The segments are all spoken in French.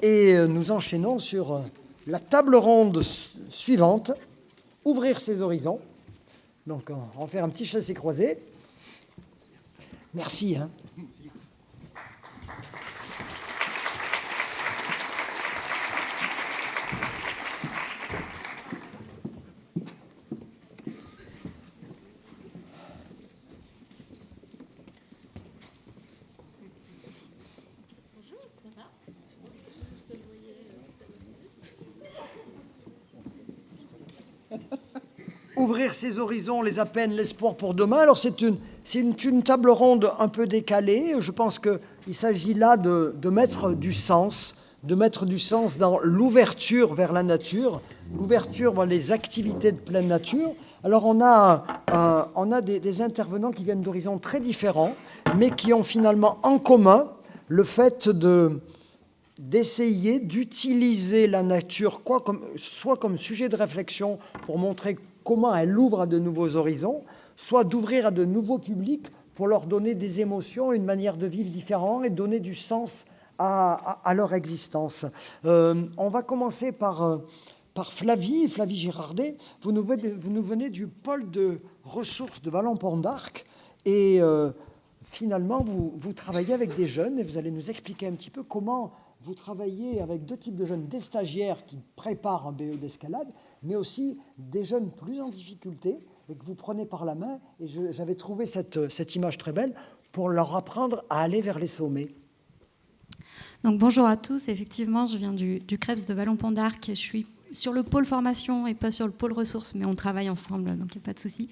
Et nous enchaînons sur la table ronde suivante, ouvrir ses horizons. Donc on va faire un petit chassé-croisé. Merci. Ouvrir ses horizons, les peines, l'espoir pour demain. Alors c'est une table ronde un peu décalée. Je pense qu'il s'agit là de mettre du sens, dans l'ouverture vers la nature, l'ouverture vers les activités de pleine nature. Alors on a des intervenants qui viennent d'horizons très différents, mais qui ont finalement en commun le fait d'essayer d'utiliser la nature soit comme sujet de réflexion pour montrer comment elle ouvre à de nouveaux horizons, soit d'ouvrir à de nouveaux publics pour leur donner des émotions, une manière de vivre différente et donner du sens à leur existence. On va commencer par Flavie Girardet. Vous nous venez du pôle de ressources de Vallon-Pont d'Arc et finalement vous travaillez avec des jeunes et vous allez nous expliquer un petit peu comment vous travaillez avec deux types de jeunes, des stagiaires qui préparent un BE d'escalade, mais aussi des jeunes plus en difficulté et que vous prenez par la main. Et j'avais trouvé cette image très belle pour leur apprendre à aller vers les sommets. Donc bonjour à tous, effectivement je viens du CREPS de Vallon-Pont d'Arc, je suis sur le pôle formation et pas sur le pôle ressources, mais on travaille ensemble, donc il n'y a pas de souci.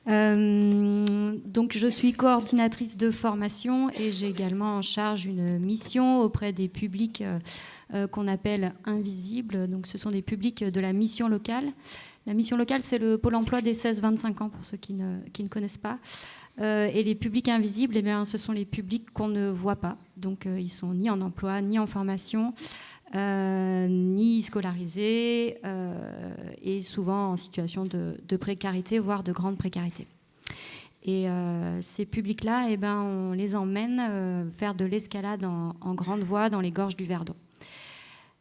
Donc je suis coordinatrice de formation et j'ai également en charge une mission auprès des publics qu'on appelle invisibles. Donc ce sont des publics de la mission locale. La mission locale, c'est le pôle emploi des 16-25 ans pour ceux qui ne connaissent pas. Et les publics invisibles, eh bien, ce sont les publics qu'on ne voit pas. Donc ils sont ni en emploi, ni en formation. Ni scolarisés et souvent en situation de précarité, voire de grande précarité. Et ces publics-là, eh ben, on les emmène faire de l'escalade en grande voie dans les gorges du Verdon.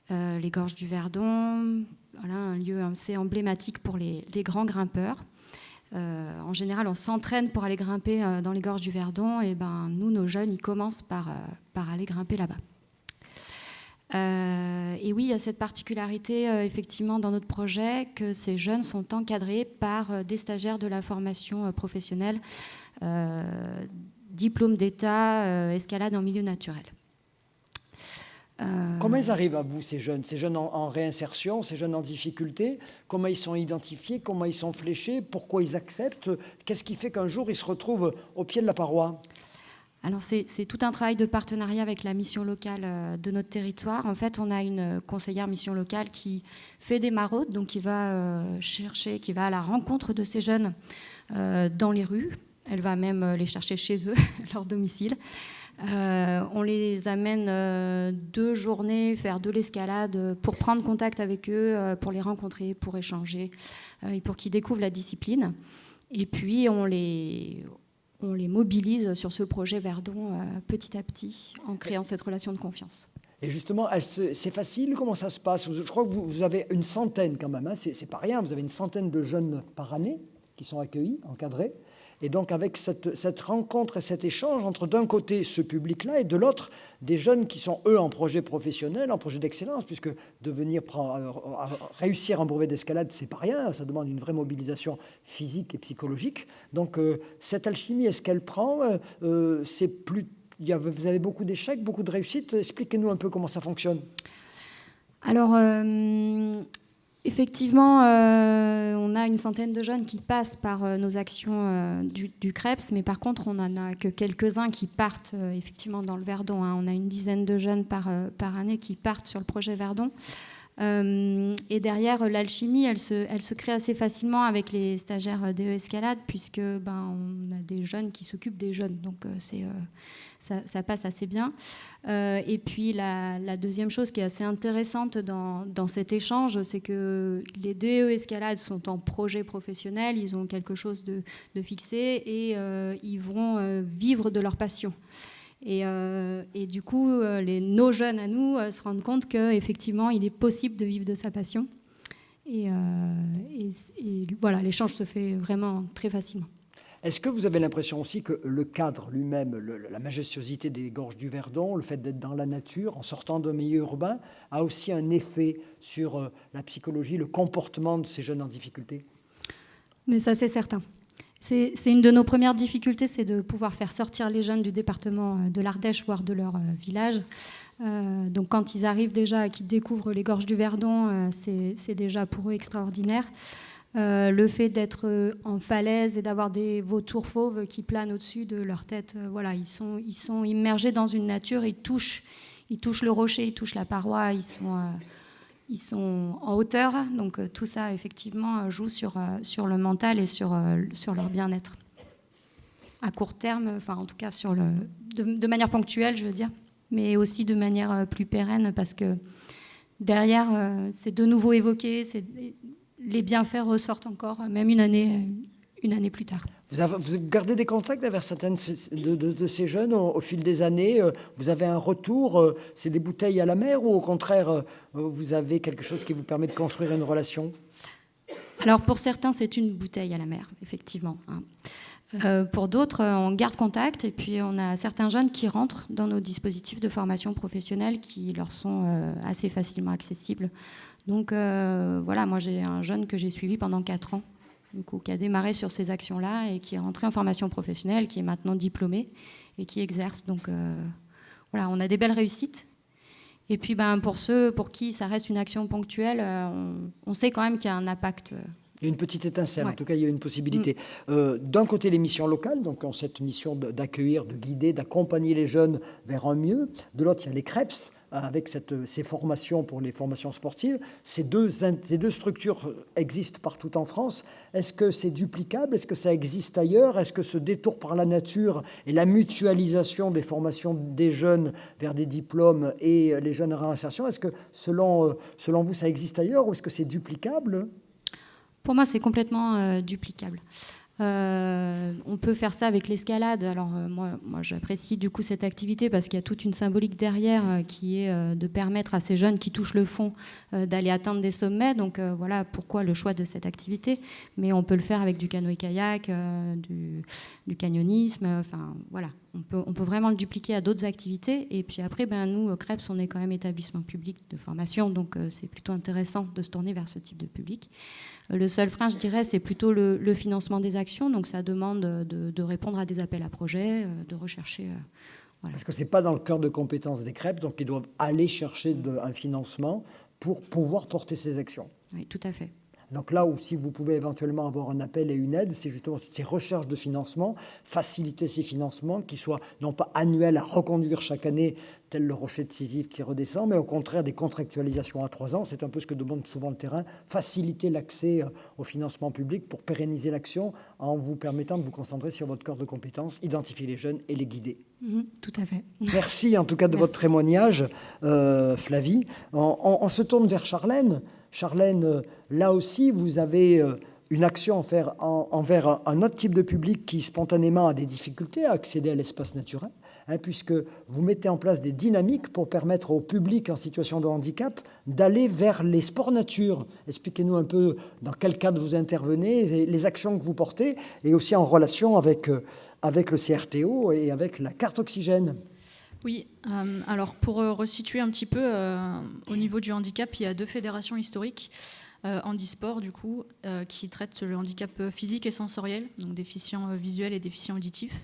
Les gorges du Verdon, voilà, un lieu assez emblématique pour les grands grimpeurs. En général, on s'entraîne pour aller grimper dans les gorges du Verdon. Et ben, nous, nos jeunes, ils commencent par aller grimper là-bas. Et oui, il y a cette particularité, effectivement, dans notre projet, que ces jeunes sont encadrés par des stagiaires de la formation professionnelle, diplôme d'État, escalade en milieu naturel. Comment ils arrivent à vous, ces jeunes en réinsertion, ces jeunes en difficulté? Comment ils sont identifiés? Comment ils sont fléchés? Pourquoi ils acceptent? Qu'est-ce qui fait qu'un jour, ils se retrouvent au pied de la paroi? Alors c'est tout un travail de partenariat avec la mission locale de notre territoire. En fait, on a une conseillère mission locale qui fait des maraudes, donc qui va qui va à la rencontre de ces jeunes dans les rues. Elle va même les chercher chez eux, à leur domicile. On les amène 2 journées faire de l'escalade pour prendre contact avec eux, pour les rencontrer, pour échanger, et pour qu'ils découvrent la discipline. Et puis on les mobilise sur ce projet Verdon petit à petit, en créant cette relation de confiance. Et justement, c'est facile? Comment ça se passe? Je crois que vous avez une centaine quand même, hein, c'est pas rien, vous avez une centaine de jeunes par année qui sont accueillis, encadrés. Et donc avec cette rencontre et cet échange entre d'un côté ce public-là et de l'autre des jeunes qui sont eux en projet professionnel, en projet d'excellence, puisque réussir un brevet d'escalade, c'est pas rien, ça demande une vraie mobilisation physique et psychologique. Donc cette alchimie, est-ce qu'elle prend vous avez beaucoup d'échecs, beaucoup de réussites. Expliquez-nous un peu comment ça fonctionne. Alors effectivement, on a une centaine de jeunes qui passent par nos actions du CREPS, mais par contre, on n'en a que quelques-uns qui partent effectivement dans le Verdon. Hein. On a une dizaine de jeunes par année qui partent sur le projet Verdon. Et derrière, l'alchimie, elle se crée assez facilement avec les stagiaires DE Escalade, puisque on a des jeunes qui s'occupent des jeunes. Donc, ça passe assez bien. Et puis la deuxième chose qui est assez intéressante dans cet échange, c'est que les DE Escalade sont en projet professionnel, ils ont quelque chose de fixé et ils vont vivre de leur passion. Et du coup, nos jeunes à nous se rendent compte qu'effectivement, il est possible de vivre de sa passion. Et voilà, l'échange se fait vraiment très facilement. Est-ce que vous avez l'impression aussi que le cadre lui-même, la majestuosité des gorges du Verdon, le fait d'être dans la nature, en sortant d'un milieu urbain, a aussi un effet sur la psychologie, le comportement de ces jeunes en difficulté? Mais ça, c'est certain. C'est une de nos premières difficultés, c'est de pouvoir faire sortir les jeunes du département de l'Ardèche, voire de leur village. Donc quand ils arrivent déjà, qu'ils découvrent les gorges du Verdon, c'est déjà pour eux extraordinaire. Le fait d'être en falaise et d'avoir des vautours fauves qui planent au-dessus de leur tête, voilà, ils sont immergés dans une nature, ils touchent le rocher, ils touchent la paroi, ils sont en hauteur, donc tout ça effectivement joue sur le mental et sur leur bien-être. À court terme, enfin en tout cas de manière ponctuelle, je veux dire, mais aussi de manière plus pérenne, parce que derrière, c'est de nouveau évoqué, les bienfaits ressortent encore, même une année plus tard. Vous gardez des contacts avec certaines de ces jeunes au fil des années? Vous avez un retour? C'est des bouteilles à la mer, ou au contraire, vous avez quelque chose qui vous permet de construire une relation? Alors pour certains, c'est une bouteille à la mer, effectivement. Pour d'autres, on garde contact, et puis on a certains jeunes qui rentrent dans nos dispositifs de formation professionnelle qui leur sont assez facilement accessibles. Donc voilà, moi j'ai un jeune que j'ai suivi pendant 4 ans, du coup, qui a démarré sur ces actions-là et qui est rentré en formation professionnelle, qui est maintenant diplômé et qui exerce. Donc voilà, on a des belles réussites. Et puis pour ceux pour qui ça reste une action ponctuelle, on sait quand même qu'il y a un impact. Il y a une petite étincelle, Ouais. En tout cas il y a une possibilité. D'un côté les missions locales, donc en cette mission d'accueillir, de guider, d'accompagner les jeunes vers un mieux. De l'autre il y a les CREPS, avec ces formations pour les formations sportives. Ces deux structures existent partout en France. Est-ce que c'est duplicable? Est-ce que ça existe ailleurs? Est-ce que ce détour par la nature et la mutualisation des formations des jeunes vers des diplômes et les jeunes en réinsertion, est-ce que selon vous ça existe ailleurs, ou est-ce que c'est duplicable? Pour moi, c'est complètement duplicable. On peut faire ça avec l'escalade. Alors moi, j'apprécie du coup cette activité parce qu'il y a toute une symbolique derrière qui est de permettre à ces jeunes qui touchent le fond d'aller atteindre des sommets. Donc voilà pourquoi le choix de cette activité. Mais on peut le faire avec du canoë-kayak, du canyonisme. Enfin voilà, on peut vraiment le dupliquer à d'autres activités. Et puis après, nous, CREPS, on est quand même établissement public de formation, donc c'est plutôt intéressant de se tourner vers ce type de public. Le seul frein, je dirais, c'est plutôt le financement des actions. Donc ça demande de répondre à des appels à projets, de rechercher. Voilà. Parce que ce n'est pas dans le cœur de compétences des CREPS, donc ils doivent aller chercher un financement pour pouvoir porter ces actions. Oui, tout à fait. Donc là où, si vous pouvez éventuellement avoir un appel et une aide, c'est justement ces recherches de financement, faciliter ces financements qui soient non pas annuels à reconduire chaque année, tel le rocher de Sisyphe qui redescend, mais au contraire des contractualisations à 3 ans. C'est un peu ce que demande souvent le terrain, faciliter l'accès au financement public pour pérenniser l'action en vous permettant de vous concentrer sur votre cœur de compétences, identifier les jeunes et les guider. Tout à fait. Merci en tout cas de votre témoignage, Flavie. On se tourne vers Charlène. Charlène, là aussi, vous avez une action envers un autre type de public qui spontanément a des difficultés à accéder à l'espace naturel, puisque vous mettez en place des dynamiques pour permettre au public en situation de handicap d'aller vers les sports nature. Expliquez-nous un peu dans quel cadre vous intervenez, les actions que vous portez, et aussi en relation avec le CRTO et avec la carte oxygène. Oui, alors pour resituer un petit peu, au niveau du handicap, il y a 2 fédérations historiques, handisport du coup, qui traitent le handicap physique et sensoriel, donc déficients visuels et déficients auditifs,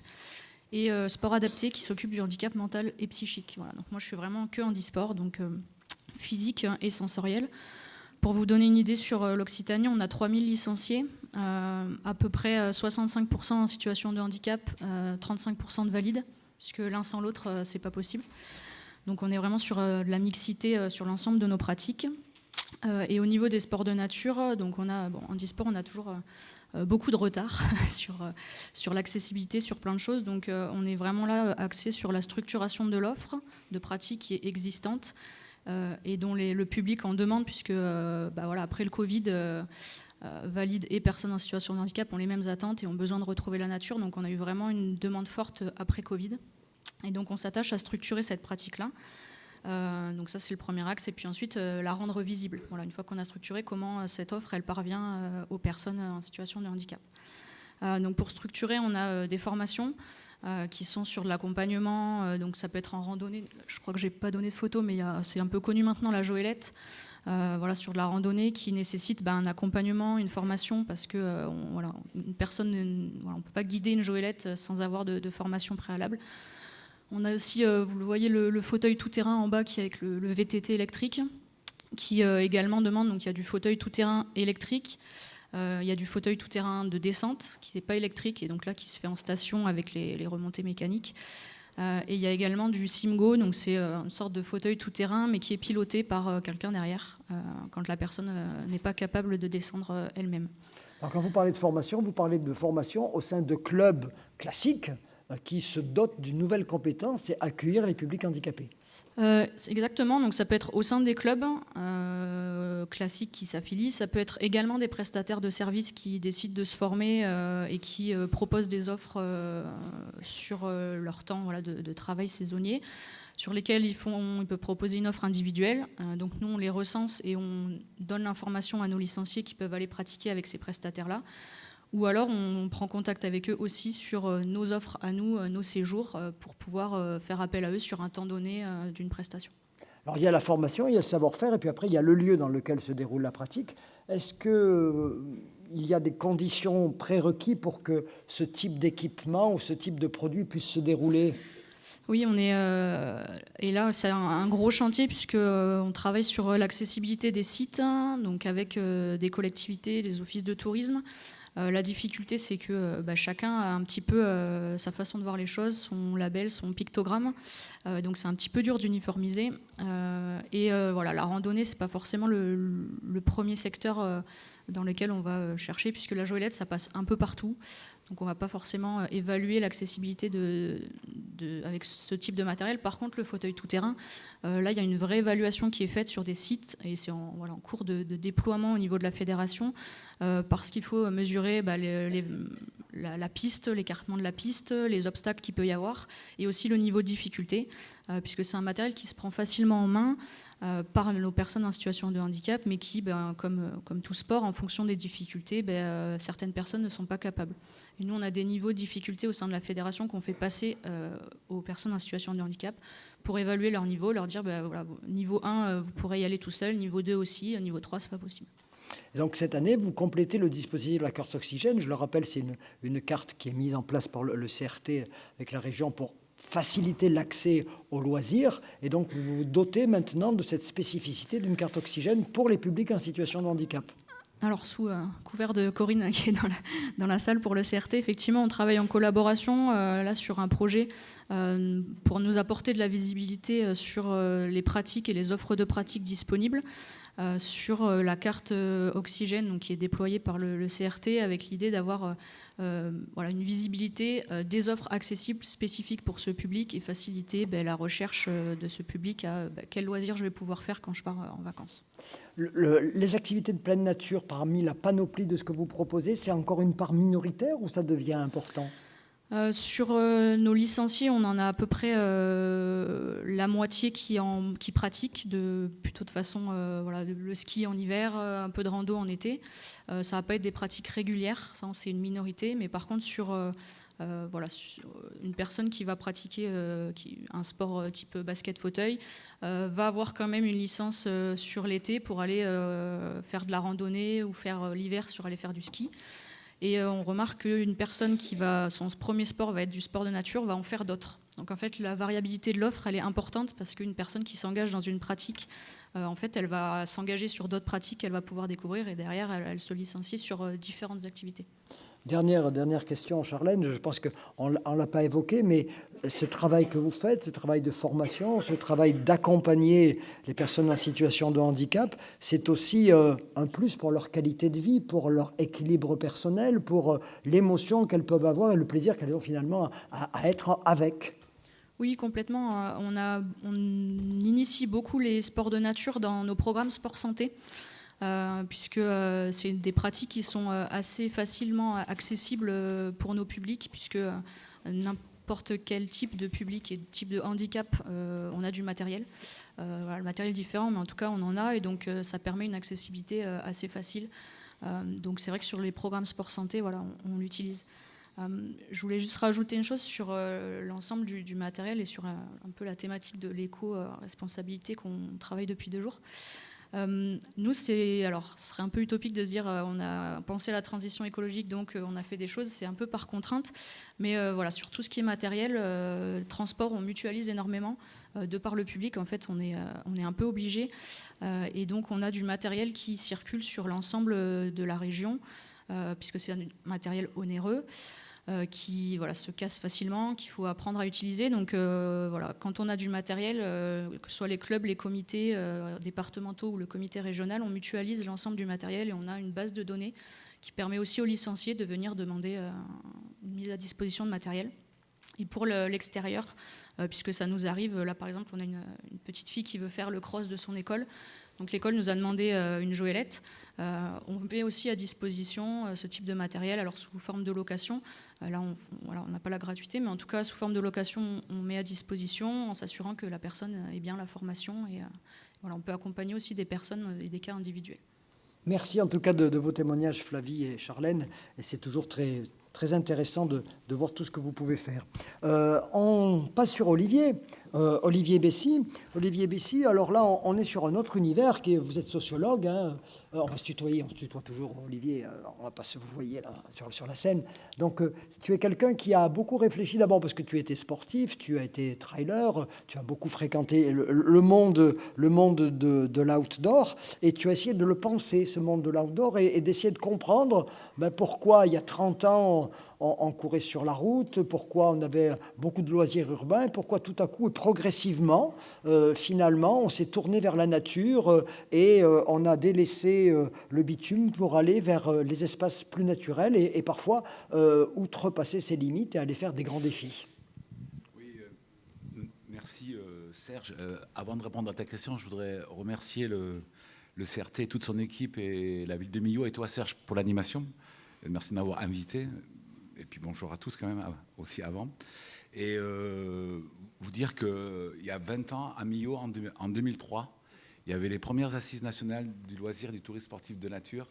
et sport adapté qui s'occupe du handicap mental et psychique. Voilà, donc moi je suis vraiment que handisport, donc physique et sensoriel. Pour vous donner une idée sur l'Occitanie, on a 3000 licenciés, à peu près 65% en situation de handicap, 35% de valides, puisque l'un sans l'autre, c'est pas possible. Donc on est vraiment sur de la mixité sur l'ensemble de nos pratiques. Et au niveau des sports de nature, donc handisport, on a toujours beaucoup de retard sur l'accessibilité, sur plein de choses. Donc on est vraiment là axé sur la structuration de l'offre de pratiques qui est existante et dont le public en demande, puisque après le Covid, valides et personnes en situation de handicap ont les mêmes attentes et ont besoin de retrouver la nature. Donc on a eu vraiment une demande forte après Covid. Et donc on s'attache à structurer cette pratique-là. Donc ça c'est le premier axe, et puis ensuite la rendre visible. Voilà, une fois qu'on a structuré, comment cette offre elle parvient aux personnes en situation de handicap. Donc pour structurer, on a des formations qui sont sur de l'accompagnement, donc ça peut être en randonnée. Je crois que j'ai pas donné de photo, mais c'est un peu connu maintenant, la Joëlette. Voilà, sur de la randonnée qui nécessite un accompagnement, une formation, parce que une personne, on ne peut pas guider une Joëlette sans avoir de formation préalable. On a aussi, vous le voyez, le fauteuil tout-terrain en bas qui est avec le VTT électrique, qui également demande, donc il y a du fauteuil tout-terrain électrique, il y a du fauteuil tout-terrain de descente qui n'est pas électrique, et donc là qui se fait en station avec les remontées mécaniques. Et il y a également du Simgo, donc c'est une sorte de fauteuil tout-terrain, mais qui est piloté par quelqu'un derrière, quand la personne n'est pas capable de descendre elle-même. Alors quand vous parlez de formation au sein de clubs classiques qui se dotent d'une nouvelle compétence, c'est accueillir les publics handicapés. Exactement, donc ça peut être au sein des clubs classiques qui s'affilient, ça peut être également des prestataires de services qui décident de se former et qui proposent des offres sur leur temps de travail saisonnier, sur lesquels ils peuvent proposer une offre individuelle. Donc nous on les recense et on donne l'information à nos licenciés qui peuvent aller pratiquer avec ces prestataires-là. Ou alors on prend contact avec eux aussi sur nos offres à nous, nos séjours, pour pouvoir faire appel à eux sur un temps donné d'une prestation. Alors il y a la formation, il y a le savoir-faire, et puis après il y a le lieu dans lequel se déroule la pratique. Est-ce qu'il y a des conditions prérequises pour que ce type d'équipement ou ce type de produit puisse se dérouler ? Oui, et là c'est un gros chantier puisqu'on travaille sur l'accessibilité des sites, donc avec des collectivités, des offices de tourisme. La difficulté, c'est que chacun a un petit peu sa façon de voir les choses, son label, son pictogramme. Donc c'est un petit peu dur d'uniformiser. La randonnée, c'est pas forcément le premier secteur dans lequel on va chercher, puisque la Joëlette, ça passe un peu partout. Donc on va pas forcément évaluer l'accessibilité avec ce type de matériel. Par contre, le fauteuil tout-terrain, là, il y a une vraie évaluation qui est faite sur des sites, et c'est en cours de déploiement au niveau de la fédération, parce qu'il faut mesurer la piste, l'écartement de la piste, les obstacles qu'il peut y avoir, et aussi le niveau de difficulté, puisque c'est un matériel qui se prend facilement en main par nos personnes en situation de handicap, mais qui, comme tout sport, en fonction des difficultés, certaines personnes ne sont pas capables. Et nous, on a des niveaux de difficulté au sein de la fédération qu'on fait passer aux personnes en situation de handicap pour évaluer leur niveau, leur dire, niveau 1, vous pourrez y aller tout seul, niveau 2 aussi, niveau 3, c'est pas possible. Et donc cette année, vous complétez le dispositif de la carte oxygène. Je le rappelle, c'est une carte qui est mise en place par le CRT avec la région pour faciliter l'accès aux loisirs. Et donc vous vous dotez maintenant de cette spécificité d'une carte oxygène pour les publics en situation de handicap. Alors, sous couvert de Corinne qui est dans la salle pour le CRT, effectivement, on travaille en collaboration là sur un projet pour nous apporter de la visibilité sur les pratiques et les offres de pratiques disponibles. Sur la carte oxygène, donc, qui est déployée par le CRT, avec l'idée d'avoir une visibilité des offres accessibles spécifiques pour ce public et faciliter la recherche de ce public à quel loisir je vais pouvoir faire quand je pars en vacances. Les activités de pleine nature, parmi la panoplie de ce que vous proposez, c'est encore une part minoritaire ou ça devient important ? Sur nos licenciés, on en a à peu près la moitié qui pratiquent plutôt de façon le ski en hiver, un peu de rando en été. Ça va pas être des pratiques régulières, ça c'est une minorité, mais par contre sur une personne qui va pratiquer un sport type basket fauteuil va avoir quand même une licence sur l'été pour aller faire de la randonnée ou faire l'hiver sur aller faire du ski. Et on remarque qu'une personne son premier sport va être du sport de nature, va en faire d'autres. Donc en fait, la variabilité de l'offre, elle est importante parce qu'une personne qui s'engage dans une pratique, en fait, elle va s'engager sur d'autres pratiques qu'elle va pouvoir découvrir et derrière, elle se licencie sur différentes activités. Dernière question, Charlène, je pense qu'on ne l'a pas évoqué, mais ce travail que vous faites, ce travail de formation, ce travail d'accompagner les personnes en situation de handicap, c'est aussi un plus pour leur qualité de vie, pour leur équilibre personnel, pour l'émotion qu'elles peuvent avoir et le plaisir qu'elles ont finalement à être avec. Oui, complètement. On initie beaucoup les sports de nature dans nos programmes sport-santé. Puisque c'est des pratiques qui sont assez facilement accessibles pour nos publics, puisque n'importe quel type de public et type de handicap, on a du matériel. Voilà, le matériel est différent, mais en tout cas, on en a, et donc ça permet une accessibilité assez facile. Donc c'est vrai que sur les programmes sport-santé, voilà, on l'utilise. Je voulais juste rajouter une chose sur l'ensemble du matériel et sur un peu la thématique de l'éco-responsabilité qu'on travaille depuis 2 jours. Nous, ce serait un peu utopique de se dire on a pensé à la transition écologique, donc on a fait des choses, c'est un peu par contrainte. Mais voilà, sur tout ce qui est matériel, transport, on mutualise énormément. De par le public, en fait, on est un peu obligé. Et donc, on a du matériel qui circule sur l'ensemble de la région, puisque c'est un matériel onéreux. Qui se casse facilement, qu'il faut apprendre à utiliser. Donc quand on a du matériel, que ce soit les clubs, les comités départementaux ou le comité régional, on mutualise l'ensemble du matériel et on a une base de données qui permet aussi aux licenciés de venir demander une mise à disposition de matériel. Et pour l'extérieur, puisque ça nous arrive, là par exemple, on a une petite fille qui veut faire le cross de son école. Donc l'école nous a demandé une joëlette. On met aussi à disposition ce type de matériel, alors sous forme de location. Là, on n'a pas la gratuité, mais en tout cas, sous forme de location, on met à disposition en s'assurant que la personne ait bien la formation. Et on peut accompagner aussi des personnes et des cas individuels. Merci en tout cas de vos témoignages, Flavie et Charlène. Et c'est toujours très, très intéressant de voir tout ce que vous pouvez faire. On passe sur Olivier. Olivier Bessy. Olivier Bessy, alors là, on est sur un autre univers. Vous êtes sociologue. Hein. On va se tutoyer, on se tutoie toujours, Olivier. On ne va pas se vous voyez là, sur la scène. Donc, tu es quelqu'un qui a beaucoup réfléchi, d'abord parce que tu étais sportif, tu as été trailer, tu as beaucoup fréquenté le monde de l'outdoor, et tu as essayé de le penser, ce monde de l'outdoor, et d'essayer de comprendre pourquoi, il y a 30 ans, on courait sur la route, pourquoi on avait beaucoup de loisirs urbains, pourquoi tout à coup et progressivement, finalement, on s'est tourné vers la nature et on a délaissé le bitume pour aller vers les espaces plus naturels et parfois outrepasser ses limites et aller faire des grands défis. Oui, merci Serge. Avant de répondre à ta question, je voudrais remercier le CRT, toute son équipe et la ville de Millau et toi Serge pour l'animation. Merci de m'avoir invité. Et puis bonjour à tous quand même, aussi avant. Et vous dire qu'il y a 20 ans, à Millau, en 2003, il y avait les premières assises nationales du loisir et du tourisme sportif de nature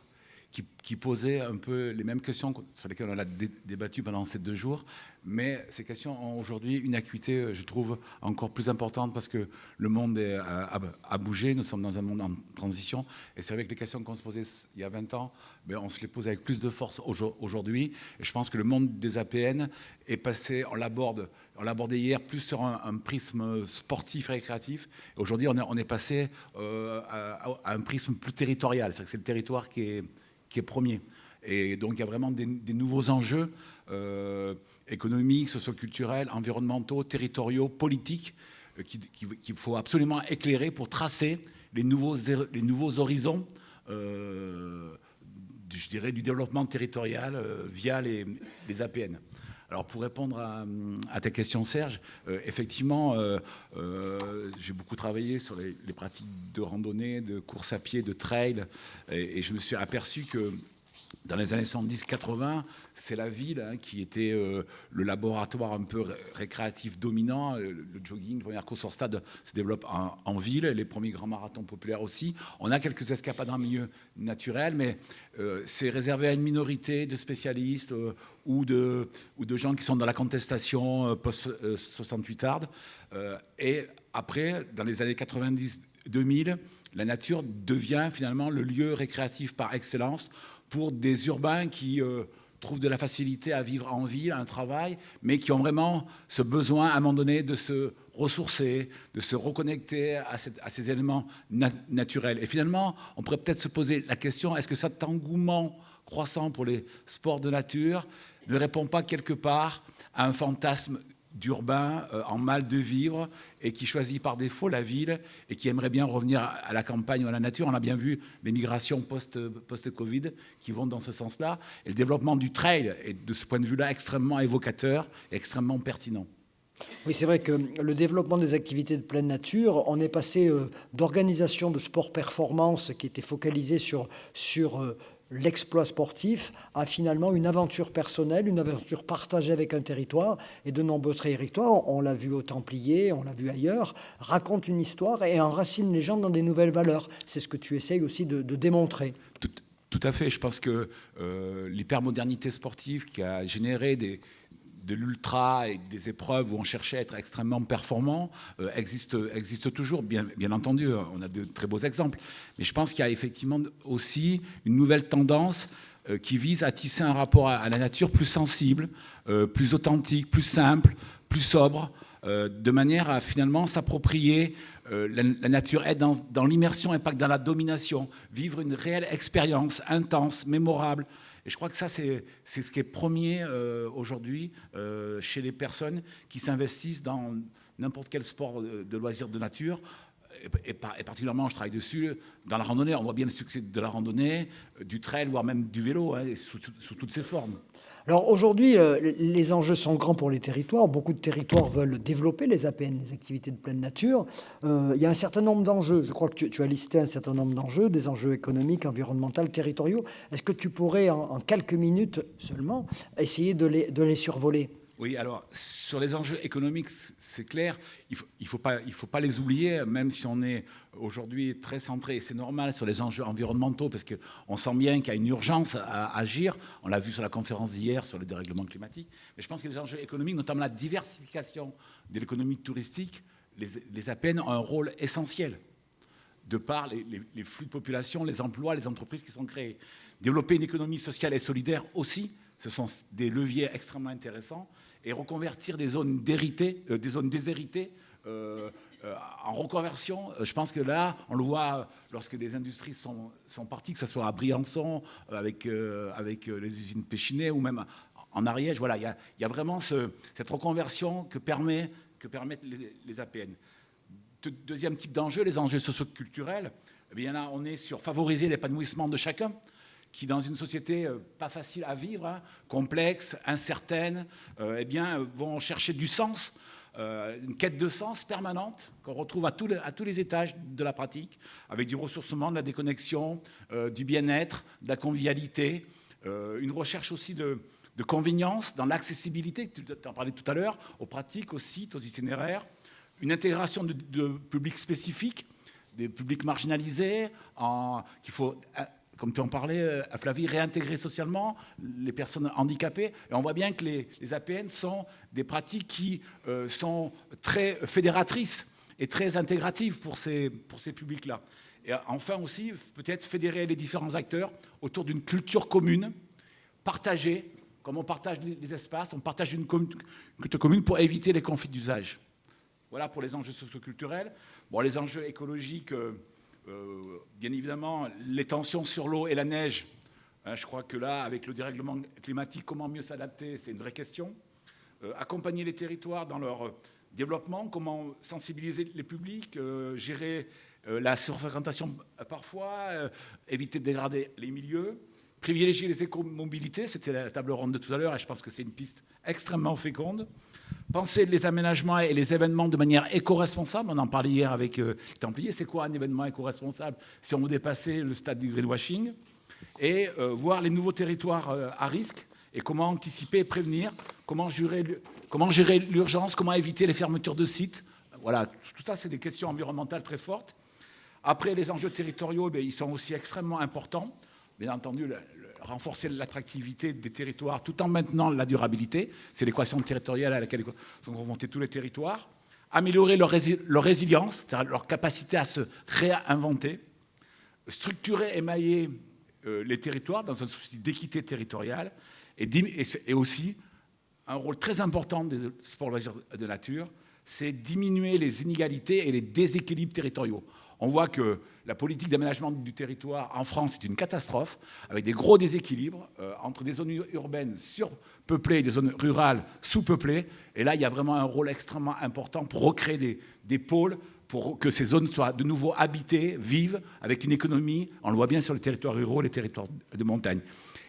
qui posaient un peu les mêmes questions sur lesquelles on a débattu pendant ces 2 jours. Mais ces questions ont aujourd'hui une acuité, je trouve, encore plus importante parce que le monde a bougé, nous sommes dans un monde en transition. Et c'est vrai que les questions qu'on se posait il y a 20 ans, on se les pose avec plus de force aujourd'hui. Et je pense que le monde des APN est passé, on l'abordait hier, plus sur un prisme sportif et récréatif. Aujourd'hui, on est passé à un prisme plus territorial. C'est-à-dire que c'est le territoire qui est premier. Et donc, il y a vraiment des nouveaux enjeux économiques, socioculturels, environnementaux, territoriaux, politiques qu'il faut absolument éclairer pour tracer les nouveaux horizons, je dirais, du développement territorial via les APN. Alors, pour répondre à ta question, Serge, effectivement, j'ai beaucoup travaillé sur les pratiques de randonnée, de course à pied, de trail, et je me suis aperçu que dans les années 70-80, c'est la ville qui était le laboratoire un peu récréatif dominant. Le jogging, la première course sur stade se développe en ville, les premiers grands marathons populaires aussi. On a quelques escapades en milieu naturel, mais c'est réservé à une minorité de spécialistes ou de gens qui sont dans la contestation post-68 hard. Et après, dans les années 90-2000, la nature devient finalement le lieu récréatif par excellence pour des urbains qui trouvent de la facilité à vivre en ville, un travail, mais qui ont vraiment ce besoin à un moment donné de se ressourcer, de se reconnecter à ces éléments naturels. Et finalement, on pourrait peut-être se poser la question, est-ce que cet engouement croissant pour les sports de nature ne répond pas quelque part à un fantasme d'urbain en mal de vivre et qui choisit par défaut la ville et qui aimerait bien revenir à la campagne ou à la nature. On a bien vu les migrations post-Covid qui vont dans ce sens-là. Et le développement du trail est de ce point de vue-là extrêmement évocateur et extrêmement pertinent. Oui, c'est vrai que le développement des activités de pleine nature, on est passé d'organisation de sport performance qui était focalisée sur l'exploit sportif à finalement une aventure personnelle, une aventure partagée avec un territoire. Et de nombreux territoires, on l'a vu aux Templiers, on l'a vu ailleurs, racontent une histoire et enracinent les gens dans des nouvelles valeurs. C'est ce que tu essayes aussi de démontrer. Tout à fait. Je pense que l'hypermodernité sportive qui a généré de l'ultra et des épreuves où on cherchait à être extrêmement performant existe toujours, bien entendu. On a de très beaux exemples. Mais je pense qu'il y a effectivement aussi une nouvelle tendance qui vise à tisser un rapport à la nature plus sensible, plus authentique, plus simple, plus sobre, de manière à finalement s'approprier la nature, être dans l'immersion et pas que dans la domination, vivre une réelle expérience intense, mémorable. Et je crois que ça, c'est ce qui est premier aujourd'hui chez les personnes qui s'investissent dans n'importe quel sport de loisirs de nature. Et particulièrement, je travaille dessus, dans la randonnée. On voit bien le succès de la randonnée, du trail, voire même du vélo, hein, sous toutes ses formes. Alors aujourd'hui, les enjeux sont grands pour les territoires. Beaucoup de territoires veulent développer les APN, les activités de pleine nature. Il y a un certain nombre d'enjeux. Je crois que tu as listé un certain nombre d'enjeux, des enjeux économiques, environnementaux, territoriaux. Est-ce que tu pourrais, en quelques minutes seulement, essayer de les survoler ? Oui, alors sur les enjeux économiques, c'est clair, il faut pas les oublier, même si on est aujourd'hui très centré, et c'est normal, sur les enjeux environnementaux, parce qu'on sent bien qu'il y a une urgence à agir. On l'a vu sur la conférence d'hier sur le dérèglement climatique. Mais je pense que les enjeux économiques, notamment la diversification de l'économie touristique, les APN ont un rôle essentiel, de par les flux de population, les emplois, les entreprises qui sont créées. Développer une économie sociale et solidaire aussi, ce sont des leviers extrêmement intéressants. Et reconvertir des zones déshéritées en reconversion. Je pense que là, on le voit lorsque des industries sont parties, que ce soit à Briançon, avec les usines Péchinet, ou même en Ariège. Voilà, il y a vraiment cette reconversion que permettent les APN. Deuxième type d'enjeu, les enjeux socioculturels. Eh bien, là, on est sur favoriser l'épanouissement de chacun, qui, dans une société pas facile à vivre, hein, complexe, incertaine, eh bien, vont chercher du sens, une quête de sens permanente qu'on retrouve à tous les étages de la pratique, avec du ressourcement, de la déconnexion, du bien-être, de la convivialité, une recherche aussi de convenience dans l'accessibilité, tu en parlais tout à l'heure, aux pratiques, aux sites, aux itinéraires, une intégration de publics spécifiques, des publics marginalisés, qu'il faut, comme tu en parlais, Flavie, réintégrer socialement les personnes handicapées. Et on voit bien que les APN sont des pratiques qui sont très fédératrices et très intégratives pour ces publics-là. Et enfin aussi, peut-être fédérer les différents acteurs autour d'une culture commune, partagée, comme on partage les espaces, on partage une culture commune pour éviter les conflits d'usage. Voilà pour les enjeux socioculturels. Bon, les enjeux écologiques... bien évidemment, les tensions sur l'eau et la neige, hein, je crois que là, avec le dérèglement climatique, comment mieux s'adapter, c'est une vraie question. Accompagner les territoires dans leur développement, comment sensibiliser les publics, gérer la surfréquentation parfois, éviter de dégrader les milieux, privilégier les écomobilités, c'était la table ronde de tout à l'heure, et je pense que c'est une piste extrêmement féconde. Penser les aménagements et les événements de manière éco-responsable. On en parlait hier avec les Templiers. C'est quoi un événement éco-responsable si on veut dépasser le stade du greenwashing? Et voir les nouveaux territoires à risque et comment anticiper et prévenir, comment gérer l'urgence, comment éviter les fermetures de sites. Voilà, tout ça, c'est des questions environnementales très fortes. Après, les enjeux territoriaux, ils sont aussi extrêmement importants. Bien entendu, renforcer l'attractivité des territoires tout en maintenant la durabilité. C'est l'équation territoriale à laquelle sont confrontés tous les territoires. Améliorer leur résilience, c'est-à-dire leur capacité à se réinventer. Structurer et mailler les territoires dans un souci d'équité territoriale. Et aussi, un rôle très important des sports loisirs de nature, c'est diminuer les inégalités et les déséquilibres territoriaux. On voit que la politique d'aménagement du territoire en France est une catastrophe, avec des gros déséquilibres entre des zones urbaines surpeuplées et des zones rurales sous-peuplées. Et là, il y a vraiment un rôle extrêmement important pour recréer des pôles, pour que ces zones soient de nouveau habitées, vives, avec une économie, on le voit bien sur les territoires ruraux, les territoires de montagne.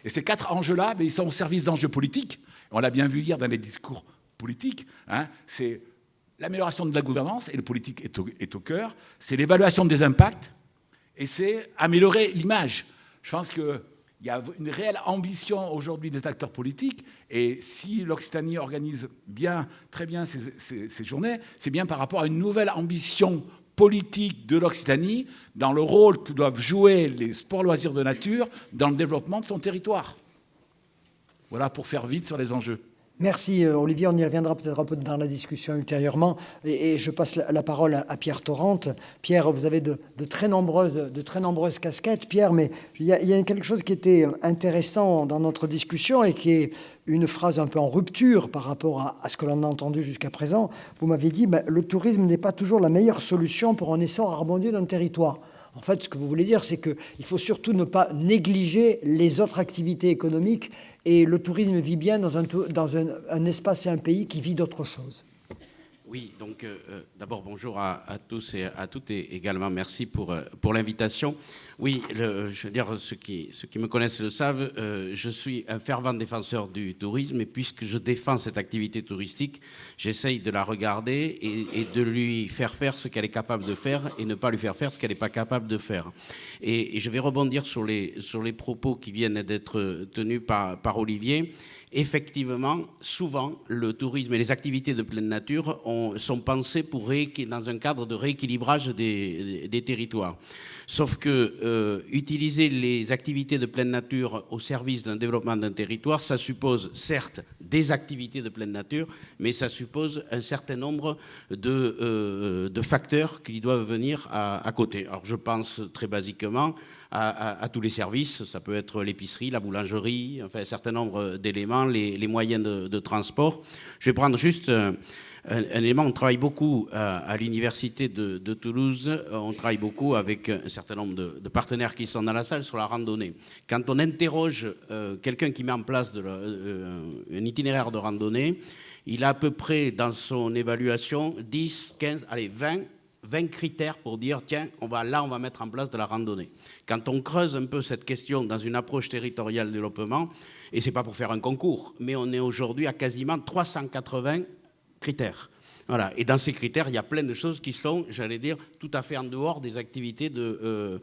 Et ces 4 enjeux-là, ils sont au service d'enjeux politiques. On l'a bien vu hier dans les discours politiques. Hein, c'est l'amélioration de la gouvernance, et le politique est au cœur. C'est l'évaluation des impacts, et c'est améliorer l'image. Je pense qu'il Il y a une réelle ambition aujourd'hui des acteurs politiques, et si l'Occitanie organise bien, très bien ces journées, c'est bien par rapport à une nouvelle ambition politique de l'Occitanie dans le rôle que doivent jouer les sports loisirs de nature dans le développement de son territoire. Voilà, pour faire vite sur les enjeux. Merci Olivier, on y reviendra peut-être un peu dans la discussion ultérieurement. Et je passe la parole à Pierre Torrente. Pierre, vous avez de très nombreuses casquettes, Pierre, mais il y a quelque chose qui était intéressant dans notre discussion et qui est une phrase un peu en rupture par rapport à ce que l'on a entendu jusqu'à présent. Vous m'avez dit le tourisme n'est pas toujours la meilleure solution pour un essor harmonieux d'un territoire. En fait, ce que vous voulez dire, c'est qu'il faut surtout ne pas négliger les autres activités économiques, et le tourisme vit bien dans un espace et un pays qui vit d'autre chose. Oui, donc d'abord bonjour à tous et à toutes, et également merci pour l'invitation. Oui, je veux dire, ceux qui me connaissent le savent, je suis un fervent défenseur du tourisme, et puisque je défends cette activité touristique, j'essaye de la regarder et de lui faire ce qu'elle est capable de faire, et ne pas lui faire ce qu'elle n'est pas capable de faire. Et je vais rebondir sur les propos qui viennent d'être tenus par Olivier. Effectivement, souvent, le tourisme et les activités de pleine nature sont pensées dans un cadre de rééquilibrage des territoires. Sauf que utiliser les activités de pleine nature au service d'un développement d'un territoire, ça suppose certes des activités de pleine nature, mais ça suppose un certain nombre de facteurs qui doivent venir à côté. Alors je pense très basiquement à tous les services, ça peut être l'épicerie, la boulangerie, enfin un certain nombre d'éléments, les moyens de transport. Je vais prendre juste un élément. On travaille beaucoup à l'université de Toulouse, on travaille beaucoup avec un certain nombre de partenaires qui sont dans la salle sur la randonnée. Quand on interroge quelqu'un qui met en place un itinéraire de randonnée, il a à peu près dans son évaluation 10, 15, allez 20 critères pour dire, tiens, on va mettre en place de la randonnée. Quand on creuse un peu cette question dans une approche territoriale de développement, et c'est pas pour faire un concours, mais on est aujourd'hui à quasiment 380 critères. Voilà. Et dans ces critères, il y a plein de choses qui sont, j'allais dire, tout à fait en dehors des activités de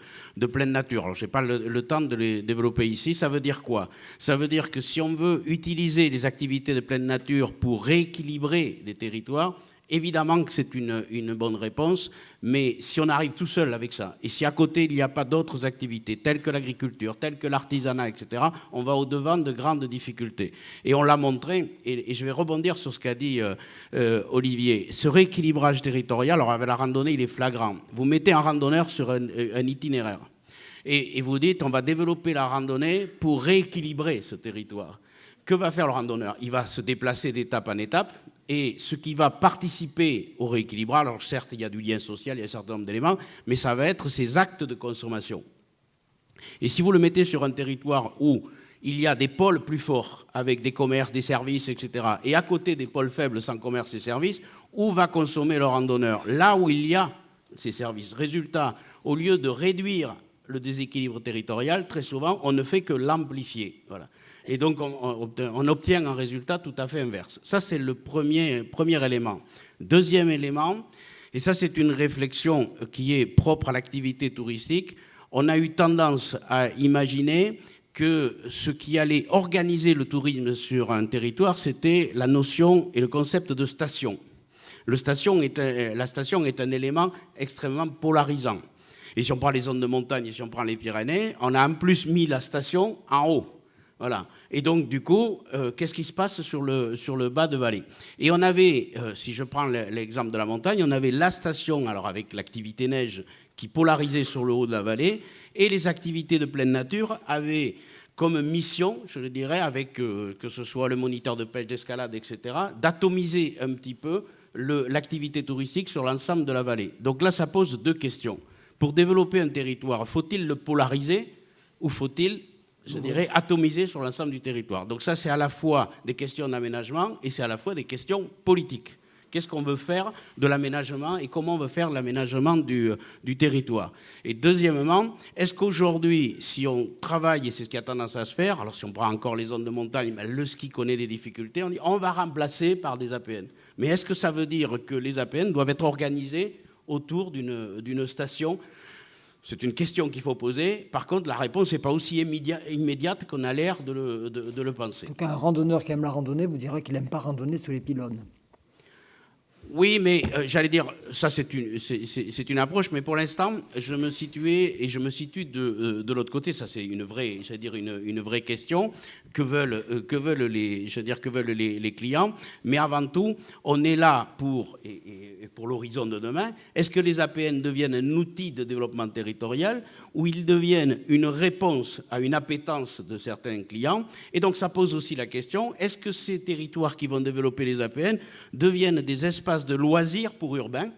pleine nature. Alors, je n'ai pas le temps de les développer ici. Ça veut dire quoi? Ça veut dire que si on veut utiliser des activités de pleine nature pour rééquilibrer des territoires, évidemment que c'est une bonne réponse, mais si on arrive tout seul avec ça, et si à côté il n'y a pas d'autres activités, telles que l'agriculture, telles que l'artisanat, etc., on va au-devant de grandes difficultés. Et on l'a montré, et je vais rebondir sur ce qu'a dit Olivier, ce rééquilibrage territorial, alors avec la randonnée, il est flagrant. Vous mettez un randonneur sur un itinéraire, et vous dites, on va développer la randonnée pour rééquilibrer ce territoire. Que va faire le randonneur? Il va se déplacer d'étape en étape, et ce qui va participer au rééquilibrage, alors certes, il y a du lien social, il y a un certain nombre d'éléments, mais ça va être ces actes de consommation. Et si vous le mettez sur un territoire où il y a des pôles plus forts, avec des commerces, des services, etc., et à côté des pôles faibles sans commerce et services, où va consommer le randonneur? Là où il y a ces services. Résultat, au lieu de réduire le déséquilibre territorial, très souvent, on ne fait que l'amplifier. Voilà. Et donc, on obtient un résultat tout à fait inverse. Ça, c'est le premier élément. Deuxième élément, et ça, c'est une réflexion qui est propre à l'activité touristique, on a eu tendance à imaginer que ce qui allait organiser le tourisme sur un territoire, c'était la notion et le concept de station. La station est un élément extrêmement polarisant. Et si on prend les zones de montagne, et si on prend les Pyrénées, on a en plus mis la station en haut. Voilà. Et donc, du coup, qu'est-ce qui se passe sur le bas de vallée? Et on avait, si je prends l'exemple de la montagne, on avait la station, alors avec l'activité neige qui polarisait sur le haut de la vallée, et les activités de pleine nature avaient comme mission, je le dirais, avec que ce soit le moniteur de pêche, d'escalade, etc., d'atomiser un petit peu l'activité touristique sur l'ensemble de la vallée. Donc là, ça pose deux questions. Pour développer un territoire, faut-il le polariser ou faut-il, je dirais, atomiser sur l'ensemble du territoire? Donc ça, c'est à la fois des questions d'aménagement et c'est à la fois des questions politiques. Qu'est-ce qu'on veut faire de l'aménagement et comment on veut faire l'aménagement du territoire? Et deuxièmement, est-ce qu'aujourd'hui, si on travaille, et c'est ce qui a tendance à se faire, alors si on prend encore les zones de montagne, ben le ski connaît des difficultés, on dit on va remplacer par des APN. Mais est-ce que ça veut dire que les APN doivent être organisés autour d'une station C'est une question qu'il faut poser. Par contre, la réponse n'est pas aussi immédiate qu'on a l'air de le penser. En tout cas, un randonneur qui aime la randonnée vous dira qu'il n'aime pas randonner sous les pylônes. Oui, mais j'allais dire, ça c'est une approche, mais pour l'instant, je me situais et je me situe de l'autre côté. Ça c'est une vraie, j'allais dire une vraie question. Que veulent les clients? Mais avant tout, on est là pour l'horizon de demain. Est-ce que les APN deviennent un outil de développement territorial ou ils deviennent une réponse à une appétence de certains clients? Et donc ça pose aussi la question, est-ce que ces territoires qui vont développer les APN deviennent des espaces de loisirs pour urbains,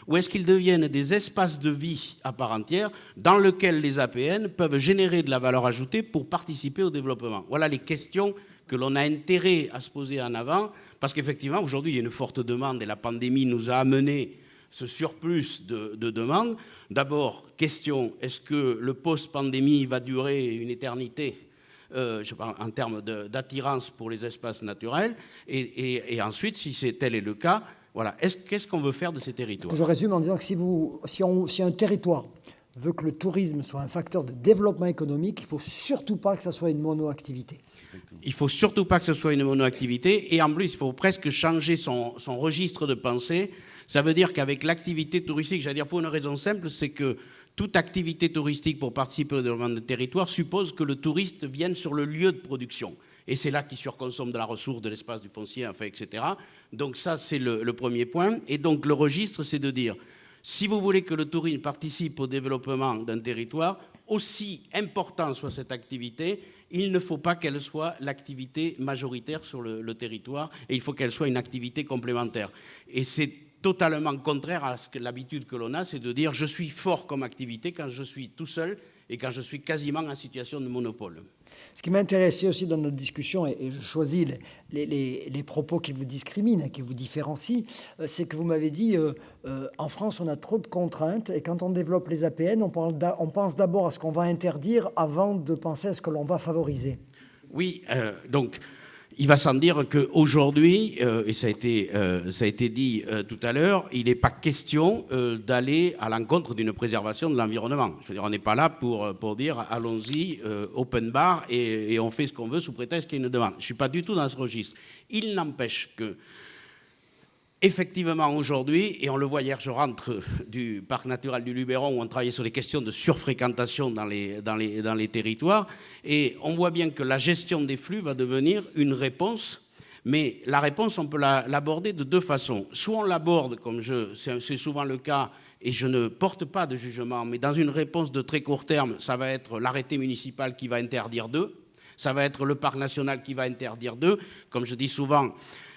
ou est-ce qu'ils deviennent des espaces de vie à part entière dans lesquels les APN peuvent générer de la valeur ajoutée pour participer au développement? Voilà les questions que l'on a intérêt à se poser en avant, parce qu'effectivement, aujourd'hui, il y a une forte demande et la pandémie nous a amené ce surplus de demande. D'abord, question, est-ce que le post-pandémie va durer une éternité je parle en termes d'attirance pour les espaces naturels, et ensuite, si tel est le cas, voilà, qu'est-ce qu'on veut faire de ces territoires? Je résume en disant que si un territoire veut que le tourisme soit un facteur de développement économique, il ne faut surtout pas que ça soit une monoactivité. Il ne faut surtout pas que ce soit une monoactivité, et en plus, il faut presque changer son registre de pensée. Ça veut dire qu'avec l'activité touristique, j'allais dire pour une raison simple, c'est que toute activité touristique pour participer au développement de territoire suppose que le touriste vienne sur le lieu de production. Et c'est là qu'il surconsomme de la ressource, de l'espace, du foncier, enfin, etc. Donc ça, c'est le premier point. Et donc le registre, c'est de dire, si vous voulez que le tourisme participe au développement d'un territoire, aussi important soit cette activité, il ne faut pas qu'elle soit l'activité majoritaire sur le territoire, et il faut qu'elle soit une activité complémentaire. Et c'est totalement contraire à l'habitude que l'on a, c'est de dire je suis fort comme activité quand je suis tout seul et quand je suis quasiment en situation de monopole. Ce qui m'intéressait aussi dans notre discussion, et je choisis les propos qui vous discriminent, qui vous différencient, c'est que vous m'avez dit en France on a trop de contraintes et quand on développe les APN, on pense d'abord à ce qu'on va interdire avant de penser à ce que l'on va favoriser. Oui, donc il va sans dire qu'aujourd'hui, et ça a été dit tout à l'heure, il n'est pas question d'aller à l'encontre d'une préservation de l'environnement. Je veux dire, on n'est pas là pour dire allons-y, open bar, et on fait ce qu'on veut sous prétexte qu'il y a une demande. Je ne suis pas du tout dans ce registre. Il n'empêche que, effectivement, aujourd'hui, et on le voit hier, je rentre du parc naturel du Luberon où on travaillait sur les questions de surfréquentation dans les territoires, et on voit bien que la gestion des flux va devenir une réponse, mais la réponse, on peut l'aborder de deux façons. Soit on l'aborde, comme c'est souvent le cas, et je ne porte pas de jugement, mais dans une réponse de très court terme, ça va être l'arrêté municipal qui va interdire d'eux, ça va être le parc national qui va interdire d'eux, comme je dis souvent,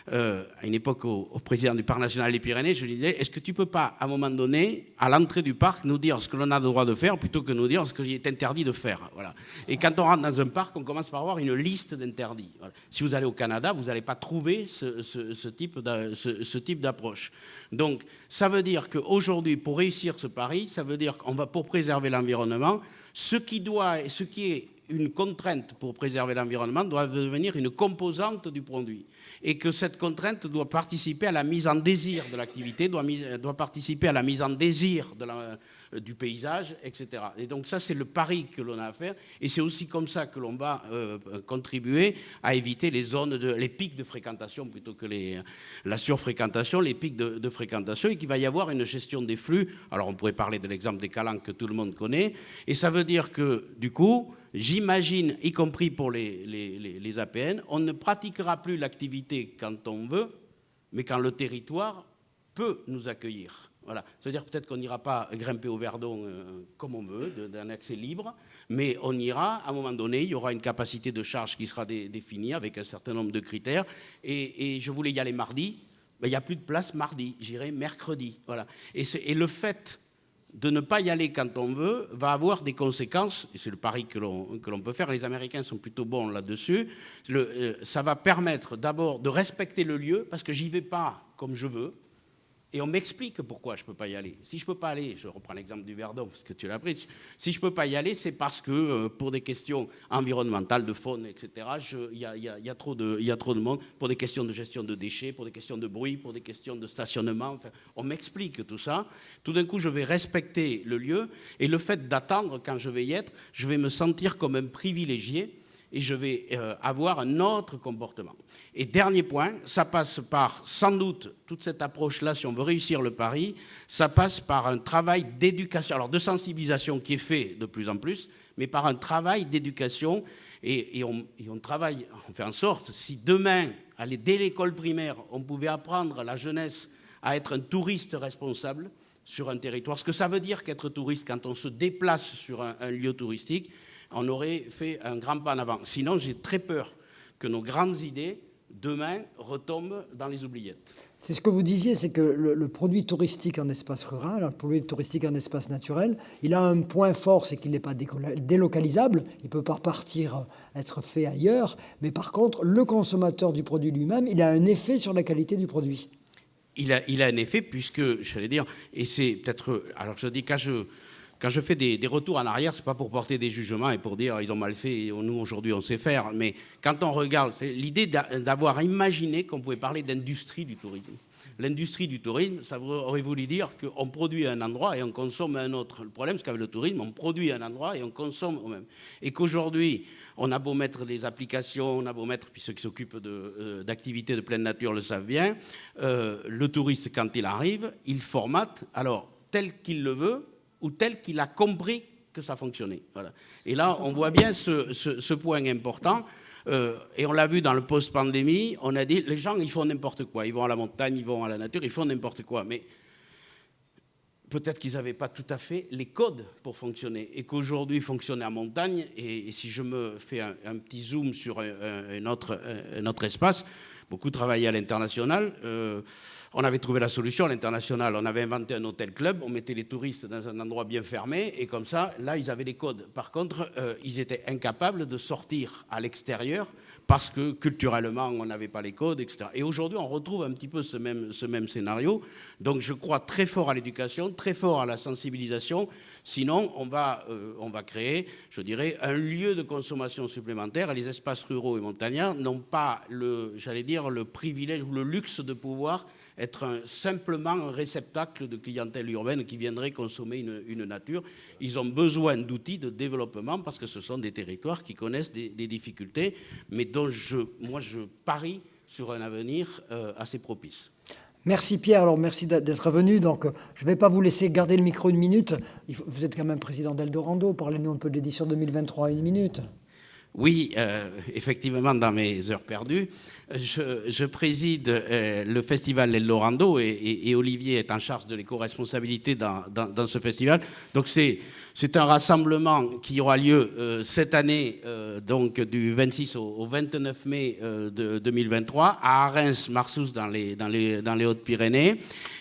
à une époque au président du Parc national des Pyrénées, je lui disais, est-ce que tu ne peux pas, à un moment donné, à l'entrée du parc, nous dire ce que l'on a le droit de faire plutôt que nous dire ce qu'il est interdit de faire, voilà. Et quand on rentre dans un parc, on commence par avoir une liste d'interdits. Voilà. Si vous allez au Canada, vous n'allez pas trouver ce type d'approche. Donc, ça veut dire qu'aujourd'hui, pour réussir ce pari, ça veut dire qu'on va, pour préserver l'environnement, ce qui est une contrainte pour préserver l'environnement doit devenir une composante du produit. Et que cette contrainte doit participer à la mise en désir de l'activité, doit participer à la mise en désir du paysage, etc. Et donc ça, c'est le pari que l'on a à faire. Et c'est aussi comme ça que l'on va contribuer à éviter les pics de fréquentation plutôt que la surfréquentation, les pics de fréquentation, et qu'il va y avoir une gestion des flux. Alors on pourrait parler de l'exemple des calanques que tout le monde connaît. Et ça veut dire que, du coup, j'imagine, y compris pour les APN, on ne pratiquera plus l'activité quand on veut, mais quand le territoire peut nous accueillir. Voilà. C'est-à-dire peut-être qu'on n'ira pas grimper au Verdon comme on veut, d'un accès libre, mais on ira, à un moment donné, il y aura une capacité de charge qui sera définie avec un certain nombre de critères. Et je voulais y aller mardi, ben, il n'y a plus de place mardi, j'irai mercredi. Voilà. Et le fait de ne pas y aller quand on veut va avoir des conséquences, et c'est le pari que l'on peut faire, les Américains sont plutôt bons là-dessus, ça va permettre d'abord de respecter le lieu, parce que j'y vais pas comme je veux, Et on m'explique pourquoi je ne peux pas y aller. Si je ne peux pas aller, je reprends l'exemple du Verdon, parce que tu l'as pris, si je ne peux pas y aller, c'est parce que pour des questions environnementales, de faune, etc., il y a trop de monde, pour des questions de gestion de déchets, pour des questions de bruit, pour des questions de stationnement. Enfin, on m'explique tout ça. Tout d'un coup, je vais respecter le lieu, et le fait d'attendre, quand je vais y être, je vais me sentir comme un privilégié, et je vais avoir un autre comportement. Et dernier point, ça passe par, sans doute, toute cette approche-là, si on veut réussir le pari, ça passe par un travail d'éducation, alors de sensibilisation qui est fait de plus en plus, mais par un travail d'éducation, et on travaille, on fait en sorte, si demain, dès l'école primaire, on pouvait apprendre à la jeunesse à être un touriste responsable sur un territoire, ce que ça veut dire qu'être touriste quand on se déplace sur un lieu touristique, on aurait fait un grand pas en avant. Sinon, j'ai très peur que nos grandes idées, demain, retombent dans les oubliettes. C'est ce que vous disiez, c'est que le produit touristique en espace rural, le produit touristique en espace naturel, il a un point fort, c'est qu'il n'est pas délocalisable, il ne peut pas repartir, être fait ailleurs, mais par contre, le consommateur du produit lui-même, il a un effet sur la qualité du produit. Il a un effet puisque, j'allais dire, et c'est peut-être... Alors je dis quand je fais des retours en arrière, ce n'est pas pour porter des jugements et pour dire ils ont mal fait et nous aujourd'hui on sait faire, mais quand on regarde, c'est l'idée d'avoir imaginé qu'on pouvait parler d'industrie du tourisme. L'industrie du tourisme, ça aurait voulu dire qu'on produit à un endroit et on consomme à un autre. Le problème, c'est qu'avec le tourisme, on produit à un endroit et on consomme au même. Et qu'aujourd'hui, on a beau mettre des applications, on a beau mettre, puis ceux qui s'occupent d'activités de pleine nature le savent bien, le touriste, quand il arrive, il formate, alors, tel qu'il le veut, ou tel qu'il a compris que ça fonctionnait. Voilà. Et là, on voit bien ce point important. Et on l'a vu dans le post-pandémie, on a dit, les gens, ils font n'importe quoi. Ils vont à la montagne, ils vont à la nature, ils font n'importe quoi. Mais peut-être qu'ils n'avaient pas tout à fait les codes pour fonctionner. Et qu'aujourd'hui, fonctionner en montagne, et si je me fais un petit zoom sur un autre espace, beaucoup travaillé à l'international. On avait trouvé la solution à l'international. On avait inventé un hôtel-club, on mettait les touristes dans un endroit bien fermé, et comme ça, là, ils avaient les codes. Par contre, ils étaient incapables de sortir à l'extérieur parce que culturellement, on n'avait pas les codes, etc. Et aujourd'hui, on retrouve un petit peu ce même scénario. Donc, je crois très fort à l'éducation, très fort à la sensibilisation. Sinon, on va créer, je dirais, un lieu de consommation supplémentaire. Et les espaces ruraux et montagnards n'ont pas le privilège ou le luxe de pouvoir être simplement un réceptacle de clientèle urbaine qui viendrait consommer une nature. Ils ont besoin d'outils de développement parce que ce sont des territoires qui connaissent des difficultés, mais dont moi je parie sur un avenir assez propice. Merci Pierre, alors merci d'être venu. Donc, je ne vais pas vous laisser garder le micro une minute. Vous êtes quand même président d'Eldorando. Parlez-nous un peu de l'édition 2023 à une minute. Oui, effectivement, dans mes heures perdues, je préside le festival Eldorando et Olivier est en charge de l'éco-responsabilité dans ce festival. Donc c'est un rassemblement qui aura lieu cette année, donc du 26 au 29 mai de 2023, à Arens-Marsous dans les Hautes-Pyrénées.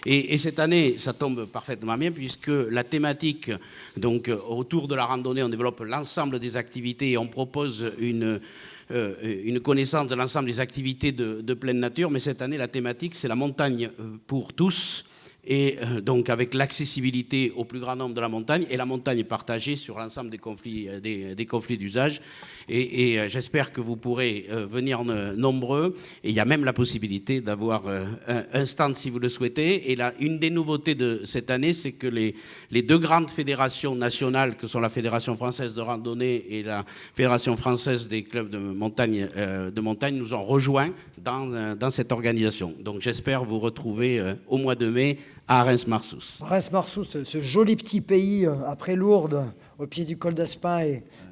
Et cette année, ça tombe parfaitement bien puisque la thématique, donc autour de la randonnée, on développe l'ensemble des activités et on propose une connaissance de l'ensemble des activités de pleine nature. Mais cette année, la thématique, c'est la montagne pour tous. Et donc avec l'accessibilité au plus grand nombre de la montagne, et la montagne est partagée sur l'ensemble des conflits d'usage. Et j'espère que vous pourrez venir nombreux. Et il y a même la possibilité d'avoir un stand si vous le souhaitez. Et là, une des nouveautés de cette année, c'est que les deux grandes fédérations nationales, que sont la Fédération française de randonnée et la Fédération française des clubs de montagne, nous ont rejoints dans cette organisation. Donc j'espère vous retrouver au mois de mai à Arens-Marsous. Arens-Marsous, ce joli petit pays après Lourdes, au pied du col d'Aspin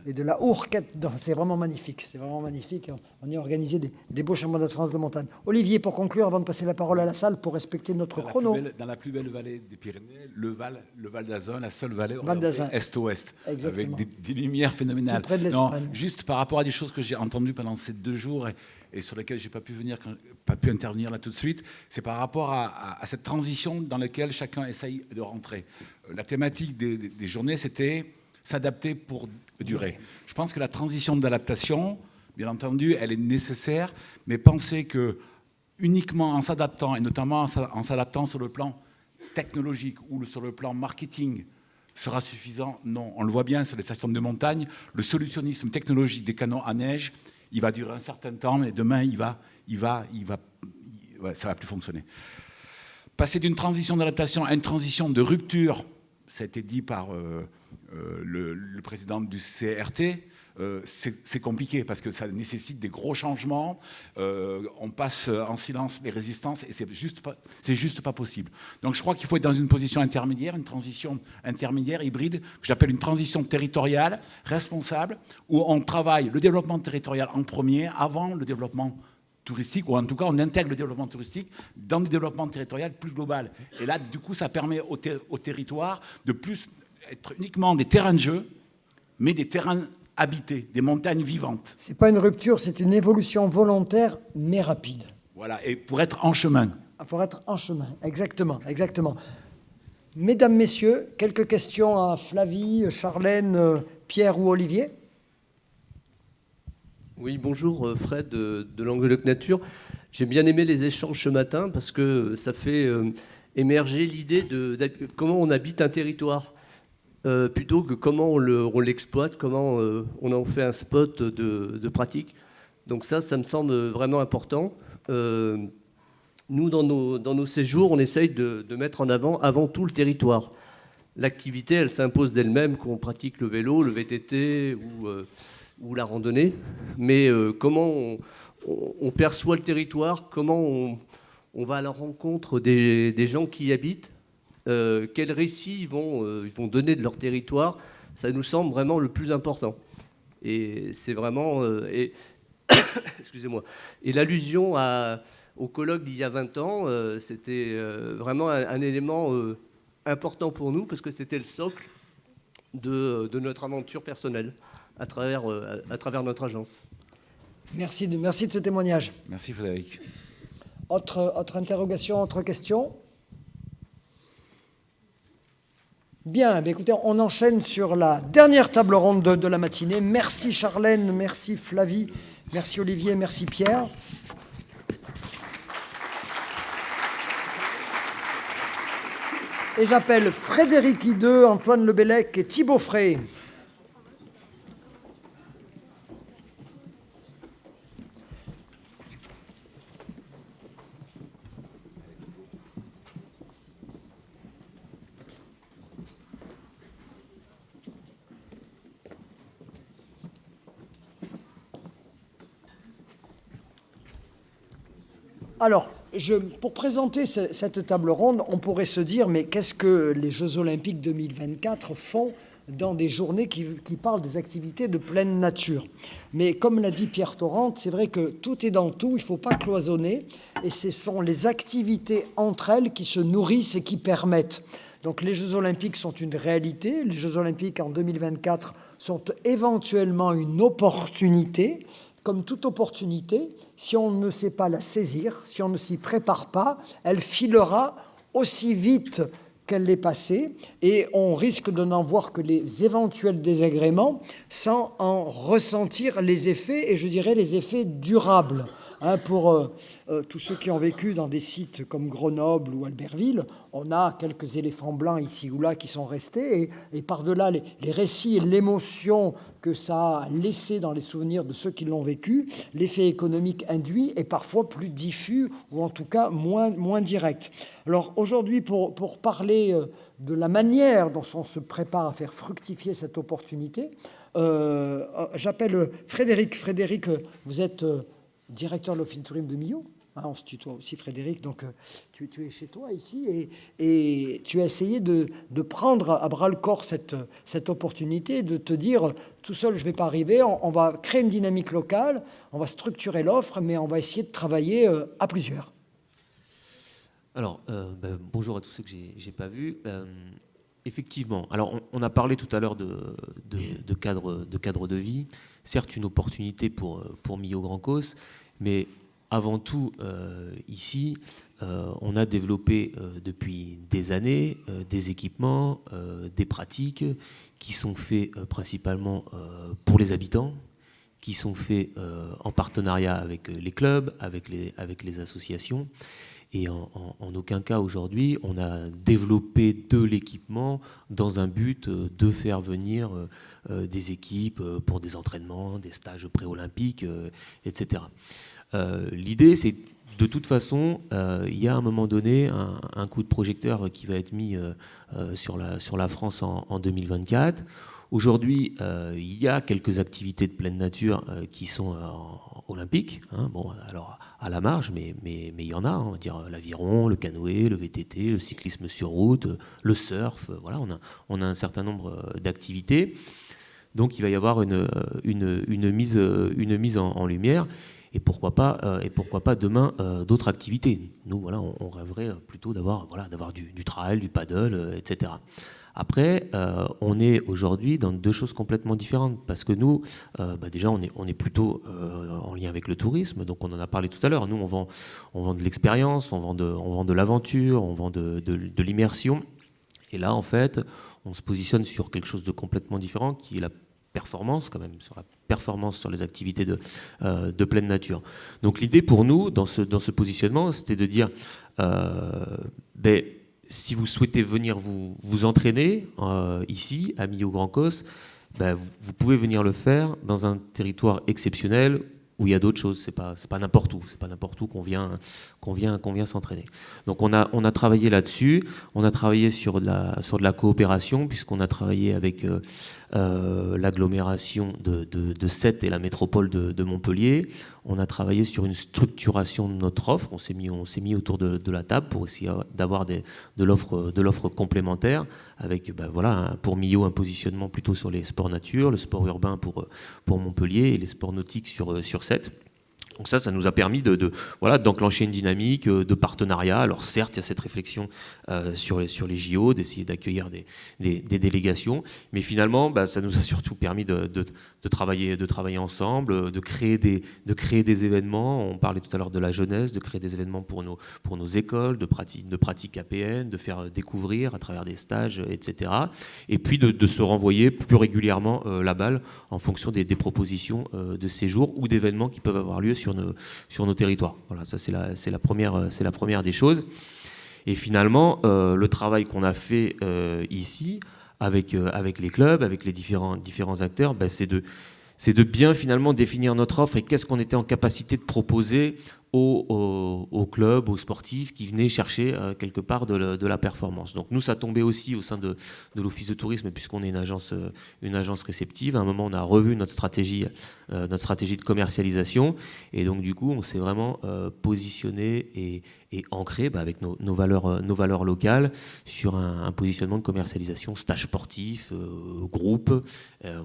et de la Hourquette. C'est vraiment magnifique. C'est vraiment magnifique. On y a organisé des beaux championnats de France de montagne. Olivier, pour conclure, avant de passer la parole à la salle, pour respecter notre chrono. Dans la plus belle vallée des Pyrénées, le Val d'Azun, la seule vallée est-ouest, avec des lumières phénoménales. Tout près de l'Espagne. Juste par rapport à des choses que j'ai entendues pendant ces 2 jours et sur lesquelles je n'ai pas pu intervenir là tout de suite, c'est par rapport à cette transition dans laquelle chacun essaye de rentrer. La thématique des journées, c'était s'adapter pour durer. Je pense que la transition d'adaptation, bien entendu, elle est nécessaire, mais pensez que uniquement en s'adaptant, et notamment en s'adaptant sur le plan technologique ou sur le plan marketing sera suffisant? Non, on le voit bien sur les stations de montagne, le solutionnisme technologique des canons à neige, il va durer un certain temps, mais demain, ça va plus fonctionner. Passer d'une transition d'adaptation à une transition de rupture, ça a été dit par le président du CRT, c'est compliqué parce que ça nécessite des gros changements. On passe en silence les résistances et c'est juste pas possible. Donc je crois qu'il faut être dans une position intermédiaire, une transition intermédiaire, hybride, que j'appelle une transition territoriale, responsable, où on travaille le développement territorial en premier, avant le développement touristique, ou en tout cas on intègre le développement touristique dans le développement territorial plus global. Et là, du coup, ça permet au territoire de plus être uniquement des terrains de jeu, mais des terrains habités, des montagnes vivantes. Ce n'est pas une rupture, c'est une évolution volontaire, mais rapide. Voilà, et pour être en chemin. Pour être en chemin, exactement, exactement. Mesdames, Messieurs, quelques questions à Flavie, Charlène, Pierre ou Olivier? Oui, bonjour, Fred de Languedoc Nature. J'ai bien aimé les échanges ce matin parce que ça fait émerger l'idée de comment on habite un territoire plutôt que comment on l'exploite, comment on en fait un spot de pratique. Donc ça me semble vraiment important. Nous, dans nos séjours, on essaye de mettre en avant tout le territoire. L'activité, elle s'impose d'elle-même, qu'on pratique le vélo, le VTT ou la randonnée, mais comment on perçoit le territoire, comment on va à la rencontre des gens qui y habitent, quels récits ils vont donner de leur territoire, ça nous semble vraiment le plus important. Et c'est vraiment... excusez-moi. Et l'allusion au colloque d'il y a 20 ans, c'était vraiment un élément important pour nous, parce que c'était le socle de notre aventure personnelle. À travers notre agence. Merci de ce témoignage. Merci Frédéric. Autre interrogation, autre question? Bien, écoutez, on enchaîne sur la dernière table ronde de la matinée. Merci Charlène, merci Flavie, merci Olivier, merci Pierre. Et j'appelle Frédéric Hideux, Antoine Lebellec et Thibaut Frey. Alors, pour présenter cette table ronde, on pourrait se dire, mais qu'est-ce que les Jeux Olympiques 2024 font dans des journées qui parlent des activités de pleine nature? Mais comme l'a dit Pierre Torrente, c'est vrai que tout est dans tout, il ne faut pas cloisonner, et ce sont les activités entre elles qui se nourrissent et qui permettent. Donc les Jeux Olympiques sont une réalité, les Jeux Olympiques en 2024 sont éventuellement une opportunité. Comme toute opportunité, si on ne sait pas la saisir, si on ne s'y prépare pas, elle filera aussi vite qu'elle l'est passée et on risque de n'en voir que les éventuels désagréments sans en ressentir les effets, et je dirais les effets durables. Pour tous ceux qui ont vécu dans des sites comme Grenoble ou Albertville, on a quelques éléphants blancs ici ou là qui sont restés, et par-delà les récits et l'émotion que ça a laissé dans les souvenirs de ceux qui l'ont vécu, l'effet économique induit est parfois plus diffus, ou en tout cas moins direct. Alors aujourd'hui, pour parler de la manière dont on se prépare à faire fructifier cette opportunité, j'appelle Frédéric. Frédéric, vous êtes... directeur de l'Office de tourisme de Millau, on se tutoie aussi Frédéric, donc tu es chez toi ici et tu as essayé de prendre à bras-le-corps cette opportunité, de te dire tout seul je ne vais pas arriver, on va créer une dynamique locale, on va structurer l'offre, mais on va essayer de travailler à plusieurs. Alors, bonjour à tous ceux que j'ai pas vus. Effectivement, alors on a parlé tout à l'heure de cadre de vie, certes une opportunité pour Millau Grand Causse, mais avant tout, ici, on a développé depuis des années des équipements, des pratiques qui sont faits principalement pour les habitants, qui sont faits en partenariat avec les clubs, avec les associations. Et en aucun cas aujourd'hui, on a développé de l'équipement dans un but de faire venir des équipes pour des entraînements, des stages pré-olympiques, etc. L'idée, c'est de toute façon, il y a à un moment donné un coup de projecteur qui va être mis sur la France en 2024. Aujourd'hui, il y a quelques activités de pleine nature qui sont olympiques. Hein, bon, alors à la marge, mais il y en a. Hein, on va dire l'aviron, le canoë, le VTT, le cyclisme sur route, le surf. Voilà, on a un certain nombre d'activités. Donc, il va y avoir une mise en lumière. Et pourquoi pas demain d'autres activités. Nous, voilà, on rêverait plutôt d'avoir du trail, du paddle, etc. Après, on est aujourd'hui dans deux choses complètement différentes parce que nous, déjà, on est plutôt en lien avec le tourisme. Donc, on en a parlé tout à l'heure. Nous, on vend de l'expérience, on vend de l'aventure, on vend de l'immersion. Et là, en fait, on se positionne sur quelque chose de complètement différent qui est la performance quand même, sur la performance sur les activités de pleine nature. Donc l'idée pour nous, dans ce positionnement, c'était de dire, si vous souhaitez venir vous entraîner ici, à Millau-Grand-Causse, vous pouvez venir le faire dans un territoire exceptionnel où il y a d'autres choses. C'est pas n'importe où qu'on vient s'entraîner. Donc on a travaillé là-dessus. On a travaillé sur de la coopération puisqu'on a travaillé avec l'agglomération de Sète et la métropole de Montpellier. On a travaillé sur une structuration de notre offre. On s'est mis autour de la table pour essayer d'avoir de l'offre complémentaire avec pour Millau un positionnement plutôt sur les sports nature, le sport urbain pour Montpellier et les sports nautiques sur Sète. Donc ça nous a permis d'enclencher une dynamique de partenariat. Alors certes, il y a cette réflexion sur les JO, d'essayer d'accueillir des délégations, mais finalement, ça nous a surtout permis de travailler ensemble, de créer des événements. On parlait tout à l'heure de la jeunesse, de créer des événements pour nos écoles, de pratique APN, de faire découvrir à travers des stages, etc. Et puis de se renvoyer plus régulièrement la balle en fonction des propositions de séjours ou d'événements qui peuvent avoir lieu sur nos territoires. Voilà, ça c'est la première des choses. Et finalement, le travail qu'on a fait ici avec les clubs, avec les différents acteurs, c'est de bien finalement définir notre offre et qu'est-ce qu'on était en capacité de proposer aux clubs, aux sportifs qui venaient chercher quelque part de la performance. Donc nous, ça tombait aussi au sein de l'Office de tourisme puisqu'on est une agence réceptive. À un moment, on a revu notre stratégie de commercialisation et donc du coup, on s'est vraiment positionné et ancré avec nos valeurs locales sur un positionnement de commercialisation stage sportif, groupe.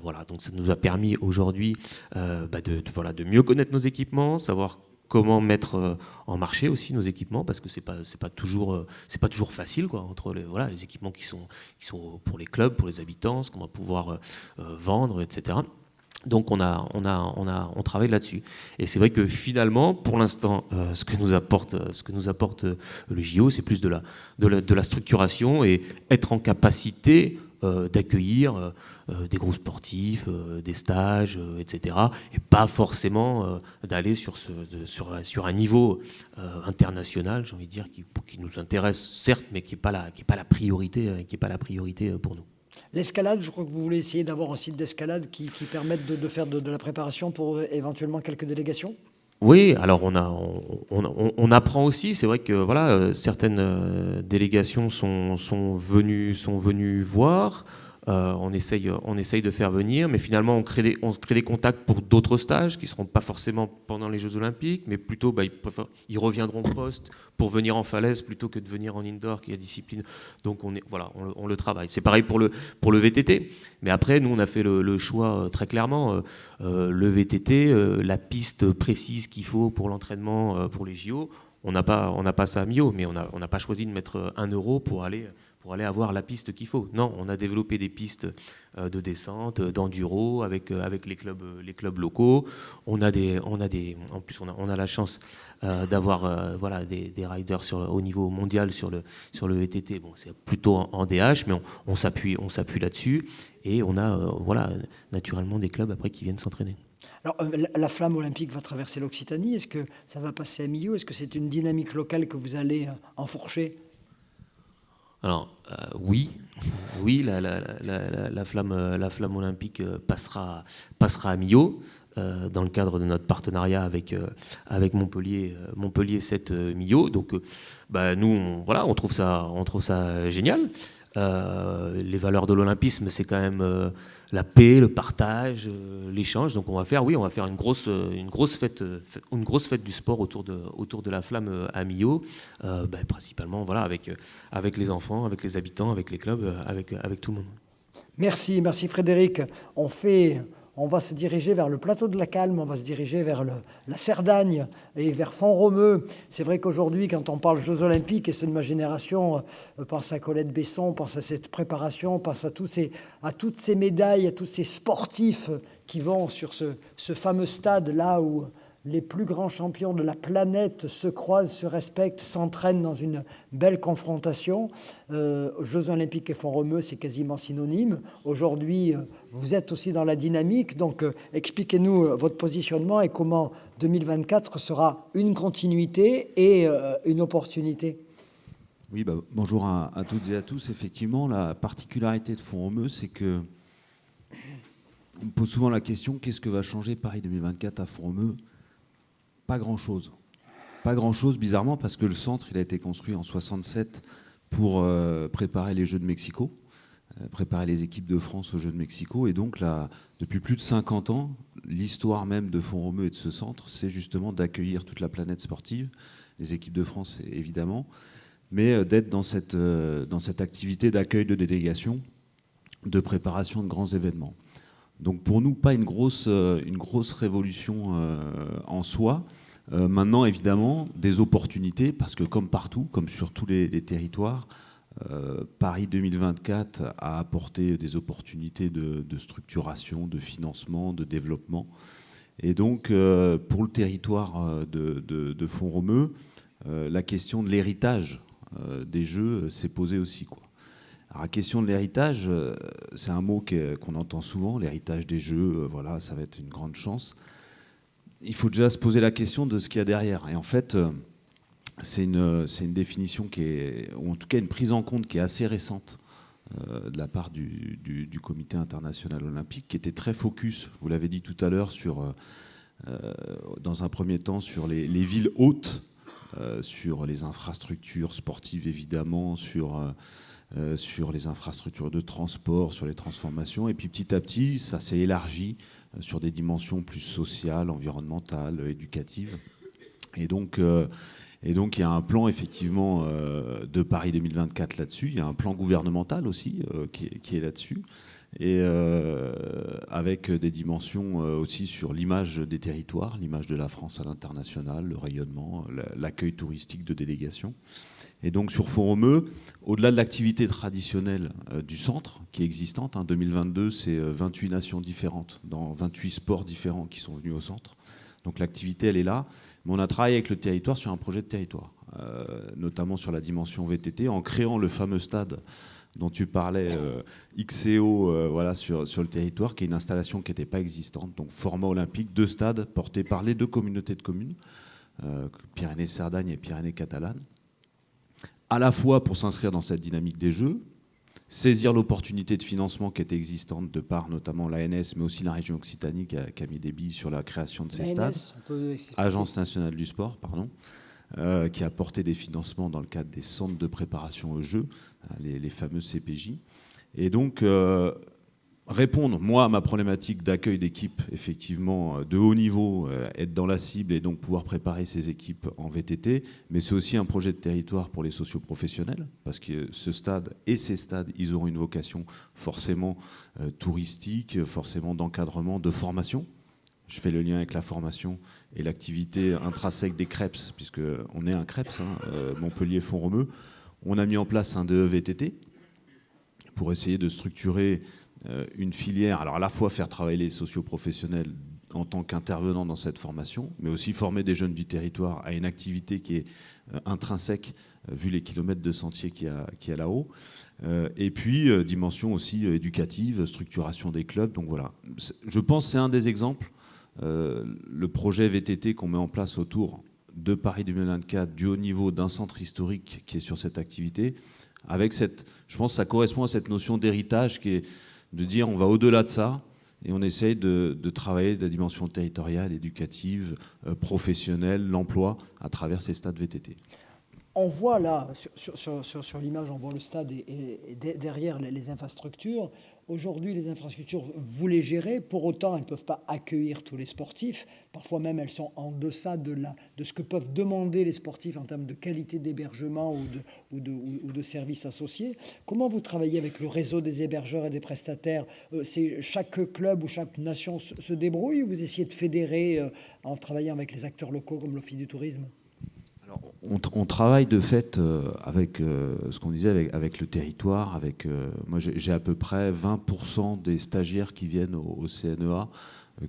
Voilà, donc ça nous a permis aujourd'hui de mieux connaître nos équipements, savoir comment mettre en marché aussi nos équipements parce que c'est pas toujours facile quoi entre les équipements qui sont pour les clubs, pour les habitants, ce qu'on va pouvoir vendre, etc. Donc on travaille là-dessus. Et c'est vrai que finalement, pour l'instant, ce que nous apporte le JO, c'est plus de la structuration et être en capacité d'accueillir des gros sportifs, des stages, etc. Et pas forcément d'aller sur un niveau international, j'ai envie de dire, qui nous intéresse certes, mais qui n'est pas la priorité pour nous. L'escalade, je crois que vous voulez essayer d'avoir un site d'escalade qui permette de faire de la préparation pour éventuellement quelques délégations ? Oui, alors on apprend aussi. C'est vrai que certaines délégations sont venues voir. On essaye de faire venir, mais finalement on crée des contacts pour d'autres stages qui ne seront pas forcément pendant les Jeux Olympiques, mais plutôt ils reviendront de poste pour venir en falaise plutôt que de venir en indoor qui est discipline. Donc on le travaille. C'est pareil pour le VTT, mais après nous on a fait le choix très clairement. Le VTT, la piste précise qu'il faut pour l'entraînement pour les JO, on n'a pas ça à Millau, mais on n'a pas choisi de mettre 1 euro pour aller pour aller avoir la piste qu'il faut. Non, on a développé des pistes de descente, d'enduro avec les clubs locaux. On a la chance d'avoir des riders au niveau mondial sur le VTT. Bon, c'est plutôt en DH, mais on s'appuie là-dessus. Et on a naturellement des clubs après qui viennent s'entraîner. Alors, la flamme olympique va traverser l'Occitanie. Est-ce que ça va passer à Millau? Est-ce que c'est une dynamique locale que vous allez enfourcher? Alors, oui, la flamme olympique passera à Millau dans le cadre de notre partenariat avec Montpellier 7 Millau. Donc, nous, on trouve ça génial. Les valeurs de l'olympisme, c'est quand même la paix, le partage, l'échange. Donc on va faire une grosse fête du sport autour de la flamme à Millau, principalement avec les enfants, avec les habitants, avec les clubs, avec tout le monde. Merci Frédéric. On va se diriger vers le plateau de la Calme, on va se diriger vers la Cerdagne et vers Font-Romeu. C'est vrai qu'aujourd'hui, quand on parle Jeux Olympiques, et ceux de ma génération pense à Colette Besson, pense à cette préparation, pense à toutes ces médailles, à tous ces sportifs qui vont sur ce fameux stade là où les plus grands champions de la planète se croisent, se respectent, s'entraînent dans une belle confrontation. Jeux Olympiques et Font-Romeu, c'est quasiment synonyme. Aujourd'hui, vous êtes aussi dans la dynamique. Donc, expliquez-nous votre positionnement et comment 2024 sera une continuité et une opportunité. Oui, bonjour à toutes et à tous. Effectivement, la particularité de Font-Romeu, c'est que on me pose souvent la question, qu'est-ce que va changer Paris 2024 à Font-Romeu ? Pas grand-chose. Pas grand-chose, bizarrement, parce que le centre, il a été construit en 67 pour préparer les Jeux de Mexico, préparer les équipes de France aux Jeux de Mexico. Et donc, là, depuis plus de 50 ans, l'histoire même de Font-Romeu et de ce centre, c'est justement d'accueillir toute la planète sportive, les équipes de France, évidemment, mais d'être dans cette activité d'accueil de délégations, de préparation de grands événements. Donc pour nous, pas une grosse révolution en soi. Maintenant, évidemment, des opportunités, parce que comme partout, comme sur tous les territoires, Paris 2024 a apporté des opportunités de structuration, de financement, de développement. Et donc, pour le territoire de Font-Romeu, la question de l'héritage des Jeux s'est posée aussi, quoi. Alors, la question de l'héritage, c'est un mot qu'on entend souvent, l'héritage des Jeux, voilà, ça va être une grande chance. Il faut déjà se poser la question de ce qu'il y a derrière. Et en fait, c'est une définition ou en tout cas une prise en compte qui est assez récente de la part du Comité international olympique, qui était très focus, vous l'avez dit tout à l'heure, dans un premier temps sur les villes hautes, sur les infrastructures sportives évidemment, sur les infrastructures de transport, sur les transformations. Et puis petit à petit, ça s'est élargi sur des dimensions plus sociales, environnementales, éducatives. Et donc, il y a un plan effectivement de Paris 2024 là-dessus. Il y a un plan gouvernemental aussi qui est là-dessus. Et avec des dimensions aussi sur l'image des territoires, l'image de la France à l'international, le rayonnement, l'accueil touristique de délégations. Et donc sur Font-Romeu, au-delà de l'activité traditionnelle du centre, qui est existante, 2022, c'est 28 nations différentes, dans 28 sports différents qui sont venus au centre. Donc l'activité, elle est là. Mais on a travaillé avec le territoire sur un projet de territoire, notamment sur la dimension VTT, en créant le fameux stade dont tu parlais, XCO, voilà, sur le territoire, qui est une installation qui n'était pas existante. Donc format olympique, 2 stades portés par les 2 communautés de communes, Pyrénées-Cerdagne et Pyrénées-Catalanes, à la fois pour s'inscrire dans cette dynamique des Jeux, saisir l'opportunité de financement qui était existante de par notamment l'ANS, mais aussi la région Occitanie qui a mis des billes sur la création de ces stades. Agence nationale du sport, pardon, qui a apporté des financements dans le cadre des centres de préparation aux Jeux, les fameux CPJ. Et donc, répondre, moi, à ma problématique d'accueil d'équipes, effectivement, de haut niveau, être dans la cible et donc pouvoir préparer ces équipes en VTT, mais c'est aussi un projet de territoire pour les socioprofessionnels, parce que ce stade et ces stades, ils auront une vocation forcément touristique, forcément d'encadrement, de formation. Je fais le lien avec la formation et l'activité intrinsèque des CREPS, puisqu'on est un CREPS, Montpellier Font-Romeu. On a mis en place un DE VTT, pour essayer de structurer une filière, alors à la fois faire travailler les socioprofessionnels en tant qu'intervenants dans cette formation, mais aussi former des jeunes du territoire à une activité qui est intrinsèque, vu les kilomètres de sentiers qu'il y a là-haut. Et puis, dimension aussi éducative, structuration des clubs. Donc voilà, je pense que c'est un des exemples. Le projet VTT qu'on met en place autour de Paris 2024, du haut niveau, d'un centre historique qui est sur cette activité, avec je pense que ça correspond à cette notion d'héritage qui est de dire on va au-delà de ça et on essaye de travailler la dimension territoriale, éducative, professionnelle, l'emploi à travers ces stades VTT. On voit là, sur l'image, on voit le stade et derrière les infrastructures. Aujourd'hui, les infrastructures, vous les gérez. Pour autant, elles ne peuvent pas accueillir tous les sportifs. Parfois même, elles sont en deçà de ce que peuvent demander les sportifs en termes de qualité d'hébergement ou de services associés. Comment vous travaillez avec le réseau des hébergeurs et des prestataires ? C'est chaque club ou chaque nation se débrouille, ou vous essayez de fédérer en travaillant avec les acteurs locaux comme l'Office du tourisme ? Alors, on travaille de fait avec ce qu'on disait, avec le territoire. Moi, j'ai à peu près 20% des stagiaires qui viennent au CNEA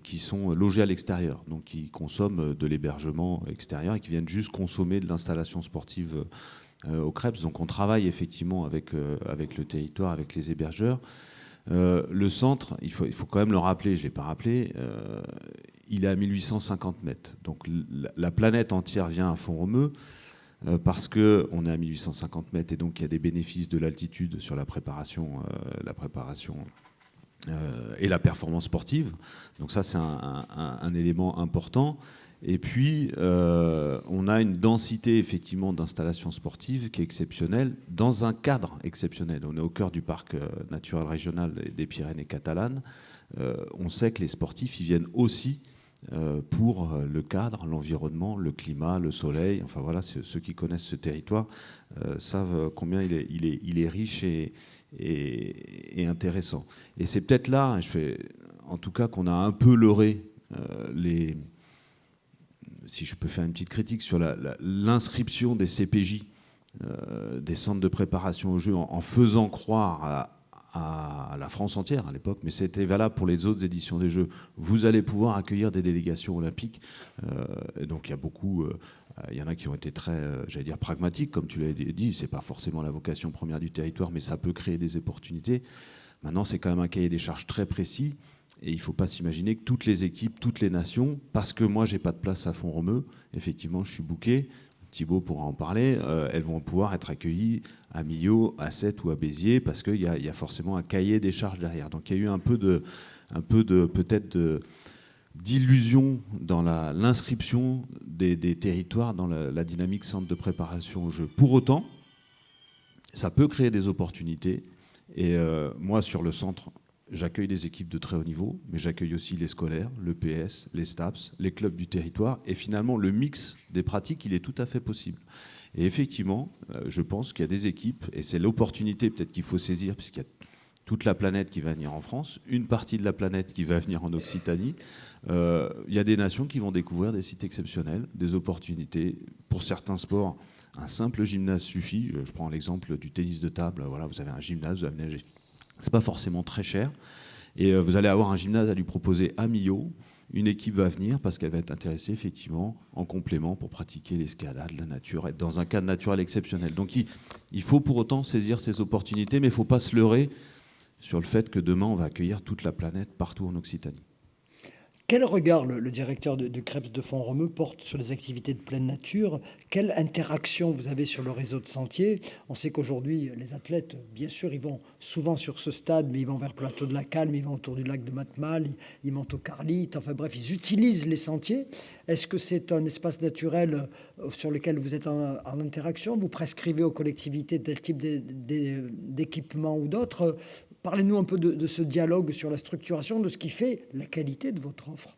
qui sont logés à l'extérieur, donc qui consomment de l'hébergement extérieur et qui viennent juste consommer de l'installation sportive au Krebs. Donc on travaille effectivement avec le territoire, avec les hébergeurs. Le centre, il faut quand même le rappeler, je ne l'ai pas rappelé, il est à 1850 mètres. Donc la planète entière vient à Font-Romeu parce qu'on est à 1850 mètres et donc il y a des bénéfices de l'altitude sur la préparation et la performance sportive. Donc ça, c'est un élément important. Et puis, on a une densité effectivement d'installations sportives qui est exceptionnelle, dans un cadre exceptionnel. On est au cœur du parc naturel régional des Pyrénées catalanes. On sait que les sportifs, ils viennent aussi pour le cadre, l'environnement, le climat, le soleil. Enfin voilà, ceux qui connaissent ce territoire savent combien il est riche et intéressant. Et c'est peut-être là, en tout cas, qu'on a un peu leurré si je peux faire une petite critique sur l'inscription des CPJ, des centres de préparation au jeu, en faisant croire à la France entière à l'époque, mais c'était valable pour les autres éditions des Jeux. Vous allez pouvoir accueillir des délégations olympiques. Et donc il y en a qui ont été très, j'allais dire, pragmatiques, comme tu l'as dit. C'est pas forcément la vocation première du territoire, mais ça peut créer des opportunités. Maintenant, c'est quand même un cahier des charges très précis. Et il ne faut pas s'imaginer que toutes les équipes, toutes les nations, parce que moi, je n'ai pas de place à Font-Romeu, effectivement, je suis booké, Thibaut pourra en parler, elles vont pouvoir être accueillies à Millau, à Sète ou à Béziers, parce qu'il y a forcément un cahier des charges derrière. Donc il y a eu un peu de peut-être d'illusion dans l'inscription des territoires dans la dynamique centre de préparation au jeu. Pour autant, ça peut créer des opportunités. Et moi, sur le centre, j'accueille des équipes de très haut niveau, mais j'accueille aussi les scolaires, le PS, les STAPS, les clubs du territoire. Et finalement, le mix des pratiques, il est tout à fait possible. Et effectivement, je pense qu'il y a des équipes, et c'est l'opportunité peut-être qu'il faut saisir, puisqu'il y a toute la planète qui va venir en France, une partie de la planète qui va venir en Occitanie. Il y a des nations qui vont découvrir des sites exceptionnels, des opportunités. Pour certains sports, un simple gymnase suffit. Je prends l'exemple du tennis de table. Voilà, vous avez un gymnase, vous aménagez. C'est pas forcément très cher. Et vous allez avoir un gymnase à lui proposer à Millau. Une équipe va venir parce qu'elle va être intéressée effectivement en complément pour pratiquer l'escalade, la nature, être dans un cadre naturel exceptionnel. Donc il faut pour autant saisir ces opportunités, mais il ne faut pas se leurrer sur le fait que demain on va accueillir toute la planète partout en Occitanie. Quel regard le directeur du Krebs de Font-Romeu porte sur les activités de pleine nature ? Quelle interaction vous avez sur le réseau de sentiers ? On sait qu'aujourd'hui, les athlètes, bien sûr, ils vont souvent sur ce stade, mais ils vont vers le plateau de la Calme, ils vont autour du lac de Matmal, ils montent au Carlite, enfin bref, ils utilisent les sentiers. Est-ce que c'est un espace naturel sur lequel vous êtes en interaction ? Vous prescrivez aux collectivités tel type d'équipement ou d'autres ? Parlez-nous un peu de ce dialogue sur la structuration, de ce qui fait la qualité de votre offre.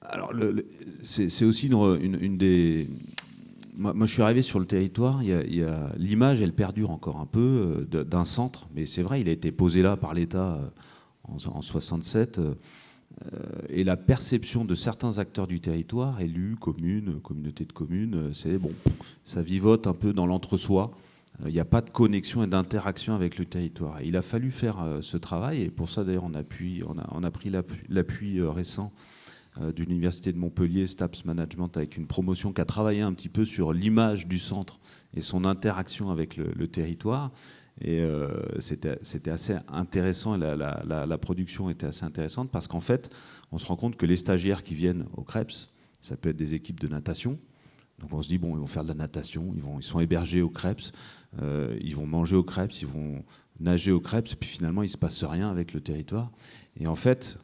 Alors, c'est aussi une des... Moi, je suis arrivé sur le territoire, il y a l'image, elle perdure encore un peu d'un centre, mais c'est vrai, il a été posé là par l'État en 67, et la perception de certains acteurs du territoire, élus, communes, communautés de communes, c'est bon, ça vivote un peu dans l'entre-soi. il n'y a pas de connexion et d'interaction avec le territoire. Et il a fallu faire ce travail, et pour ça d'ailleurs on a pris l'appui récent de l'Université de Montpellier, STAPS Management, avec une promotion qui a travaillé un petit peu sur l'image du centre et son interaction avec le territoire. Et c'était assez intéressant, la production était assez intéressante, parce qu'en fait, on se rend compte que les stagiaires qui viennent au CREPS, ça peut être des équipes de natation. Donc on se dit, bon, ils vont faire de la natation, ils sont hébergés au CREPS, ils vont manger au CREPS, ils vont nager au CREPS, et puis finalement, il ne se passe rien avec le territoire. Et en fait,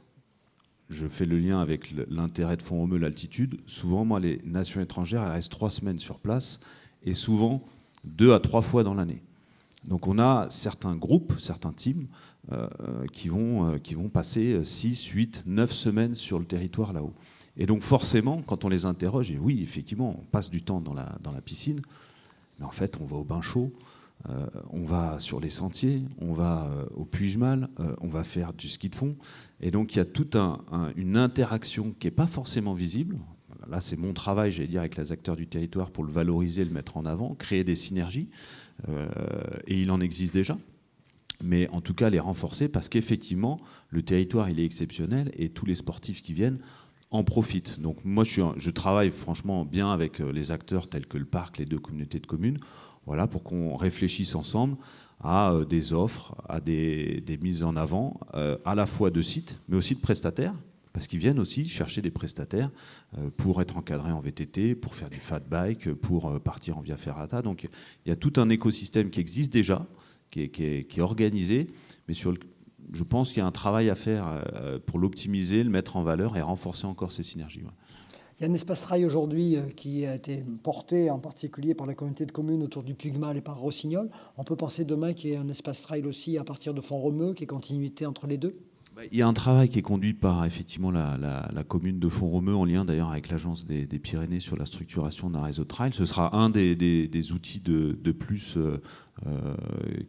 je fais le lien avec l'intérêt de Font-Romeu, l'altitude. Souvent, moi, les nations étrangères, elles restent 3 semaines sur place, et souvent 2 à 3 fois dans l'année. Donc on a certains groupes, certains teams qui vont passer 6, 8, 9 semaines sur le territoire là-haut. Et donc forcément, quand on les interroge, et oui, effectivement, on passe du temps dans la piscine, mais en fait, on va au bain chaud, on va sur les sentiers, on va au Puigmal, on va faire du ski de fond. Et donc il y a toute une interaction qui n'est pas forcément visible. Là, c'est mon travail, j'allais dire, avec les acteurs du territoire pour le valoriser, le mettre en avant, créer des synergies. Et il en existe déjà. Mais en tout cas, les renforcer, parce qu'effectivement, le territoire, il est exceptionnel et tous les sportifs qui viennent en profitent. Donc moi, je travaille franchement bien avec les acteurs tels que le parc, les 2 communautés de communes, voilà, pour qu'on réfléchisse ensemble à des offres, à des mises en avant, à la fois de sites, mais aussi de prestataires, parce qu'ils viennent aussi chercher des prestataires pour être encadrés en VTT, pour faire du fat bike, pour partir en via ferrata. Donc il y a tout un écosystème qui existe déjà, qui est organisé, mais je pense qu'il y a un travail à faire pour l'optimiser, le mettre en valeur et renforcer encore ces synergies. Ouais. Il y a un espace trail aujourd'hui qui a été porté en particulier par la communauté de communes autour du Puigmal et par Rossignol. On peut penser demain qu'il y ait un espace trail aussi à partir de Font-Romeu, qui est continuité entre les deux. Il y a un travail qui est conduit par effectivement la commune de Font-Romeu, en lien d'ailleurs avec l'agence des Pyrénées sur la structuration d'un réseau de trail. Ce sera un des outils de plus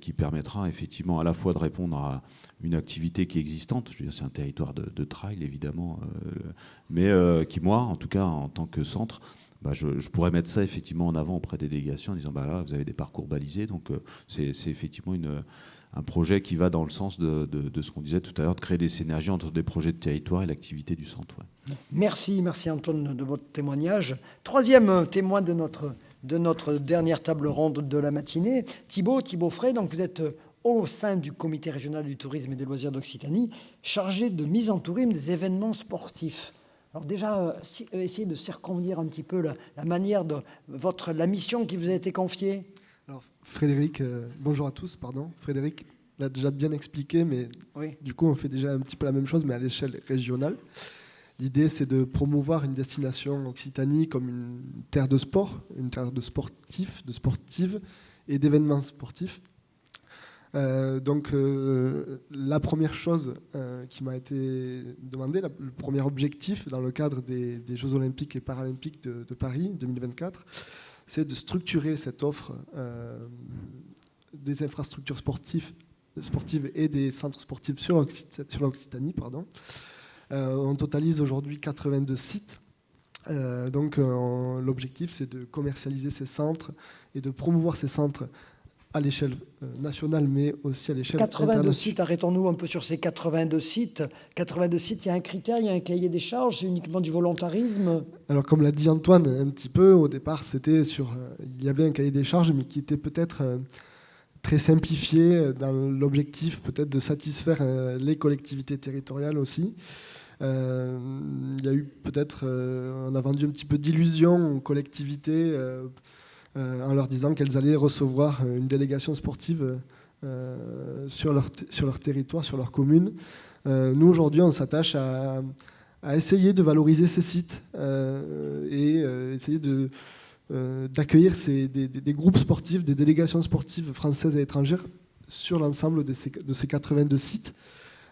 qui permettra effectivement à la fois de répondre à une activité qui est existante. Je veux dire, c'est un territoire de trail évidemment, mais qui, moi, en tout cas en tant que centre, je pourrais mettre ça effectivement en avant auprès des délégations en disant là, vous avez des parcours balisés, donc c'est effectivement un projet qui va dans le sens de ce qu'on disait tout à l'heure, de créer des synergies entre des projets de territoire et l'activité du centre. Ouais. Merci Antoine de votre témoignage. Troisième témoin de notre dernière table ronde de la matinée, Thibaut Frey. Donc vous êtes au sein du comité régional du tourisme et des loisirs d'Occitanie, chargé de mise en tourisme des événements sportifs. Alors déjà, essayez de circonvenir un petit peu la manière de la mission qui vous a été confiée. Alors Frédéric, bonjour à tous, Frédéric l'a déjà bien expliqué, mais oui. Du coup on fait déjà un petit peu la même chose, mais à l'échelle régionale. L'idée c'est de promouvoir une destination Occitanie comme une terre de sport, une terre de sportifs, de sportives et d'événements sportifs. Donc la première chose qui m'a été demandée, le premier objectif dans le cadre des Jeux Olympiques et Paralympiques de Paris 2024, c'est de structurer cette offre des infrastructures sportives et des centres sportifs sur l'Occitanie. On totalise aujourd'hui 82 sites. Donc l'objectif, c'est de commercialiser ces centres et de promouvoir ces centres à l'échelle nationale, mais aussi à l'échelle internationale. 82 sites, arrêtons-nous un peu sur ces 82 sites. 82 sites, il y a un critère, il y a un cahier des charges, c'est uniquement du volontarisme. Alors, comme l'a dit Antoine un petit peu, au départ, il y avait un cahier des charges, mais qui était peut-être très simplifié dans l'objectif peut-être de satisfaire les collectivités territoriales aussi. Il y a eu peut-être, on a vendu un petit peu d'illusions aux collectivités en leur disant qu'elles allaient recevoir une délégation sportive sur leur territoire, sur leur commune. Nous, aujourd'hui, on s'attache à essayer de valoriser ces sites et essayer d'accueillir des groupes sportifs, des délégations sportives françaises et étrangères sur l'ensemble de ces 82 sites.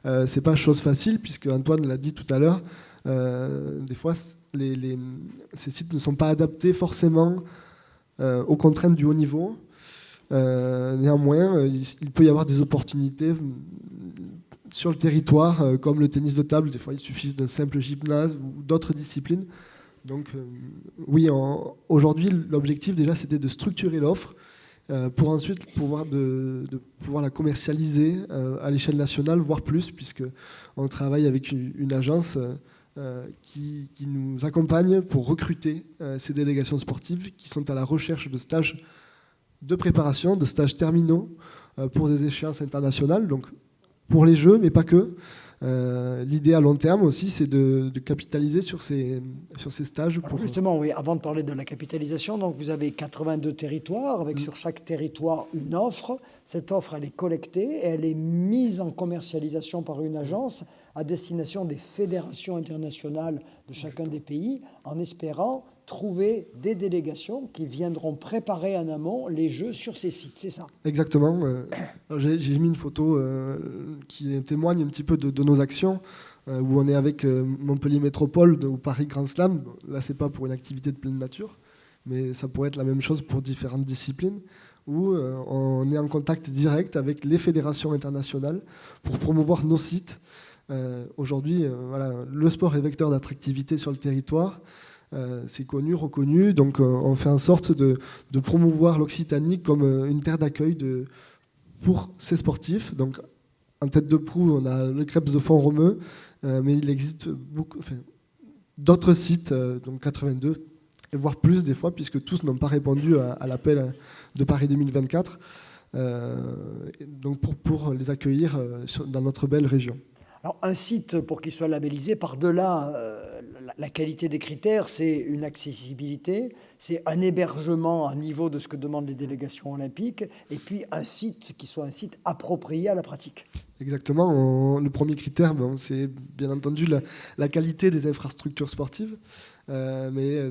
C'est pas chose facile, puisque Antoine l'a dit tout à l'heure, des fois, ces sites ne sont pas adaptés forcément aux contraintes du haut niveau. Néanmoins, il peut y avoir des opportunités sur le territoire, comme le tennis de table. Des fois, il suffit d'un simple gymnase ou d'autres disciplines. Donc, oui, aujourd'hui, l'objectif, déjà, c'était de structurer l'offre pour ensuite pouvoir la commercialiser à l'échelle nationale, voire plus, puisqu'on travaille avec une agence qui nous accompagne pour recruter ces délégations sportives qui sont à la recherche de stages de préparation, de stages terminaux pour des échéances internationales, donc pour les Jeux, mais pas que. L'idée à long terme aussi, c'est de capitaliser sur ces stages. Alors justement, oui, avant de parler de la capitalisation, donc vous avez 82 territoires, avec sur chaque territoire une offre. Cette offre, elle est collectée et elle est mise en commercialisation par une agence à destination des fédérations internationales de chacun des pays, en espérant trouver des délégations qui viendront préparer en amont les Jeux sur ces sites, c'est ça? Exactement. J'ai mis une photo qui témoigne un petit peu de nos actions, où on est avec Montpellier Métropole ou Paris Grand Slam. Là, c'est pas pour une activité de pleine nature, mais ça pourrait être la même chose pour différentes disciplines, où on est en contact direct avec les fédérations internationales pour promouvoir nos sites. Aujourd'hui, voilà, le sport est vecteur d'attractivité sur le territoire. C'est connu, reconnu, donc on fait en sorte de promouvoir l'Occitanie comme une terre d'accueil pour ces sportifs. Donc, en tête de proue, on a le Krebs de Font-Romeu, mais il existe d'autres sites, donc 82, et voire plus des fois, puisque tous n'ont pas répondu à l'appel de Paris 2024, donc pour les accueillir dans notre belle région. Alors, un site, pour qu'il soit labellisé, par-delà la qualité des critères, c'est une accessibilité, c'est un hébergement à niveau de ce que demandent les délégations olympiques, et puis un site qui soit un site approprié à la pratique. Exactement. Le premier critère, c'est bien entendu la qualité des infrastructures sportives. Mais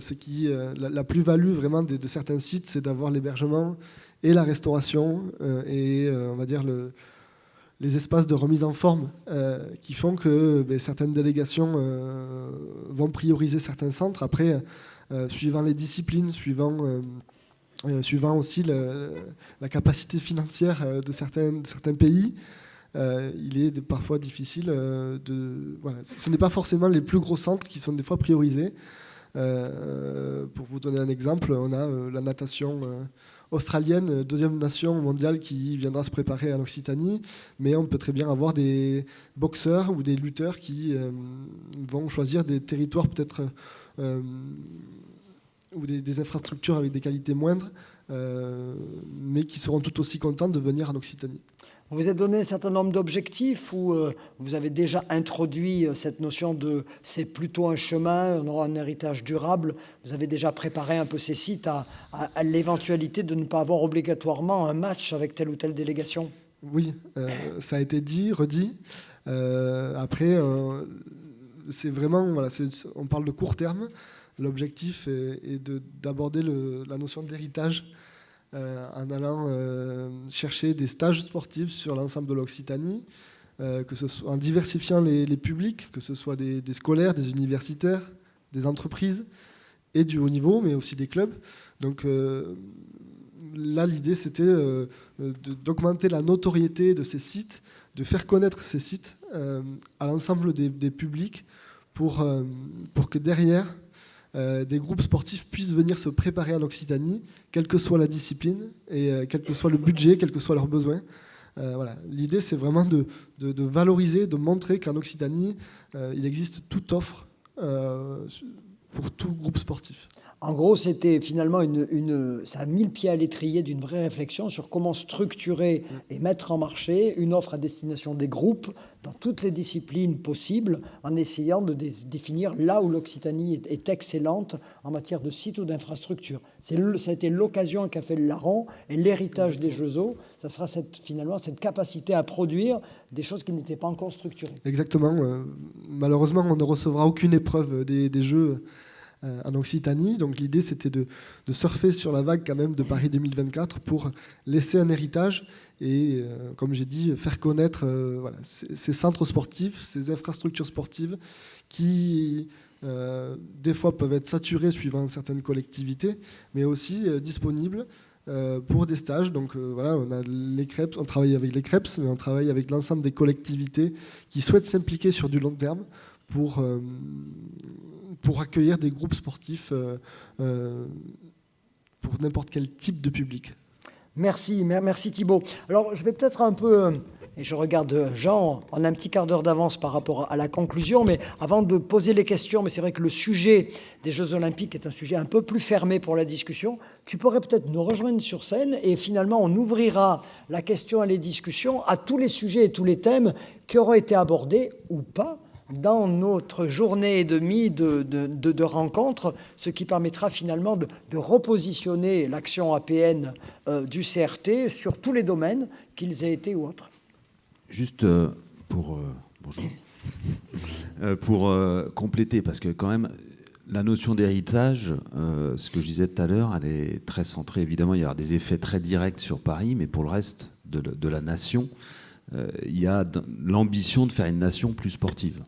la plus-value vraiment de certains sites, c'est d'avoir l'hébergement et la restauration et on va dire les espaces de remise en forme qui font que certaines délégations vont prioriser certains centres. Après, suivant les disciplines, suivant aussi la capacité financière de certains pays, il est parfois difficile voilà. Ce n'est pas forcément les plus gros centres qui sont des fois priorisés. Pour vous donner un exemple, on a la natation australienne, deuxième nation mondiale qui viendra se préparer en Occitanie, mais on peut très bien avoir des boxeurs ou des lutteurs qui vont choisir des territoires peut-être ou des infrastructures avec des qualités moindres, mais qui seront tout aussi contents de venir en Occitanie. Vous vous êtes donné un certain nombre d'objectifs ou vous avez déjà introduit cette notion de c'est plutôt un chemin, on aura un héritage durable. Vous avez déjà préparé un peu ces sites à l'éventualité de ne pas avoir obligatoirement un match avec telle ou telle délégation? Oui, ça a été dit, redit. Après, c'est vraiment, voilà, on parle de court terme. L'objectif est d'aborder la notion d'héritage en allant chercher des stages sportifs sur l'ensemble de l'Occitanie, que ce soit en diversifiant les publics, que ce soit des scolaires, des universitaires, des entreprises et du haut niveau, mais aussi des clubs. Donc là, l'idée, c'était d'augmenter la notoriété de ces sites, de faire connaître ces sites à l'ensemble des publics pour que derrière, des groupes sportifs puissent venir se préparer en Occitanie, quelle que soit la discipline et quel que soit le budget, quels que soient leurs besoins. Voilà. L'idée, c'est vraiment de valoriser, de montrer qu'en Occitanie, il existe toute offre pour tout groupe sportif. En gros, c'était finalement ça a mis le pied à l'étrier d'une vraie réflexion sur comment structurer et mettre en marché une offre à destination des groupes dans toutes les disciplines possibles, en essayant de définir là où l'Occitanie est excellente en matière de sites ou d'infrastructures. Ça a été l'occasion qu'a fait le Larron, et l'héritage des Jeux Eaux, ça sera finalement cette capacité à produire des choses qui n'étaient pas encore structurées. Exactement. Malheureusement, on ne recevra aucune épreuve des Jeux en Occitanie. Donc l'idée, c'était de surfer sur la vague quand même de Paris 2024 pour laisser un héritage et, comme j'ai dit, faire connaître voilà, ces centres sportifs, ces infrastructures sportives qui, des fois, peuvent être saturées suivant certaines collectivités, mais aussi disponibles pour des stages. Donc voilà, on travaille avec les Krebs, mais on travaille avec l'ensemble des collectivités qui souhaitent s'impliquer sur du long terme pour accueillir des groupes sportifs pour n'importe quel type de public. Merci Thibault. Alors, je vais peut-être un peu, et je regarde Jean, on a un petit quart d'heure d'avance par rapport à la conclusion, mais avant de poser les questions, mais c'est vrai que le sujet des Jeux Olympiques est un sujet un peu plus fermé pour la discussion, tu pourrais peut-être nous rejoindre sur scène et finalement on ouvrira la question et les discussions à tous les sujets et tous les thèmes qui auront été abordés ou pas dans notre journée et demie de rencontres, ce qui permettra finalement de repositionner l'action APN du CRT sur tous les domaines, qu'ils aient été ou autres. Juste pour compléter, parce que quand même, la notion d'héritage, ce que je disais tout à l'heure, elle est très centrée. Évidemment, il y aura des effets très directs sur Paris, mais pour le reste de la nation, il y a l'ambition de faire une nation plus sportive.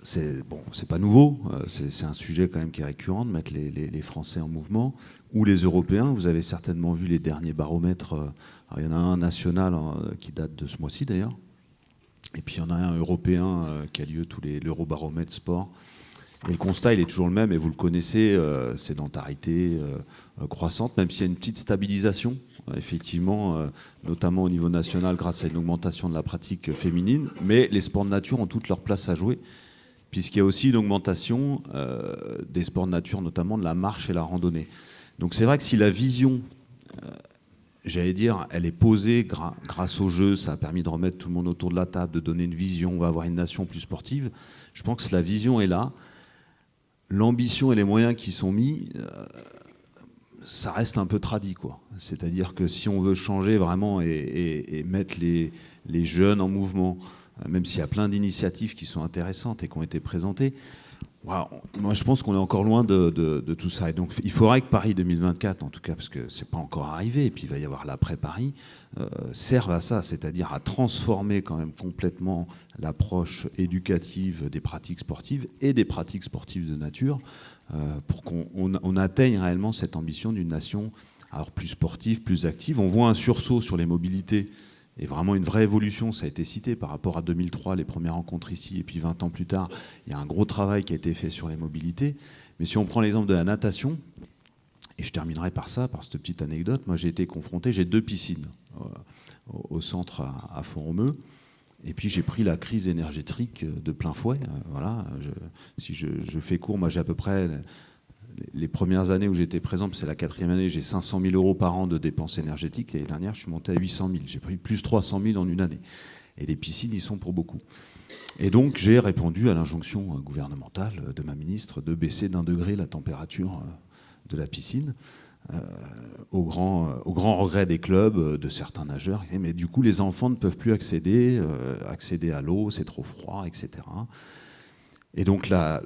C'est pas nouveau, c'est un sujet quand même qui est récurrent, de mettre les Français en mouvement, ou les Européens. Vous avez certainement vu les derniers baromètres. Il y en a un national qui date de ce mois-ci d'ailleurs, et puis il y en a un européen qui a lieu tous l'Eurobaromètre sport. Et le constat, il est toujours le même, et vous le connaissez, sédentarité croissante, même s'il y a une petite stabilisation, effectivement, notamment au niveau national, grâce à une augmentation de la pratique féminine. Mais les sports de nature ont toute leur place à jouer, puisqu'il y a aussi une augmentation des sports de nature, notamment de la marche et la randonnée. Donc c'est vrai que si la vision, j'allais dire, elle est posée grâce aux Jeux, ça a permis de remettre tout le monde autour de la table, de donner une vision, on va avoir une nation plus sportive, je pense que la vision est là. L'ambition et les moyens qui sont mis, ça reste un peu tradit, quoi. C'est-à-dire que si on veut changer vraiment et mettre les jeunes en mouvement, même s'il y a plein d'initiatives qui sont intéressantes et qui ont été présentées, moi je pense qu'on est encore loin de tout ça. Et donc il faudrait que Paris 2024, en tout cas, parce que c'est pas encore arrivé, et puis il va y avoir l'après-Paris, serve à ça, c'est-à-dire à transformer quand même complètement l'approche éducative des pratiques sportives et des pratiques sportives de nature, pour qu'on atteigne réellement cette ambition d'une nation alors plus sportive, plus active. On voit un sursaut sur les mobilités, et vraiment une vraie évolution, ça a été cité par rapport à 2003, les premières rencontres ici, et puis 20 ans plus tard, il y a un gros travail qui a été fait sur les mobilités. Mais si on prend l'exemple de la natation, et je terminerai par ça, par cette petite anecdote, moi j'ai été confronté, j'ai 2 piscines au centre à Font-Romeu, et puis j'ai pris la crise énergétique de plein fouet. Voilà, si je fais court, moi j'ai à peu près... Les premières années où j'étais présent, c'est la 4e année, j'ai 500 000 euros par an de dépenses énergétiques. L'année dernière, je suis monté à 800 000. J'ai pris plus 300 000 en une année. Et les piscines, ils sont pour beaucoup. Et donc, j'ai répondu à l'injonction gouvernementale de ma ministre de baisser d'1 degré la température de la piscine, au grand regret des clubs, de certains nageurs. Mais du coup, les enfants ne peuvent plus accéder à l'eau, c'est trop froid, etc. Et donc là...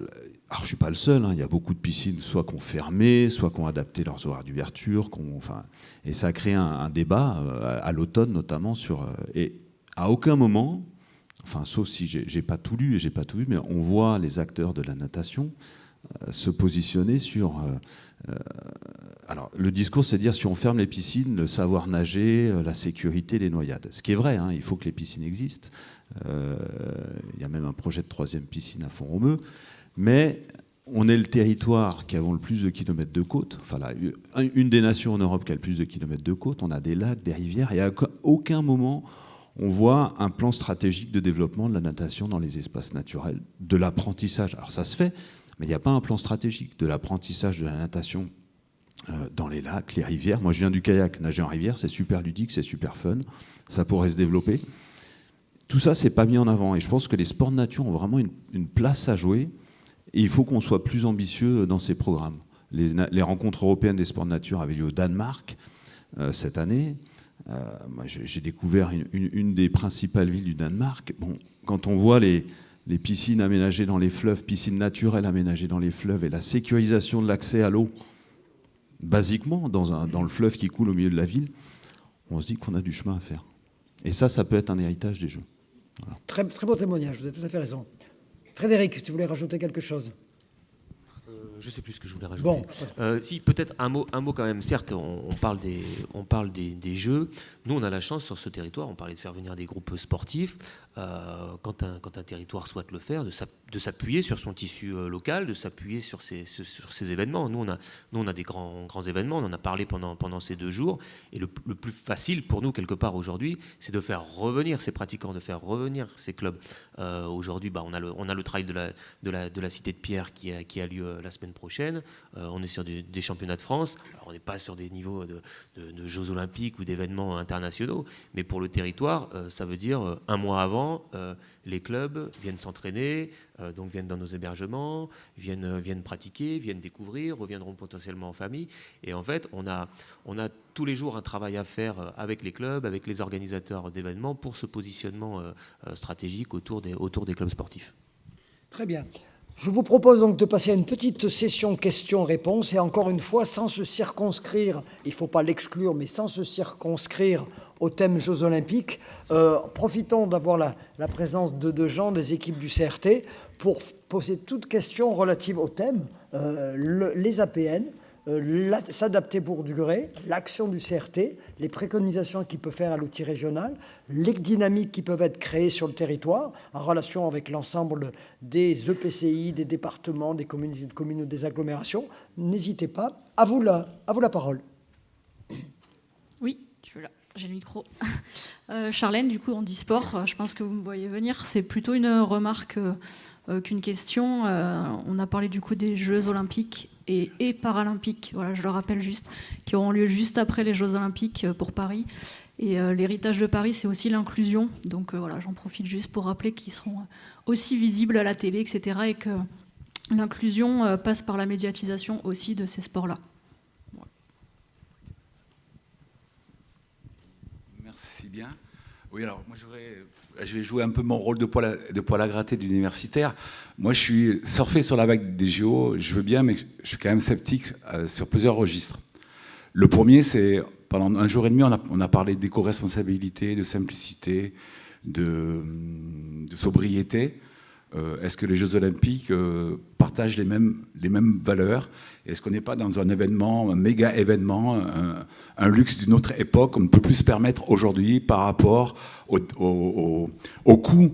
Alors, je ne suis pas le seul, il y a beaucoup de piscines, soit qui ont fermé, soit qui ont adapté leurs horaires d'ouverture. Et ça a créé un débat, à l'automne notamment, et à aucun moment, sauf si j'ai pas tout lu et j'ai pas tout vu, mais on voit les acteurs de la natation se positionner sur... alors, le discours, c'est de dire si on ferme les piscines, le savoir nager, la sécurité, les noyades. Ce qui est vrai, il faut que les piscines existent. Il y a même un projet de 3e piscine à Font-Romeu. Mais on est le territoire qui avons le plus de kilomètres de côte, une des nations en Europe qui a le plus de kilomètres de côte. On a des lacs, des rivières, et à aucun moment on voit un plan stratégique de développement de la natation dans les espaces naturels, de l'apprentissage. Alors ça se fait, mais il n'y a pas un plan stratégique de l'apprentissage de la natation dans les lacs, les rivières. Moi je viens du kayak, nager en rivière, c'est super ludique, c'est super fun, ça pourrait se développer. Tout ça, c'est pas mis en avant, et je pense que les sports de nature ont vraiment une place à jouer. Et il faut qu'on soit plus ambitieux dans ces programmes. Les rencontres européennes des sports de nature avaient lieu au Danemark cette année. Moi, j'ai découvert une des principales villes du Danemark. Bon, quand on voit les piscines aménagées dans les fleuves, piscines naturelles aménagées dans les fleuves, et la sécurisation de l'accès à l'eau, basiquement, dans le fleuve qui coule au milieu de la ville, on se dit qu'on a du chemin à faire. Et ça peut être un héritage des Jeux. Voilà. Très, très beau témoignage, vous avez tout à fait raison. Frédéric, tu voulais rajouter quelque chose ? Je ne sais plus ce que je voulais rajouter. Bon. Si, peut-être un mot quand même. Certes, on parle des Jeux. Nous, on a la chance sur ce territoire, on parlait de faire venir des groupes sportifs. Quand un territoire souhaite le faire, de s'appuyer sur son tissu local, de s'appuyer sur ces événements. Nous, on a des grands événements, on en a parlé pendant ces 2 jours, et le plus facile pour nous, quelque part, aujourd'hui, c'est de faire revenir ces pratiquants, de faire revenir ces clubs. Aujourd'hui, on a le trail de la Cité de Pierre qui a lieu la semaine prochaine. On est sur des championnats de France. Alors, on n'est pas sur des niveaux de Jeux Olympiques ou d'événements internationaux, mais pour le territoire, ça veut dire 1 mois avant, les clubs viennent s'entraîner, donc viennent dans nos hébergements, viennent pratiquer, viennent découvrir, reviendront potentiellement en famille. Et en fait, on a tous les jours un travail à faire avec les clubs, avec les organisateurs d'événements pour ce positionnement stratégique autour des clubs sportifs. Très bien. Je vous propose donc de passer à une petite session questions-réponses, et encore une fois, sans se circonscrire, il ne faut pas l'exclure, mais sans se circonscrire au thème Jeux Olympiques. Profitons d'avoir la présence de 2 gens des équipes du CRT pour poser toute question relative au thème, les APN, s'adapter pour durer, l'action du CRT, les préconisations qu'il peut faire à l'outil régional, les dynamiques qui peuvent être créées sur le territoire en relation avec l'ensemble des EPCI, des départements, des communautés de communes ou des agglomérations. N'hésitez pas. À vous la parole. Oui, je suis là. J'ai le micro. Charlène, du coup, handisport, je pense que vous me voyez venir. C'est plutôt une remarque qu'une question. On a parlé du coup des Jeux Olympiques et Paralympiques, voilà, je le rappelle juste, qui auront lieu juste après les Jeux Olympiques pour Paris. Et l'héritage de Paris, c'est aussi l'inclusion. Donc voilà, j'en profite juste pour rappeler qu'ils seront aussi visibles à la télé, etc. Et que l'inclusion passe par la médiatisation aussi de ces sports-là. Merci bien. Oui, alors moi je vais jouer un peu mon rôle de poil à gratter d'universitaire. Moi je suis surfé sur la vague des JO, je veux bien, mais je suis quand même sceptique sur plusieurs registres. Le premier, c'est pendant 1 jour et demi, on a parlé d'éco-responsabilité, de simplicité, de sobriété. Est-ce que les Jeux Olympiques partagent les mêmes valeurs? Est-ce qu'on n'est pas dans un événement, un méga événement, un luxe d'une autre époque qu'on ne peut plus se permettre aujourd'hui par rapport au coût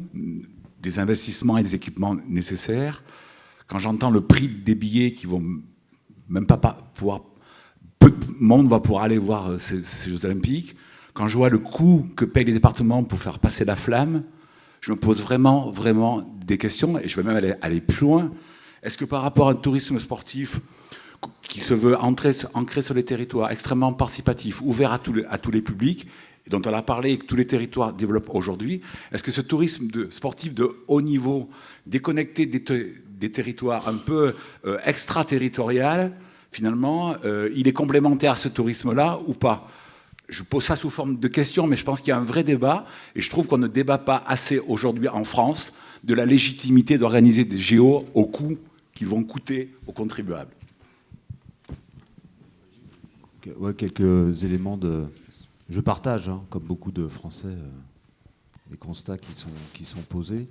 des investissements et des équipements nécessaires? Quand j'entends le prix des billets qui vont même pas pouvoir, peu de monde va pouvoir aller voir ces Jeux Olympiques, quand je vois le coût que payent les départements pour faire passer la flamme, je me pose vraiment des questions, et je vais même aller plus loin. Est-ce que par rapport à un tourisme sportif qui se veut ancré sur les territoires, extrêmement participatif, ouvert à tous les publics, et dont on a parlé et que tous les territoires développent aujourd'hui, est-ce que ce tourisme sportif de haut niveau, déconnecté des territoires, un peu extraterritorial, finalement, il est complémentaire à ce tourisme-là ou pas? Je pose ça sous forme de question, mais je pense qu'il y a un vrai débat, et je trouve qu'on ne débat pas assez aujourd'hui en France de la légitimité d'organiser des JO au coût qu'ils vont coûter aux contribuables. Ouais, quelques éléments de... Je partage, comme beaucoup de Français, les constats qui sont posés.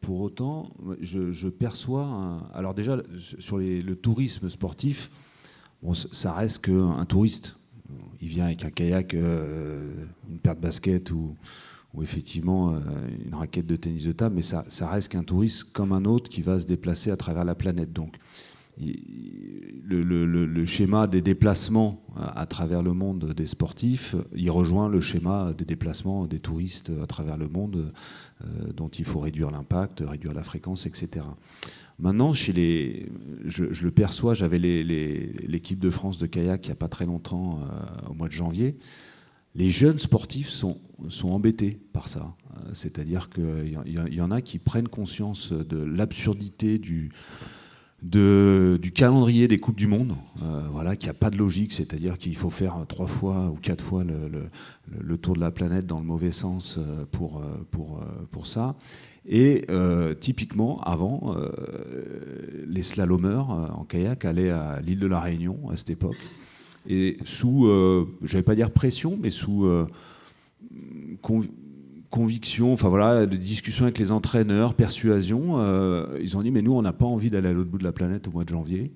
Pour autant, je perçois... Alors déjà, sur le tourisme sportif, bon, ça reste qu'un touriste. Il vient avec un kayak, une paire de baskets ou effectivement une raquette de tennis de table, mais ça reste qu'un touriste comme un autre qui va se déplacer à travers la planète. Donc le schéma des déplacements à travers le monde des sportifs, il rejoint le schéma des déplacements des touristes à travers le monde, dont il faut réduire l'impact, réduire la fréquence, etc. Maintenant, je le perçois, j'avais l'équipe de France de kayak il n'y a pas très longtemps, au mois de janvier. Les jeunes sportifs sont embêtés par ça. C'est-à-dire qu'il y en a qui prennent conscience de l'absurdité du calendrier des Coupes du Monde, voilà, qu'il n'y a pas de logique, c'est-à-dire qu'il faut faire 3 fois ou 4 fois le tour de la planète dans le mauvais sens pour ça. Et typiquement, avant, les slalomeurs en kayak allaient à l'île de la Réunion à cette époque. Et sous, je ne vais pas dire pression, mais sous conviction, enfin voilà, de discussions avec les entraîneurs, persuasion, ils ont dit mais nous on n'a pas envie d'aller à l'autre bout de la planète au mois de janvier.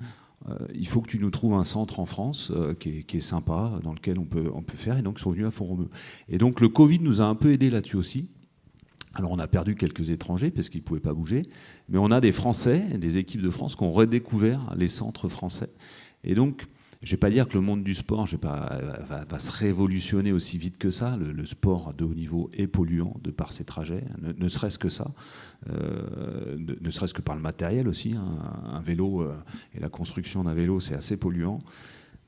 Il faut que tu nous trouves un centre en France qui est sympa, dans lequel on peut faire, et donc ils sont venus à Font-Romeu. Et donc le Covid nous a un peu aidé là-dessus aussi. Alors on a perdu quelques étrangers parce qu'ils ne pouvaient pas bouger, mais on a des Français, des équipes de France qui ont redécouvert les centres français. Et donc, je ne vais pas dire que le monde du sport va se révolutionner aussi vite que ça. Le sport de haut niveau est polluant de par ses trajets, ne serait-ce que ça, ne serait-ce que par le matériel aussi. Hein. Un vélo et la construction d'un vélo, c'est assez polluant.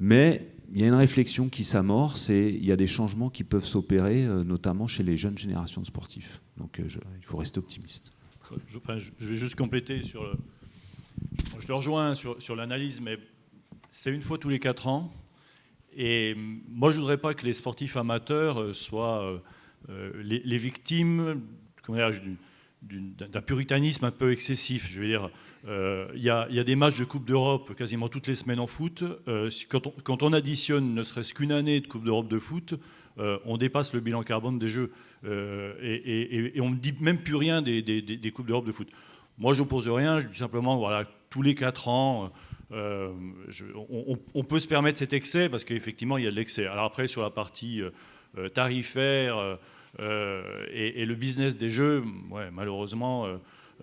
Mais il y a une réflexion qui s'amorce et il y a des changements qui peuvent s'opérer, notamment chez les jeunes générations de sportifs. Donc il faut rester optimiste. Je vais juste compléter sur le... Je te rejoins sur l'analyse, mais c'est une fois tous les 4 ans. Et moi, je ne voudrais pas que les sportifs amateurs soient les victimes d'un puritanisme un peu excessif. Je veux dire, il y a des matchs de Coupe d'Europe quasiment toutes les semaines en foot. Quand on additionne ne serait-ce qu'une année de Coupe d'Europe de foot, on dépasse le bilan carbone des Jeux. Et on ne dit même plus rien des Coupes d'Europe de foot. Moi, je n'oppose rien. Je dis simplement, voilà, tous les 4 ans... on peut se permettre cet excès parce qu'effectivement il y a de l'excès. Alors après sur la partie tarifaire et le business des jeux, ouais, malheureusement,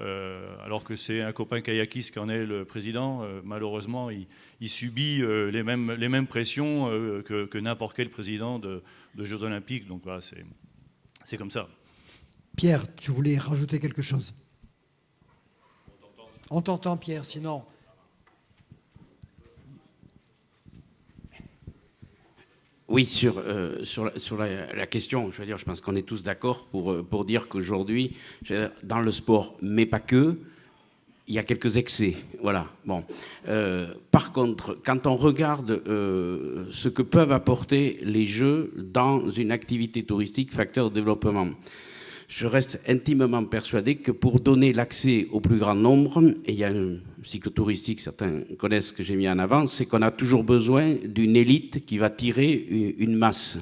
alors que c'est un copain kayakiste qui en est le président, malheureusement il subit les mêmes pressions que n'importe quel président de Jeux Olympiques. Donc voilà, c'est comme ça. Pierre, tu voulais rajouter quelque chose? On t'entend Pierre, sinon... Oui, sur la question, je veux dire, je pense qu'on est tous d'accord pour dire qu'aujourd'hui, dans le sport, mais pas que, il y a quelques excès. Voilà. Bon. Par contre, quand on regarde ce que peuvent apporter les Jeux dans une activité touristique, facteur de développement, je reste intimement persuadé que pour donner l'accès au plus grand nombre, et il y a un cycle touristique, certains connaissent ce que j'ai mis en avant, c'est qu'on a toujours besoin d'une élite qui va tirer une masse.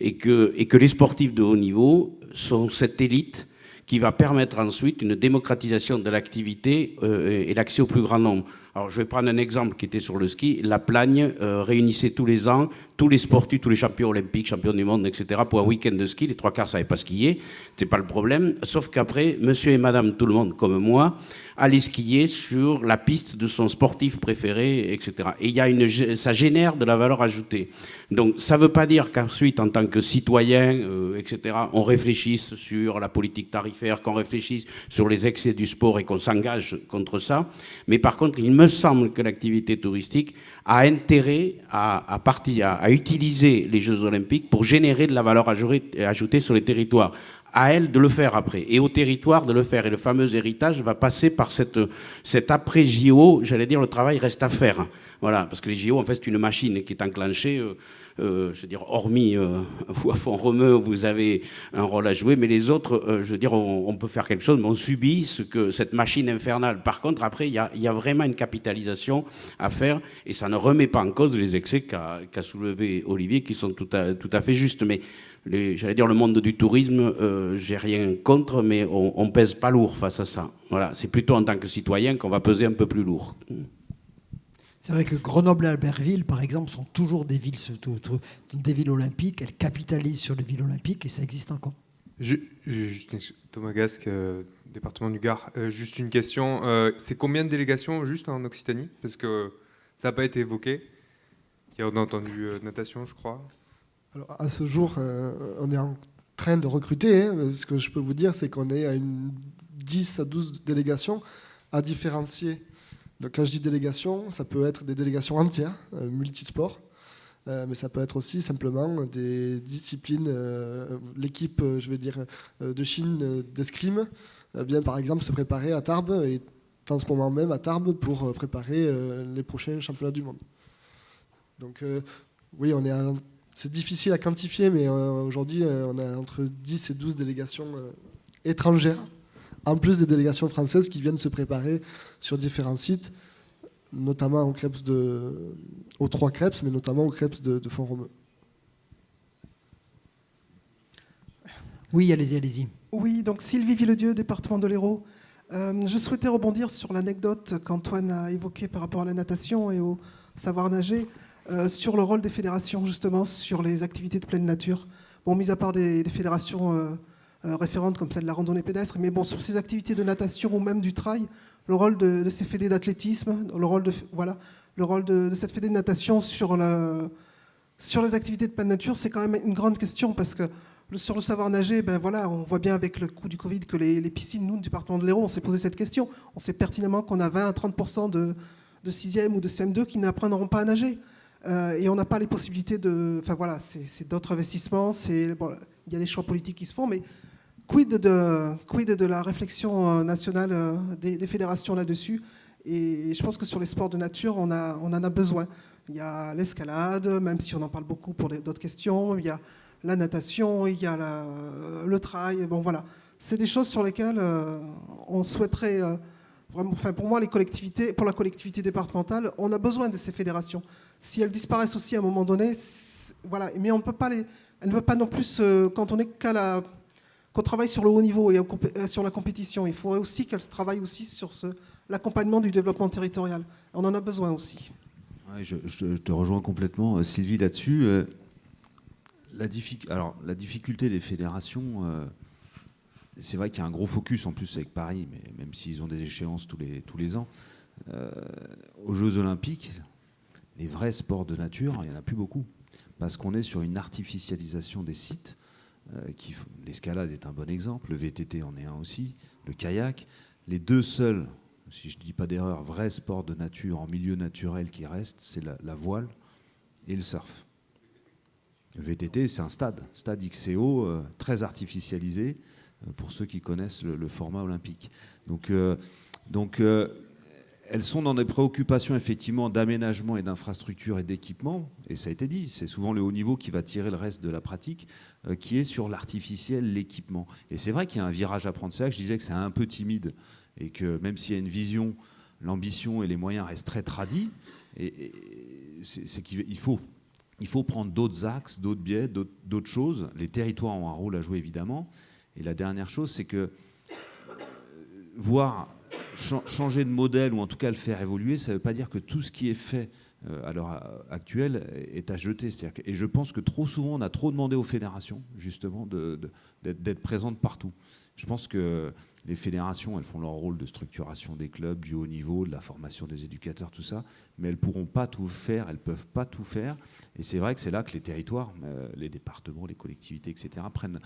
Et que les sportifs de haut niveau sont cette élite qui va permettre ensuite une démocratisation de l'activité et l'accès au plus grand nombre. Alors, je vais prendre un exemple qui était sur le ski. La Plagne réunissait tous les ans tous les sportifs, tous les champions olympiques, champions du monde, etc. pour un week-end de ski. Les 3/4 ne savaient pas skier. Ce n'est pas le problème. Sauf qu'après, monsieur et madame tout le monde, comme moi, allaient skier sur la piste de son sportif préféré, etc. Et ça génère de la valeur ajoutée. Donc, ça ne veut pas dire qu'ensuite, en tant que citoyen, etc., on réfléchisse sur la politique tarifaire, qu'on réfléchisse sur les excès du sport et qu'on s'engage contre ça. Mais par contre, il me semble que l'activité touristique a intérêt à utiliser les Jeux Olympiques pour générer de la valeur ajoutée sur les territoires. À elle de le faire après, et au territoire de le faire. Et le fameux héritage va passer par cet après-JO, j'allais dire, le travail reste à faire. Voilà, parce que les JO, en fait, c'est une machine qui est enclenchée. Je veux dire, hormis vous à Font-Romeu, vous avez un rôle à jouer, mais les autres, je veux dire, on peut faire quelque chose, mais on subit cette machine infernale. Par contre, après, il y a vraiment une capitalisation à faire, et ça ne remet pas en cause les excès qu'a soulevé Olivier, qui sont tout à fait justes. Mais j'allais dire, le monde du tourisme, j'ai rien contre, mais on pèse pas lourd face à ça. Voilà, c'est plutôt en tant que citoyen qu'on va peser un peu plus lourd. C'est vrai que Grenoble et Albertville, par exemple, sont toujours des villes olympiques. Elles capitalisent sur les villes olympiques et ça existe encore. Thomas Gasque, département du Gard. Juste une question. C'est combien de délégations juste en Occitanie? Parce que ça n'a pas été évoqué. On a entendu natation, je crois. Alors, à ce jour, on est en train de recruter. Ce que je peux vous dire, c'est qu'on est à 10 à 12 délégations à différencier. Donc, quand je dis délégation, ça peut être des délégations entières, multisports, mais ça peut être aussi simplement des disciplines. L'équipe, je vais dire, de Chine d'escrime vient par exemple se préparer à Tarbes et en ce moment même à Tarbes pour préparer les prochains championnats du monde. Donc, oui, c'est difficile à quantifier, mais aujourd'hui, on a entre 10 et 12 délégations étrangères, en plus des délégations françaises qui viennent se préparer sur différents sites, notamment aux 3 Creps, mais notamment aux Creps de Font-Romeu. Oui, allez-y. Oui, donc Sylvie Villedieu, département de l'Hérault. Je souhaitais rebondir sur l'anecdote qu'Antoine a évoquée par rapport à la natation et au savoir nager, sur le rôle des fédérations, justement, sur les activités de pleine nature. Bon, mis à part des fédérations référente comme celle de la randonnée pédestre. Mais bon, sur ces activités de natation ou même du trail, le rôle de ces fédés d'athlétisme, le rôle de cette fédé de natation sur les activités de pleine nature, c'est quand même une grande question parce que sur le savoir nager, ben voilà, on voit bien avec le coup du Covid que les piscines, nous, le département de l'Hérault, on s'est posé cette question. On sait pertinemment qu'on a 20 à 30% de 6e ou de CM2 qui n'apprendront pas à nager. Et on n'a pas les possibilités de... Enfin voilà, c'est d'autres investissements, bon, il y a des choix politiques qui se font, mais quid de la réflexion nationale des fédérations là-dessus? Et je pense que sur les sports de nature, on en a besoin. Il y a l'escalade, même si on en parle beaucoup pour d'autres questions, il y a la natation, il y a le trail, bon voilà. C'est des choses sur lesquelles on souhaiterait... vraiment, enfin, pour moi, pour la collectivité départementale, on a besoin de ces fédérations. Si elles disparaissent aussi à un moment donné, voilà. Mais on peut pas elles ne peuvent pas non plus cantonner qu'on travaille sur le haut niveau et sur la compétition. Il faudrait aussi qu'elles travaillent aussi sur l'accompagnement du développement territorial. On en a besoin aussi. Ouais, je te rejoins complètement, Sylvie, là-dessus. La difficulté des fédérations, c'est vrai qu'il y a un gros focus en plus avec Paris, mais même s'ils ont des échéances tous les ans, aux Jeux Olympiques, les vrais sports de nature, il n'y en a plus beaucoup, parce qu'on est sur une artificialisation des sites. L'escalade est un bon exemple, le VTT en est un aussi, le kayak. Les deux seuls, si je ne dis pas d'erreur, vrais sports de nature en milieu naturel qui restent, c'est la voile et le surf. Le VTT, c'est un stade XCO très artificialisé, pour ceux qui connaissent le format olympique. Donc, elles sont dans des préoccupations effectivement d'aménagement et d'infrastructure et d'équipement, et ça a été dit, c'est souvent le haut niveau qui va tirer le reste de la pratique, qui est sur l'artificiel, l'équipement. Et c'est vrai qu'il y a un virage à prendre. C'est là que je disais que c'est un peu timide, et que même s'il y a une vision, l'ambition et les moyens restent très tradis, et c'est qu'il faut prendre d'autres axes, d'autres biais, d'autres choses. Les territoires ont un rôle à jouer évidemment. Et la dernière chose, c'est que changer de modèle, ou en tout cas le faire évoluer, ça ne veut pas dire que tout ce qui est fait à l'heure actuelle est à jeter. Et je pense que trop souvent, on a trop demandé aux fédérations, justement, d'être présentes partout. Je pense que les fédérations, elles font leur rôle de structuration des clubs, du haut niveau, de la formation des éducateurs, tout ça, mais elles ne pourront pas tout faire, elles ne peuvent pas tout faire. Et c'est vrai que c'est là que les territoires, les départements, les collectivités, etc., prennent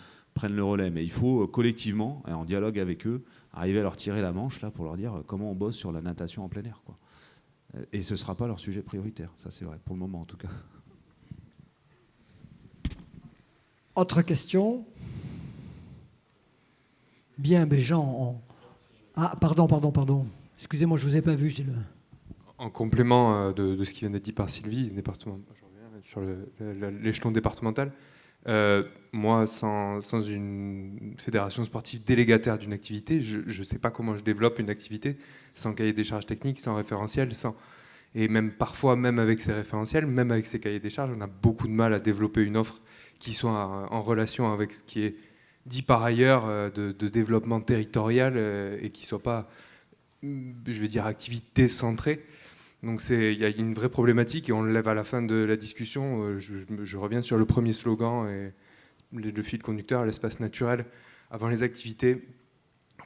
le relais. Mais il faut collectivement, en dialogue avec eux, arriver à leur tirer la manche là, pour leur dire comment on bosse sur la natation en plein air, quoi. Et ce ne sera pas leur sujet prioritaire, ça c'est vrai, pour le moment en tout cas. Autre question? Bien, Béjean. Ah, pardon. Excusez-moi, je ne vous ai pas vu. En complément de ce qui vient d'être dit par Sylvie, département, je reviens sur l'échelon départemental. Moi, sans une fédération sportive délégataire d'une activité, je ne sais pas comment je développe une activité sans cahier des charges techniques, sans référentiel, et même parfois, même avec ces référentiels, même avec ces cahiers des charges, on a beaucoup de mal à développer une offre qui soit en relation avec ce qui est dit par ailleurs de développement territorial et qui ne soit pas, je vais dire, activité centrée. Donc il y a une vraie problématique et on le lève à la fin de la discussion. Je reviens sur le premier slogan et le fil conducteur, l'espace naturel avant les activités.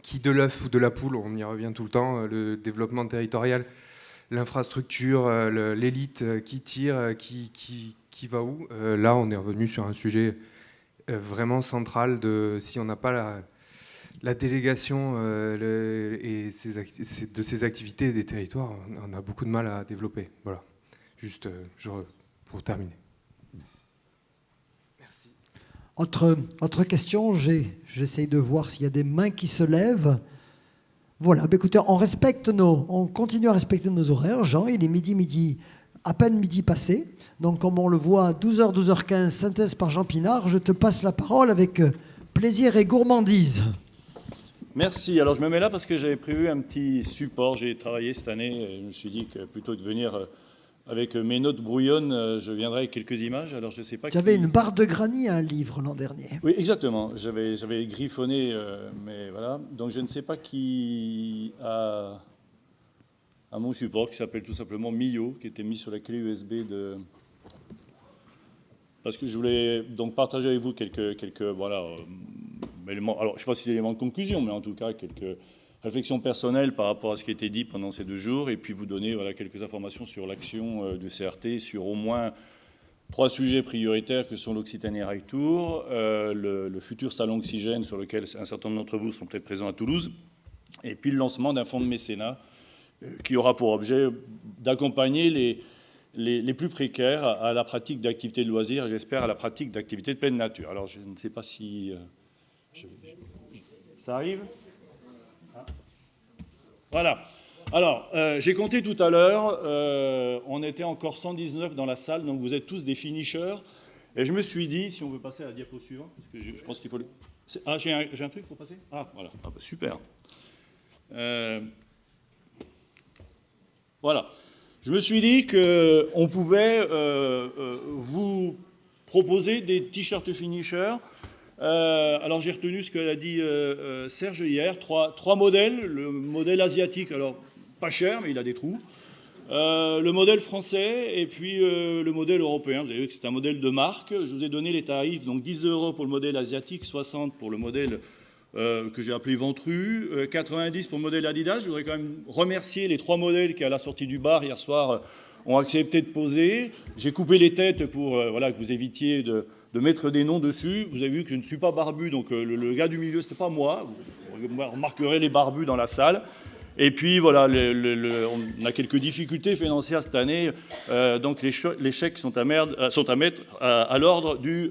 Qui de l'œuf ou de la poule, on y revient tout le temps, le développement territorial, l'infrastructure, l'élite qui tire, qui va où. Là, on est revenu sur un sujet vraiment central de si on n'a pas la délégation de ces activités des territoires, on a beaucoup de mal à développer. Voilà, juste pour terminer. Merci. Autre question, j'essaye de voir s'il y a des mains qui se lèvent. Voilà, écoutez, on continue à respecter nos horaires. Jean, il est à peine midi passé. Donc, comme on le voit, 12h, 12h15, synthèse par Jean Pinard, je te passe la parole avec plaisir et gourmandise. Merci. Alors, je me mets là parce que j'avais prévu un petit support. J'ai travaillé cette année. Je me suis dit que plutôt que de venir avec mes notes brouillonnes, je viendrai avec quelques images. Alors, je sais pas. Tu avais une barre de granit à un livre l'an dernier. Oui, exactement. J'avais griffonné, mais voilà. Donc, je ne sais pas qui a mon support qui s'appelle tout simplement Mio, qui était mis sur la clé USB parce que je voulais donc partager avec vous quelques alors, je ne sais pas si c'est l'élément de conclusion, mais en tout cas, quelques réflexions personnelles par rapport à ce qui a été dit pendant ces 2 jours, et puis vous donner quelques informations sur l'action du CRT, sur au moins 3 sujets prioritaires que sont l'Occitanie Rail Tour, le futur salon Oxygène sur lequel un certain nombre d'entre vous seront peut-être présents à Toulouse, et puis le lancement d'un fonds de mécénat qui aura pour objet d'accompagner les plus précaires à la pratique d'activités de loisirs et j'espère à la pratique d'activités de pleine nature. Alors je ne sais pas si... ça arrive ? Voilà. Alors, j'ai compté tout à l'heure, on était encore 119 dans la salle, donc vous êtes tous des finishers. Et je me suis dit, si on veut passer à la diapo suivante, parce que je pense qu'il faut... Ah, j'ai un truc pour passer ? Ah, voilà. Ah, bah, super. Voilà. Je me suis dit qu'on pouvait vous proposer des t-shirts finishers. Alors j'ai retenu ce qu'a dit Serge hier, trois modèles. Le modèle asiatique, alors pas cher, mais il a des trous. Le modèle français et puis le modèle européen. Vous avez vu que c'est un modèle de marque. Je vous ai donné les tarifs, donc 10 € pour le modèle asiatique, 60 pour le modèle que j'ai appelé Ventru, 90 pour le modèle Adidas. Je voudrais quand même remercier les 3 modèles qui, à la sortie du bar hier soir, ont accepté de poser. J'ai coupé les têtes pour que vous évitiez de mettre des noms dessus. Vous avez vu que je ne suis pas barbu, donc le gars du milieu, ce n'est pas moi. Vous remarquerez les barbus dans la salle. Et puis voilà, on a quelques difficultés financières cette année, donc les chèques sont à mettre à l'ordre du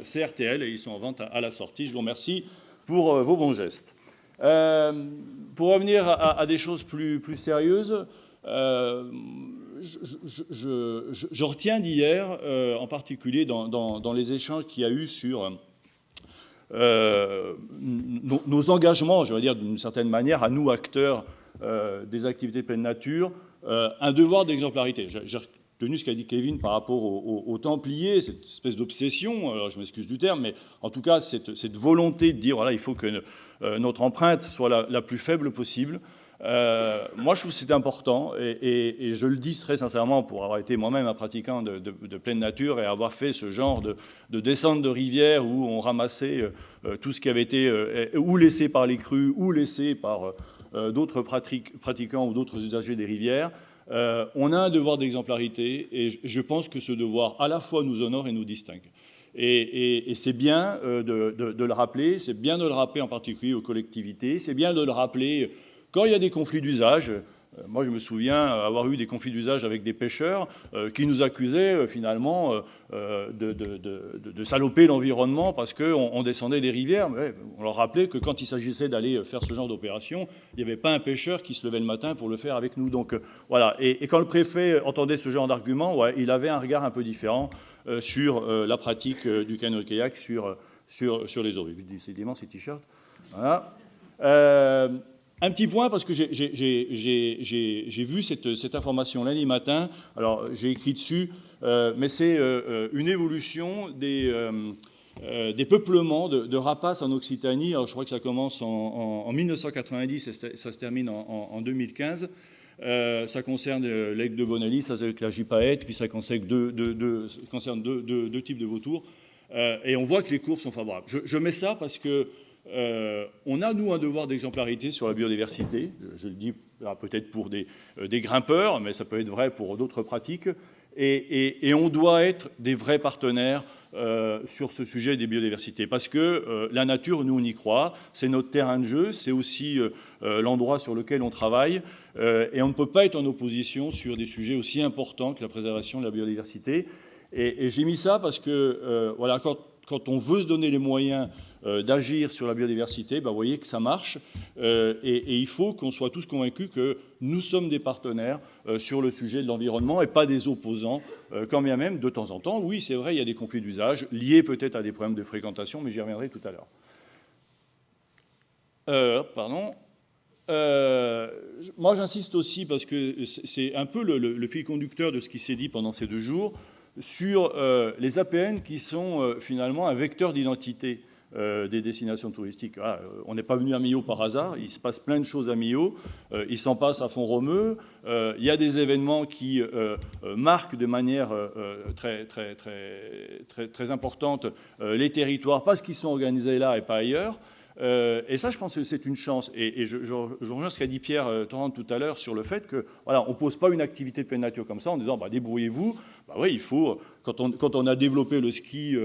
CRTL et ils sont en vente à la sortie. Je vous remercie pour vos bons gestes. Pour revenir à des choses plus sérieuses, je retiens d'hier, en particulier dans les échanges qu'il y a eu sur nos engagements, je veux dire d'une certaine manière, à nous acteurs des activités de pleine nature, un devoir d'exemplarité. J'ai retenu ce qu'a dit Kevin par rapport aux Templiers, cette espèce d'obsession, alors je m'excuse du terme, mais en tout cas cette volonté de dire voilà, il faut que notre empreinte soit la plus faible possible. Moi, je trouve que c'est important et je le dis très sincèrement pour avoir été moi-même un pratiquant de pleine nature et avoir fait ce genre de descente de rivière où on ramassait tout ce qui avait été ou laissé par les crues ou laissé par d'autres pratiquants ou d'autres usagers des rivières. On a un devoir d'exemplarité et je pense que ce devoir à la fois nous honore et nous distingue. Et c'est bien de le rappeler, c'est bien de le rappeler en particulier aux collectivités, c'est bien de le rappeler quand il y a des conflits d'usage. Moi, je me souviens avoir eu des conflits d'usage avec des pêcheurs qui nous accusaient finalement de saloper l'environnement parce qu'on descendait des rivières. Mais on leur rappelait que quand il s'agissait d'aller faire ce genre d'opération, il n'y avait pas un pêcheur qui se levait le matin pour le faire avec nous. Donc voilà. Et quand le préfet entendait ce genre d'argument, ouais, il avait un regard un peu différent sur la pratique du canoë-kayak sur les eaux. Je dis décidément ces t-shirts. Voilà. Un petit point, parce que j'ai vu cette information lundi matin, alors j'ai écrit dessus, mais c'est une évolution des peuplements de rapaces en Occitanie. Alors je crois que ça commence en 1990 et ça se termine en 2015. Ça concerne l'aigle de Bonelli, ça avec la gypaète, puis ça concerne deux types de vautours. Et on voit que les courbes sont favorables. Je mets ça parce que on a, nous, un devoir d'exemplarité sur la biodiversité. Je le dis peut-être pour des grimpeurs, mais ça peut être vrai pour d'autres pratiques. Et on doit être des vrais partenaires sur ce sujet des biodiversités. Parce que la nature, nous, on y croit. C'est notre terrain de jeu. C'est aussi l'endroit sur lequel on travaille. Et on ne peut pas être en opposition sur des sujets aussi importants que la préservation de la biodiversité. Et j'ai mis ça parce que, voilà, quand on veut se donner les moyens d'agir sur la biodiversité, vous voyez que ça marche. Et il faut qu'on soit tous convaincus que nous sommes des partenaires sur le sujet de l'environnement et pas des opposants, quand bien même, de temps en temps. Oui, c'est vrai, il y a des conflits d'usage liés peut-être à des problèmes de fréquentation, mais j'y reviendrai tout à l'heure. Moi, j'insiste aussi, parce que c'est un peu le fil conducteur de ce qui s'est dit pendant ces 2 jours, sur les APN qui sont finalement un vecteur d'identité des destinations touristiques. Voilà, on n'est pas venu à Millau par hasard, il se passe plein de choses à Millau, il s'en passe à Font-Romeu, il y a des événements qui marquent de manière très importante les territoires parce qu'ils sont organisés là et pas ailleurs. Et ça, je pense que c'est une chance. Et je rejoins ce qu'a dit Pierre Torrent tout à l'heure sur le fait que voilà, on ne pose pas une activité de pleine nature comme ça en disant débrouillez-vous. Oui, il faut, quand on a développé le ski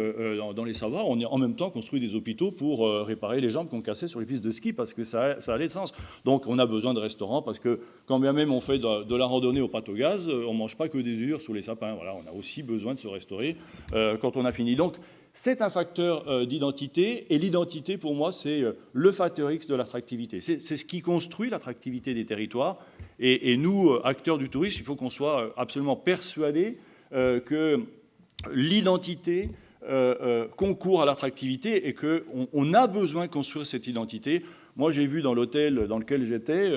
dans les Savoirs, on a en même temps construit des hôpitaux pour réparer les jambes qu'on cassait sur les pistes de ski parce que ça allait de sens. Donc on a besoin de restaurants parce que quand bien même on fait de la randonnée au pâte au gaz, on ne mange pas que des ures sous les sapins. Voilà, on a aussi besoin de se restaurer quand on a fini. Donc c'est un facteur d'identité, et l'identité, pour moi, c'est le facteur X de l'attractivité. C'est ce qui construit l'attractivité des territoires. Et nous, acteurs du tourisme, il faut qu'on soit absolument persuadés que l'identité concourt à l'attractivité et qu'on a besoin de construire cette identité. Moi, j'ai vu dans l'hôtel dans lequel j'étais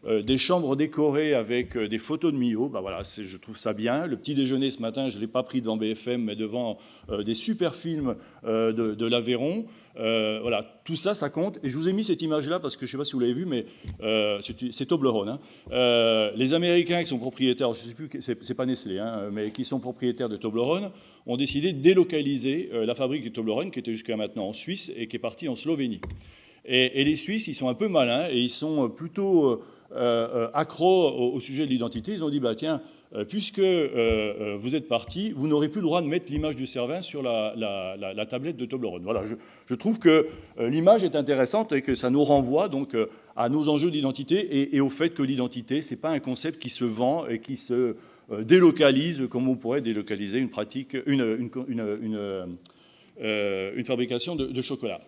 des chambres décorées avec des photos de Millau. Voilà, je trouve ça bien. Le petit déjeuner ce matin, je ne l'ai pas pris devant BFM, mais devant des super films de l'Aveyron. Voilà, tout ça, ça compte. Et je vous ai mis cette image-là parce que je ne sais pas si vous l'avez vu, mais c'est Toblerone. Les Américains qui sont propriétaires, je ne sais plus, c'est pas Nestlé, mais qui sont propriétaires de Toblerone, ont décidé de délocaliser la fabrique de Toblerone, qui était jusqu'à maintenant en Suisse et qui est partie en Slovénie. Et les Suisses, ils sont un peu malins et ils sont plutôt accros au sujet de l'identité. Ils ont dit, tiens, puisque vous êtes partis, vous n'aurez plus le droit de mettre l'image du Cervin sur la tablette de Toblerone. Voilà, je trouve que l'image est intéressante et que ça nous renvoie donc à nos enjeux d'identité et au fait que l'identité, ce n'est pas un concept qui se vend et qui se délocalise comme on pourrait délocaliser une pratique, une fabrication de chocolat.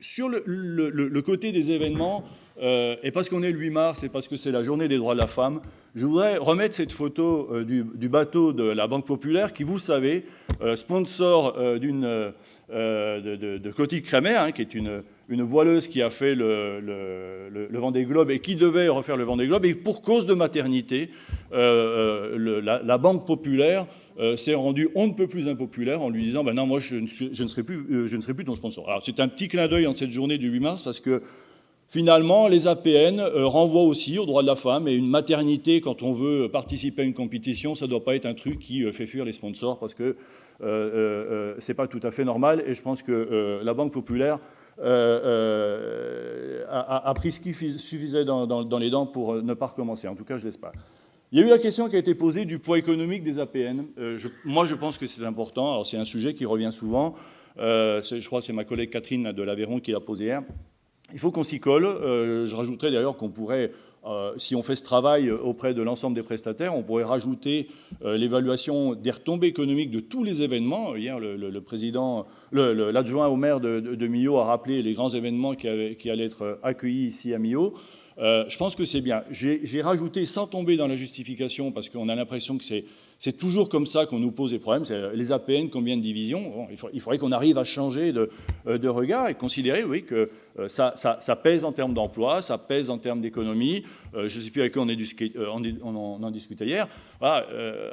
Sur le côté des événements, et parce qu'on est le 8 mars et parce que c'est la journée des droits de la femme, je voudrais remettre cette photo du bateau de la Banque Populaire qui, vous le savez, sponsor de Clotilde Kremer, qui est une voileuse qui a fait le Vendée Globe et qui devait refaire le Vendée Globe. Et pour cause de maternité, la Banque Populaire s'est rendue on ne peut plus impopulaire en lui disant non, moi je ne serai plus ton sponsor. Alors c'est un petit clin d'œil en cette journée du 8 mars parce que finalement les APN renvoient aussi aux droits de la femme, et une maternité, quand on veut participer à une compétition, ça ne doit pas être un truc qui fait fuir les sponsors parce que c'est pas tout à fait normal. Et je pense que la Banque Populaire a pris ce qui suffisait dans les dents pour ne pas recommencer. En tout cas, je l'espère. Il y a eu la question qui a été posée du poids économique des APN. Moi, je pense que c'est important. Alors, c'est un sujet qui revient souvent. Je crois que c'est ma collègue Catherine de l'Aveyron qui l'a posé hier. Il faut qu'on s'y colle. Je rajouterais d'ailleurs qu'on pourrait, si on fait ce travail auprès de l'ensemble des prestataires, on pourrait rajouter l'évaluation des retombées économiques de tous les événements. Hier, l'adjoint au maire de Millau a rappelé les grands événements qui allaient être accueillis ici à Millau. Je pense que c'est bien. J'ai rajouté, sans tomber dans la justification, parce qu'on a l'impression que c'est toujours comme ça qu'on nous pose des problèmes. C'est les APN, combien de divisions? Bon, il faudrait qu'on arrive à changer de regard et considérer, oui, que ça pèse en termes d'emploi, ça pèse en termes d'économie. Je ne sais plus avec qui on en discutait hier. Voilà,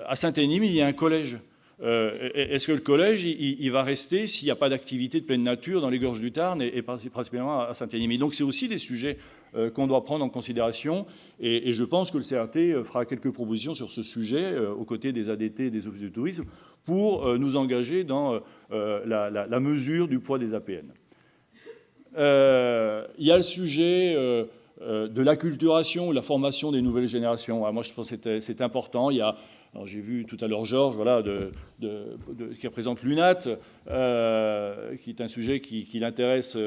à Saint-Énime, il y a un collège. Est-ce que le collège, il va rester s'il n'y a pas d'activité de pleine nature dans les gorges du Tarn et principalement à Saint-Énime? Donc c'est aussi des sujets qu'on doit prendre en considération, et je pense que le CRT fera quelques propositions sur ce sujet aux côtés des ADT et des offices de tourisme pour nous engager dans la mesure du poids des APN. Il y a le sujet de l'acculturation, la formation des nouvelles générations. Alors moi, je pense que c'est important. Alors j'ai vu tout à l'heure Georges, voilà, qui représente l'UNAT, qui est un sujet qui l'intéresse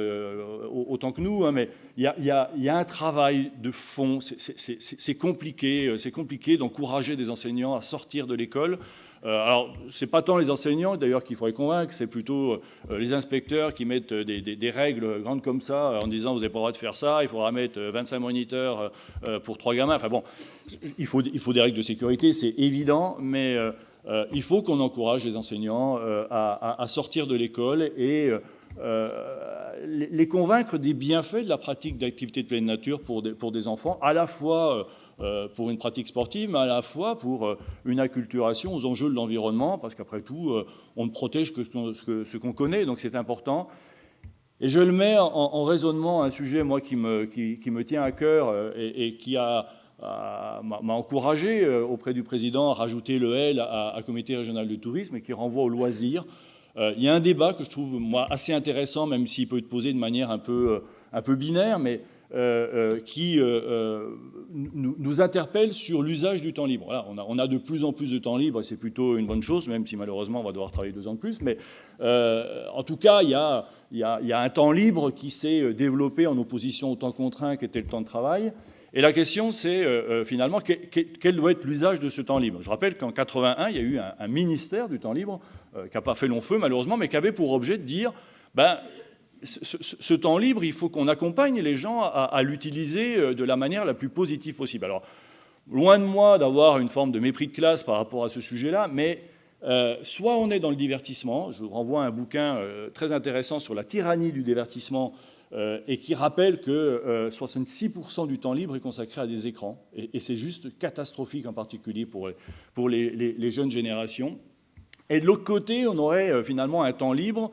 autant que nous, mais il y a un travail de fond. C'est compliqué d'encourager des enseignants à sortir de l'école. Alors, ce n'est pas tant les enseignants, d'ailleurs, qu'il faudrait convaincre, c'est plutôt les inspecteurs qui mettent des règles grandes comme ça, en disant vous n'avez pas le droit de faire ça, il faudra mettre 25 moniteurs pour 3 gamins. Enfin bon, il faut des règles de sécurité, c'est évident, mais il faut qu'on encourage les enseignants à sortir de l'école et les convaincre des bienfaits de la pratique d'activités de pleine nature pour des enfants, à la fois pour une pratique sportive, mais à la fois pour une acculturation aux enjeux de l'environnement, parce qu'après tout, on ne protège que ce qu'on connaît, donc c'est important. Et je le mets en raisonnement, un sujet, moi, qui me tient à cœur et qui m'a encouragé auprès du président à rajouter le L à comité régional de tourisme et qui renvoie au loisir. Il y a un débat que je trouve, moi, assez intéressant, même s'il peut être posé de manière un peu binaire, mais qui nous interpelle sur l'usage du temps libre. Voilà, on a de plus en plus de temps libre, et c'est plutôt une bonne chose, même si malheureusement on va devoir travailler 2 ans de plus. Mais en tout cas, il y a un temps libre qui s'est développé en opposition au temps contraint qui était le temps de travail. Et la question, c'est finalement quel doit être l'usage de ce temps libre. Je rappelle qu'en 81, il y a eu un ministère du temps libre qui n'a pas fait long feu malheureusement, mais qui avait pour objet de dire ce temps libre, il faut qu'on accompagne les gens à l'utiliser de la manière la plus positive possible. Alors, loin de moi d'avoir une forme de mépris de classe par rapport à ce sujet-là, mais soit on est dans le divertissement, je vous renvoie à un bouquin très intéressant sur la tyrannie du divertissement, et qui rappelle que 66% du temps libre est consacré à des écrans, et c'est juste catastrophique en particulier pour les jeunes générations. Et de l'autre côté, on aurait finalement un temps libre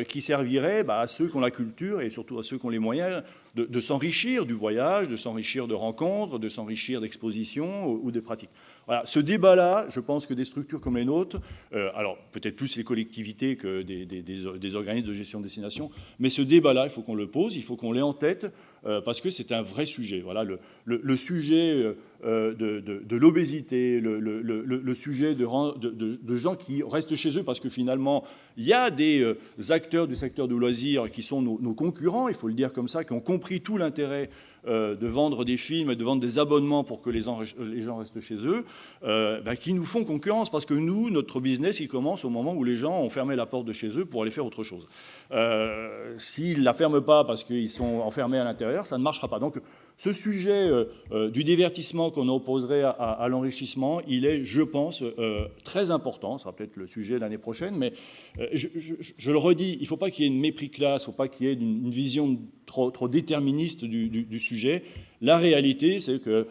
qui servirait à ceux qui ont la culture et surtout à ceux qui ont les moyens de s'enrichir du voyage, de s'enrichir de rencontres, de s'enrichir d'expositions ou de pratiques. Voilà, ce débat-là, je pense que des structures comme les nôtres, alors peut-être plus les collectivités que des organismes de gestion de destination, mais ce débat-là, il faut qu'on le pose, il faut qu'on l'ait en tête, parce que c'est un vrai sujet. Voilà, le sujet de l'obésité, le sujet de gens qui restent chez eux, parce que finalement, il y a des acteurs du secteur du loisir qui sont nos concurrents, il faut le dire comme ça, qui ont compris tout l'intérêt de vendre des films et de vendre des abonnements pour que les gens restent chez eux, qui nous font concurrence, parce que nous, notre business, il commence au moment où les gens ont fermé la porte de chez eux pour aller faire autre chose. S'ils ne la ferment pas parce qu'ils sont enfermés à l'intérieur, ça ne marchera pas. Donc ce sujet du divertissement qu'on opposerait à l'enrichissement, il est, je pense, très important. Ça sera peut-être le sujet l'année prochaine, mais je le redis, il ne faut pas qu'il y ait une mépris classe, il ne faut pas qu'il y ait une vision trop déterministe du sujet. La réalité, c'est que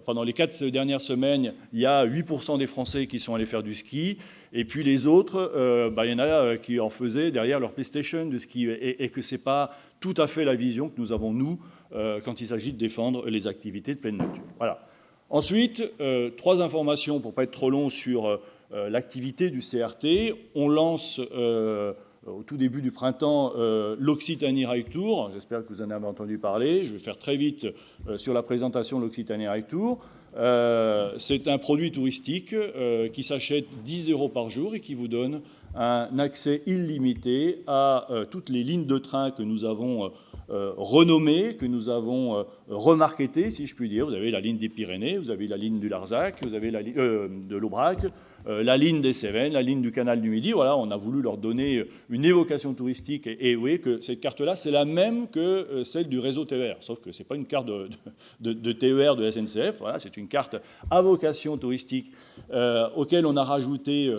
pendant les 4 dernières semaines, il y a 8% des Français qui sont allés faire du ski, et puis les autres, il y en a qui en faisaient derrière leur PlayStation de ski, et que ce n'est pas tout à fait la vision que nous avons, nous, quand il s'agit de défendre les activités de pleine nature. Voilà. Ensuite, 3 informations, pour ne pas être trop long, sur l'activité du CRT. On lance au tout début du printemps l'Occitanie Ride Tour. J'espère que vous en avez entendu parler. Je vais faire très vite sur la présentation de l'Occitanie Ride Tour. C'est un produit touristique qui s'achète 10 € par jour et qui vous donne un accès illimité à toutes les lignes de train que nous avons renommées, que nous avons remarketées, si je puis dire. Vous avez la ligne des Pyrénées, vous avez la ligne du Larzac, vous avez la ligne de l'Aubrac, la ligne des Cévennes, la ligne du canal du Midi. Voilà, on a voulu leur donner une évocation touristique. Et vous voyez que cette carte-là, c'est la même que celle du réseau TER, sauf que ce n'est pas une carte de TER de SNCF. Voilà, c'est une carte à vocation touristique auquel on a rajouté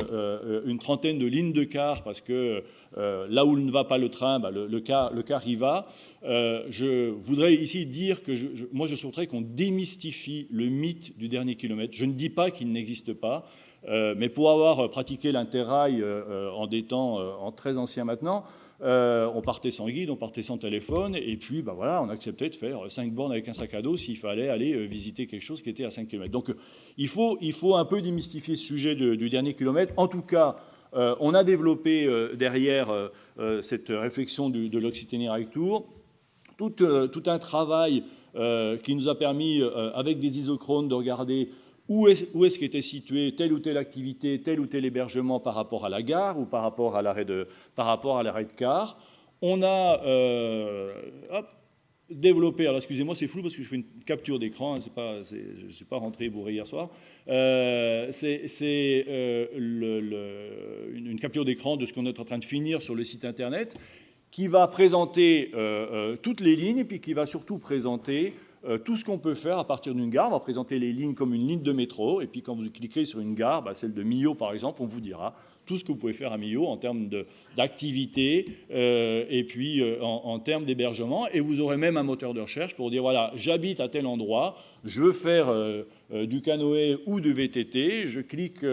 une trentaine de lignes de car, parce que là où ne va pas le train, le car y va. Je voudrais ici dire que moi je souhaiterais qu'on démystifie le mythe du dernier kilomètre. Je ne dis pas qu'il n'existe pas, mais pour avoir pratiqué l'interrail en des temps très anciens maintenant, on partait sans guide, on partait sans téléphone, et puis on acceptait de faire 5 bornes avec un sac à dos s'il fallait aller visiter quelque chose qui était à 5 km. Donc il faut un peu démystifier ce sujet du dernier kilomètre. En tout cas, on a développé derrière cette réflexion de l'Occitanie Ride Tour tout un travail qui nous a permis, avec des isochrones, de regarder où est-ce qu'était située telle ou telle activité, tel ou tel hébergement par rapport à la gare ou par rapport à l'arrêt de car. On a développé, alors excusez-moi, c'est flou parce que je fais une capture d'écran, je ne suis pas rentré bourré hier soir. C'est une capture d'écran de ce qu'on est en train de finir sur le site internet, qui va présenter toutes les lignes et puis qui va surtout présenter tout ce qu'on peut faire à partir d'une gare. On va présenter les lignes comme une ligne de métro, et puis quand vous cliquez sur une gare, celle de Millau par exemple, on vous dira tout ce que vous pouvez faire à Millau en termes d'activité et puis en termes d'hébergement. Et vous aurez même un moteur de recherche pour dire, voilà, j'habite à tel endroit, je veux faire du canoë ou du VTT, je clique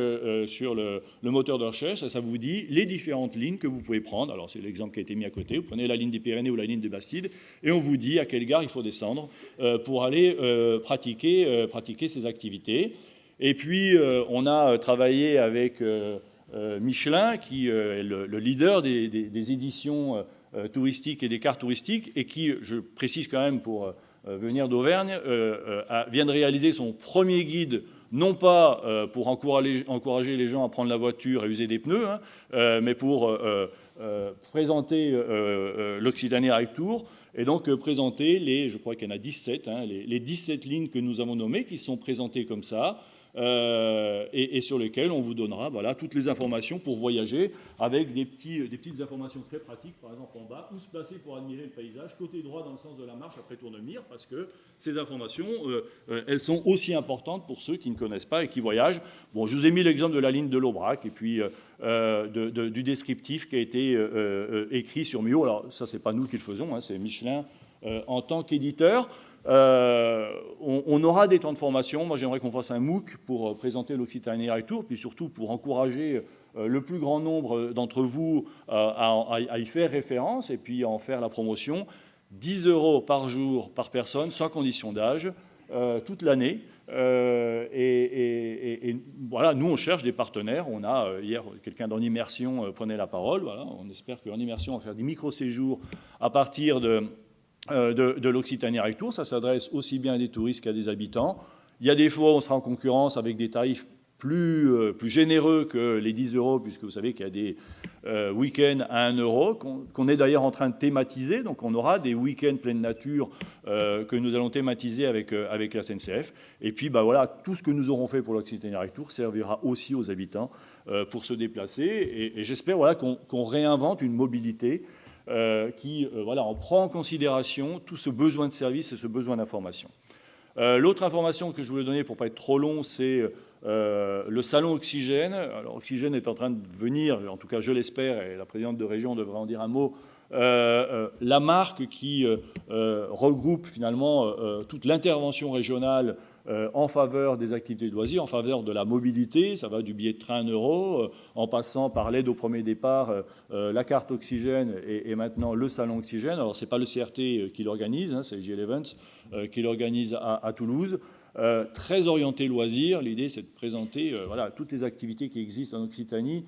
sur le moteur de recherche, et ça vous dit les différentes lignes que vous pouvez prendre. Alors c'est l'exemple qui a été mis à côté, vous prenez la ligne des Pyrénées ou la ligne des Bastides, et on vous dit à quelle gare il faut descendre pour aller pratiquer ces activités. Et puis on a travaillé avec Michelin, qui est le leader des éditions touristiques et des cartes touristiques, et qui, je précise quand même pour venir d'Auvergne, vient de réaliser son premier guide, non pas pour encourager les gens à prendre la voiture et user des pneus, mais pour présenter l'Occitanie Rail Tour, et donc présenter je crois qu'il y en a 17, les 17 lignes que nous avons nommées, qui sont présentées comme ça, et sur lesquelles on vous donnera toutes les informations pour voyager, avec des petites informations très pratiques, par exemple en bas, où se placer pour admirer le paysage, côté droit dans le sens de la marche après Tournemire, parce que ces informations, elles sont aussi importantes pour ceux qui ne connaissent pas et qui voyagent. Bon, je vous ai mis l'exemple de la ligne de l'Aubrac, et puis du descriptif qui a été écrit sur Mio. Alors ça, c'est pas nous qui le faisons, c'est Michelin en tant qu'éditeur. On aura des temps de formation. Moi, j'aimerais qu'on fasse un MOOC pour présenter l'Occitanie Rail Tour, puis surtout pour encourager le plus grand nombre d'entre vous à y faire référence et puis à en faire la promotion. 10 € par jour, par personne, sans condition d'âge, toute l'année. Et voilà, nous, on cherche des partenaires. On a, hier, quelqu'un d'En Immersion prenait la parole. Voilà, on espère qu'En Immersion va faire des micro-séjours à partir de l'Occitanie Rail Tour. Ça s'adresse aussi bien à des touristes qu'à des habitants. Il y a des fois où on sera en concurrence avec des tarifs plus généreux que les 10 €, puisque vous savez qu'il y a des week-ends à 1 € qu'on est d'ailleurs en train de thématiser. Donc on aura des week-ends pleine nature que nous allons thématiser avec la SNCF. Et puis voilà, tout ce que nous aurons fait pour l'Occitanie Rail Tour servira aussi aux habitants pour se déplacer. Et j'espère qu'on réinvente une mobilité qui en prend en considération tout ce besoin de service et ce besoin d'information. L'autre information que je voulais donner pour ne pas être trop long, c'est le salon Oxygène. Alors, Oxygène est en train de venir, en tout cas je l'espère, et la présidente de région devrait en dire un mot, la marque qui regroupe finalement toute l'intervention régionale en faveur des activités de loisirs, en faveur de la mobilité. Ça va du billet de train 1 €, en passant par l'aide au premier départ, la carte Oxygène et maintenant le salon Oxygène. Alors ce n'est pas le CRT qui l'organise, c'est JL Events qui l'organise à Toulouse. Très orienté loisirs. L'idée, c'est de présenter toutes les activités qui existent en Occitanie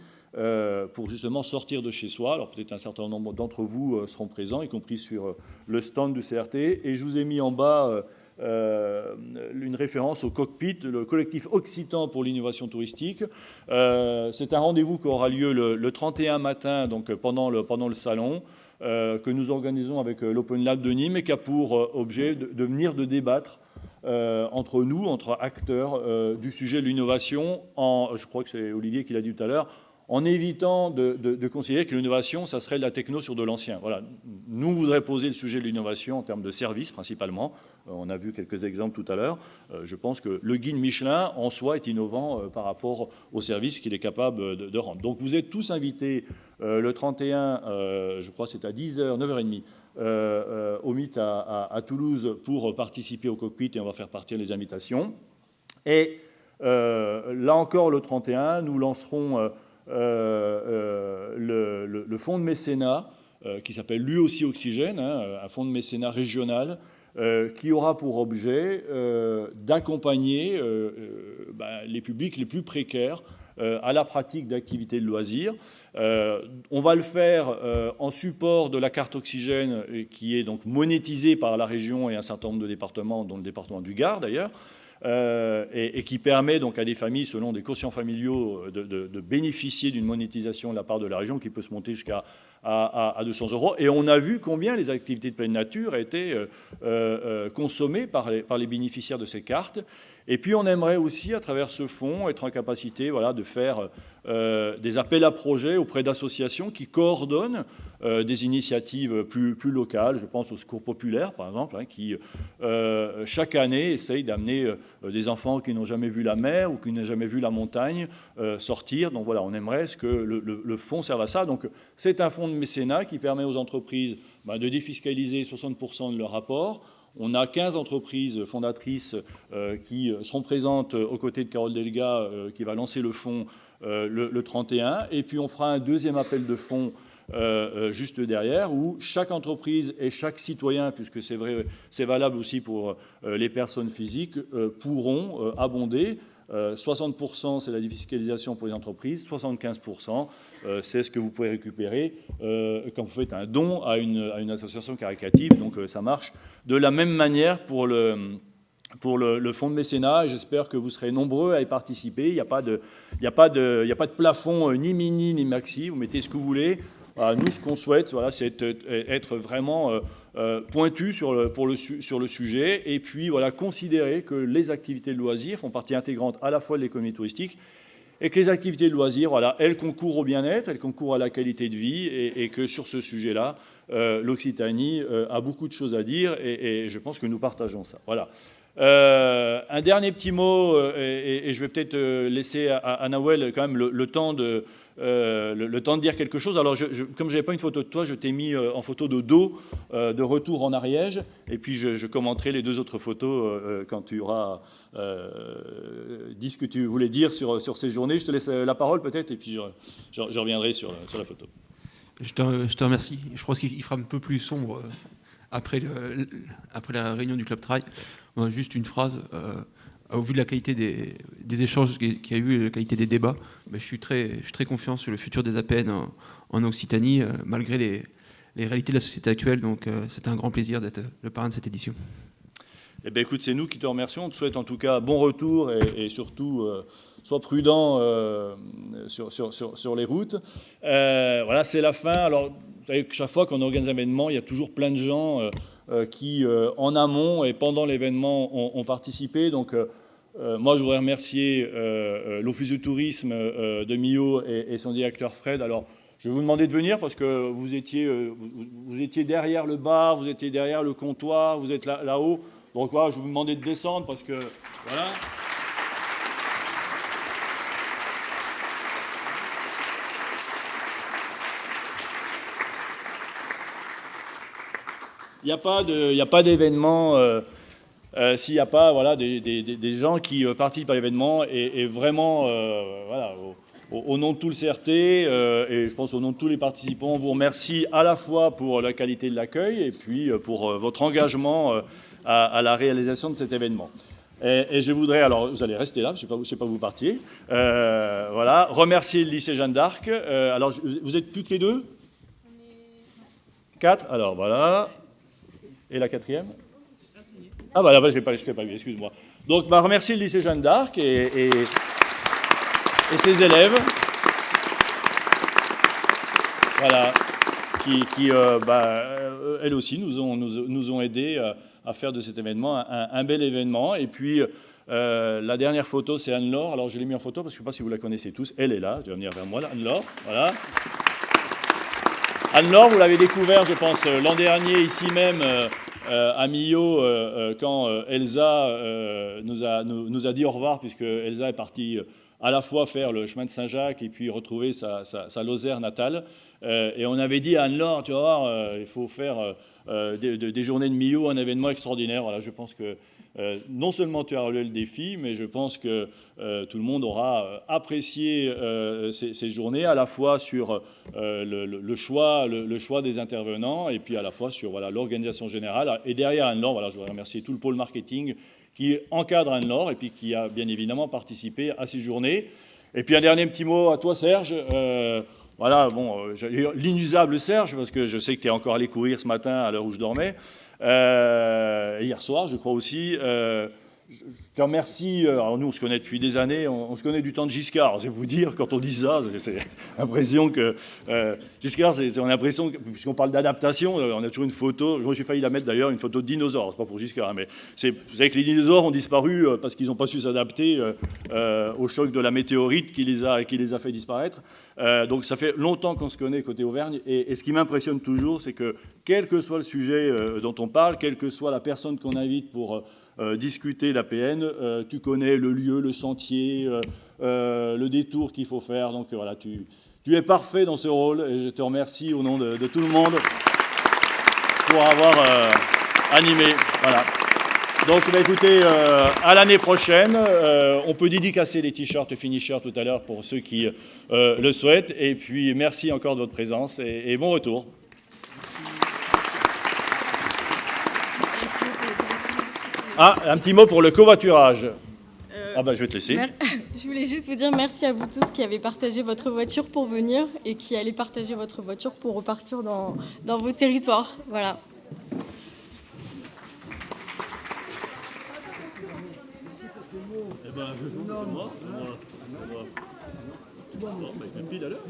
pour justement sortir de chez soi. Alors peut-être un certain nombre d'entre vous seront présents, y compris sur le stand du CRT. Et je vous ai mis en bas une référence au cockpit, le collectif occitan pour l'innovation touristique. C'est un rendez-vous qui aura lieu le 31 matin, donc pendant le salon, que nous organisons avec l'Open Lab de Nîmes et qui a pour objet de venir de débattre entre nous, entre acteurs du sujet de l'innovation, je crois que c'est Olivier qui l'a dit tout à l'heure, en évitant de considérer que l'innovation, ça serait de la techno sur de l'ancien. Voilà. Nous, on voudrait poser le sujet de l'innovation en termes de services, principalement. On a vu quelques exemples tout à l'heure. Je pense que le guide Michelin, en soi, est innovant par rapport aux services qu'il est capable de rendre. Donc, vous êtes tous invités le 31, je crois que c'est à 10h, 9h30, au MIT à Toulouse pour participer au cockpit, et on va faire partir les invitations. Et là encore, le 31, nous lancerons le fonds de mécénat qui s'appelle lui aussi Oxygène, un fonds de mécénat régional qui aura pour objet d'accompagner les publics les plus précaires à la pratique d'activités de loisirs. On va le faire en support de la carte Oxygène qui est donc monétisée par la région et un certain nombre de départements, dont le département du Gard d'ailleurs. Et qui permet donc à des familles, selon des quotients familiaux, de bénéficier d'une monétisation de la part de la région qui peut se monter jusqu'à 200 €. Et on a vu combien les activités de pleine nature étaient consommées par les bénéficiaires de ces cartes. Et puis on aimerait aussi, à travers ce fonds, être en capacité de faire des appels à projets auprès d'associations qui coordonnent des initiatives plus locales. Je pense au Secours Populaire, par exemple, qui chaque année essaye d'amener des enfants qui n'ont jamais vu la mer ou qui n'ont jamais vu la montagne sortir. Donc voilà, on aimerait que le fonds serve à ça. Donc c'est un fonds de mécénat qui permet aux entreprises de défiscaliser 60% de leur apport. On a 15 entreprises fondatrices qui seront présentes aux côtés de Carole Delga qui va lancer le fonds le 31. Et puis on fera un deuxième appel de fonds juste derrière, où chaque entreprise et chaque citoyen, puisque c'est vrai, c'est valable aussi pour les personnes physiques, pourront abonder. 60% c'est la défiscalisation pour les entreprises, 75% c'est ce que vous pouvez récupérer quand vous faites un don à une association caritative. Donc ça marche de la même manière pour le fonds de mécénat, et j'espère que vous serez nombreux à y participer. Il n'y a pas de plafond ni mini ni maxi, vous mettez ce que vous voulez. Voilà, nous, ce qu'on souhaite, voilà, c'est être vraiment pointu sur le sujet, et puis voilà, considérer que les activités de loisirs font partie intégrante à la fois de l'économie touristique, et que les activités de loisirs, voilà, elles concourent au bien-être, elles concourent à la qualité de vie, et que sur ce sujet-là, l'Occitanie a beaucoup de choses à dire, et je pense que nous partageons ça. Voilà. Un dernier petit mot, et je vais peut-être laisser à Nawel quand même le temps de dire quelque chose. Alors, comme je n'avais pas une photo de toi, je t'ai mis en photo de dos, de retour en Ariège, et puis je commenterai les deux autres photos quand tu auras dit ce que tu voulais dire sur ces journées. Je te laisse la parole peut-être, et puis je reviendrai sur la photo. Je te remercie. Je pense qu'il fera un peu plus sombre après la réunion du Club Trail. Juste une phrase. Au vu de la qualité des échanges qu'il y a eu et la qualité des débats, je suis très confiant sur le futur des APN en Occitanie, malgré les réalités de la société actuelle. Donc c'était un grand plaisir d'être le parrain de cette édition. Eh bien, écoute, c'est nous qui te remercions. On te souhaite en tout cas bon retour, et surtout, sois prudent sur les routes. Voilà, c'est la fin. Alors, vous savez que chaque fois qu'on organise un événement, il y a toujours plein de gens qui, en amont et pendant l'événement, ont participé. Donc, moi, je voudrais remercier l'Office du tourisme de Millau et son directeur Fred. Alors, je vais vous demander de venir parce que vous étiez derrière le bar, vous étiez derrière le comptoir, vous êtes là-haut. Donc, voilà, je vais vous demander de descendre parce que, voilà. Il n'y a pas d'événement s'il n'y a pas, voilà, des gens qui participent à l'événement, et vraiment, voilà, au nom de tout le CRT, et je pense au nom de tous les participants, on vous remercie à la fois pour la qualité de l'accueil et puis pour votre engagement à la réalisation de cet événement. Et je voudrais, alors vous allez rester là, je ne sais pas où vous partiez, voilà, remercier le lycée Jeanne d'Arc. Alors vous êtes plus que les deux ? 4 ? Alors voilà. Et la quatrième ? Ah bah là, je ne l'ai pas vu, excuse-moi. Donc remercier le lycée Jeanne d'Arc et ses élèves, voilà, qui elles aussi nous ont aidés à faire de cet événement un bel événement. Et puis la dernière photo, c'est Anne-Laure. Alors je l'ai mis en photo parce que je ne sais pas si vous la connaissez tous. Elle est là, tu vas venir vers moi là, Anne-Laure, voilà. Anne-Laure, vous l'avez découvert, je pense, l'an dernier, ici même, à Millau, quand Elsa nous a dit au revoir, puisque Elsa est partie à la fois faire le chemin de Saint-Jacques et puis retrouver sa Lozère natale. Et on avait dit à Anne-Laure, tu vas voir, il faut faire des journées de Millau un événement extraordinaire. Voilà, je pense que non seulement tu as relevé le défi, mais je pense que tout le monde aura apprécié ces journées, à la fois sur le choix des intervenants, et puis à la fois sur, voilà, l'organisation générale. Et derrière Anne-Laure, voilà, je voudrais remercier tout le pôle marketing qui encadre Anne-Laure et puis qui a bien évidemment participé à ces journées. Et puis un dernier petit mot à toi, Serge. Voilà, bon, l'inusable Serge, parce que je sais que tu es encore allé courir ce matin à l'heure où je dormais. Hier soir, je crois aussi. Je te remercie. Alors nous, on se connaît depuis des années. On se connaît du temps de Giscard. Je vais vous dire, quand on dit ça, c'est l'impression que Giscard, on a l'impression, puisqu'on parle d'adaptation, on a toujours une photo. Moi, j'ai failli la mettre d'ailleurs, une photo de dinosaures. C'est pas pour Giscard, mais vous savez que les dinosaures ont disparu parce qu'ils n'ont pas su s'adapter au choc de la météorite qui les a fait disparaître. Donc ça fait longtemps qu'on se connaît côté Auvergne. Et ce qui m'impressionne toujours, c'est que quel que soit le sujet dont on parle, quelle que soit la personne qu'on invite pour discuter l'APN, tu connais le lieu, le sentier, le détour qu'il faut faire. Donc voilà, tu es parfait dans ce rôle, et je te remercie au nom de tout le monde pour avoir animé. Voilà. Donc, écoutez, à l'année prochaine. On peut dédicacer les t-shirts Finisher tout à l'heure pour ceux qui le souhaitent. Et puis, merci encore de votre présence et bon retour. Ah, un petit mot pour le covoiturage. Ah bah, je vais te laisser. Je voulais juste vous dire merci à vous tous qui avez partagé votre voiture pour venir et qui allez partager votre voiture pour repartir dans vos territoires. Voilà. Eh ben, c'est moi. Bon, bah, pile à l'heure.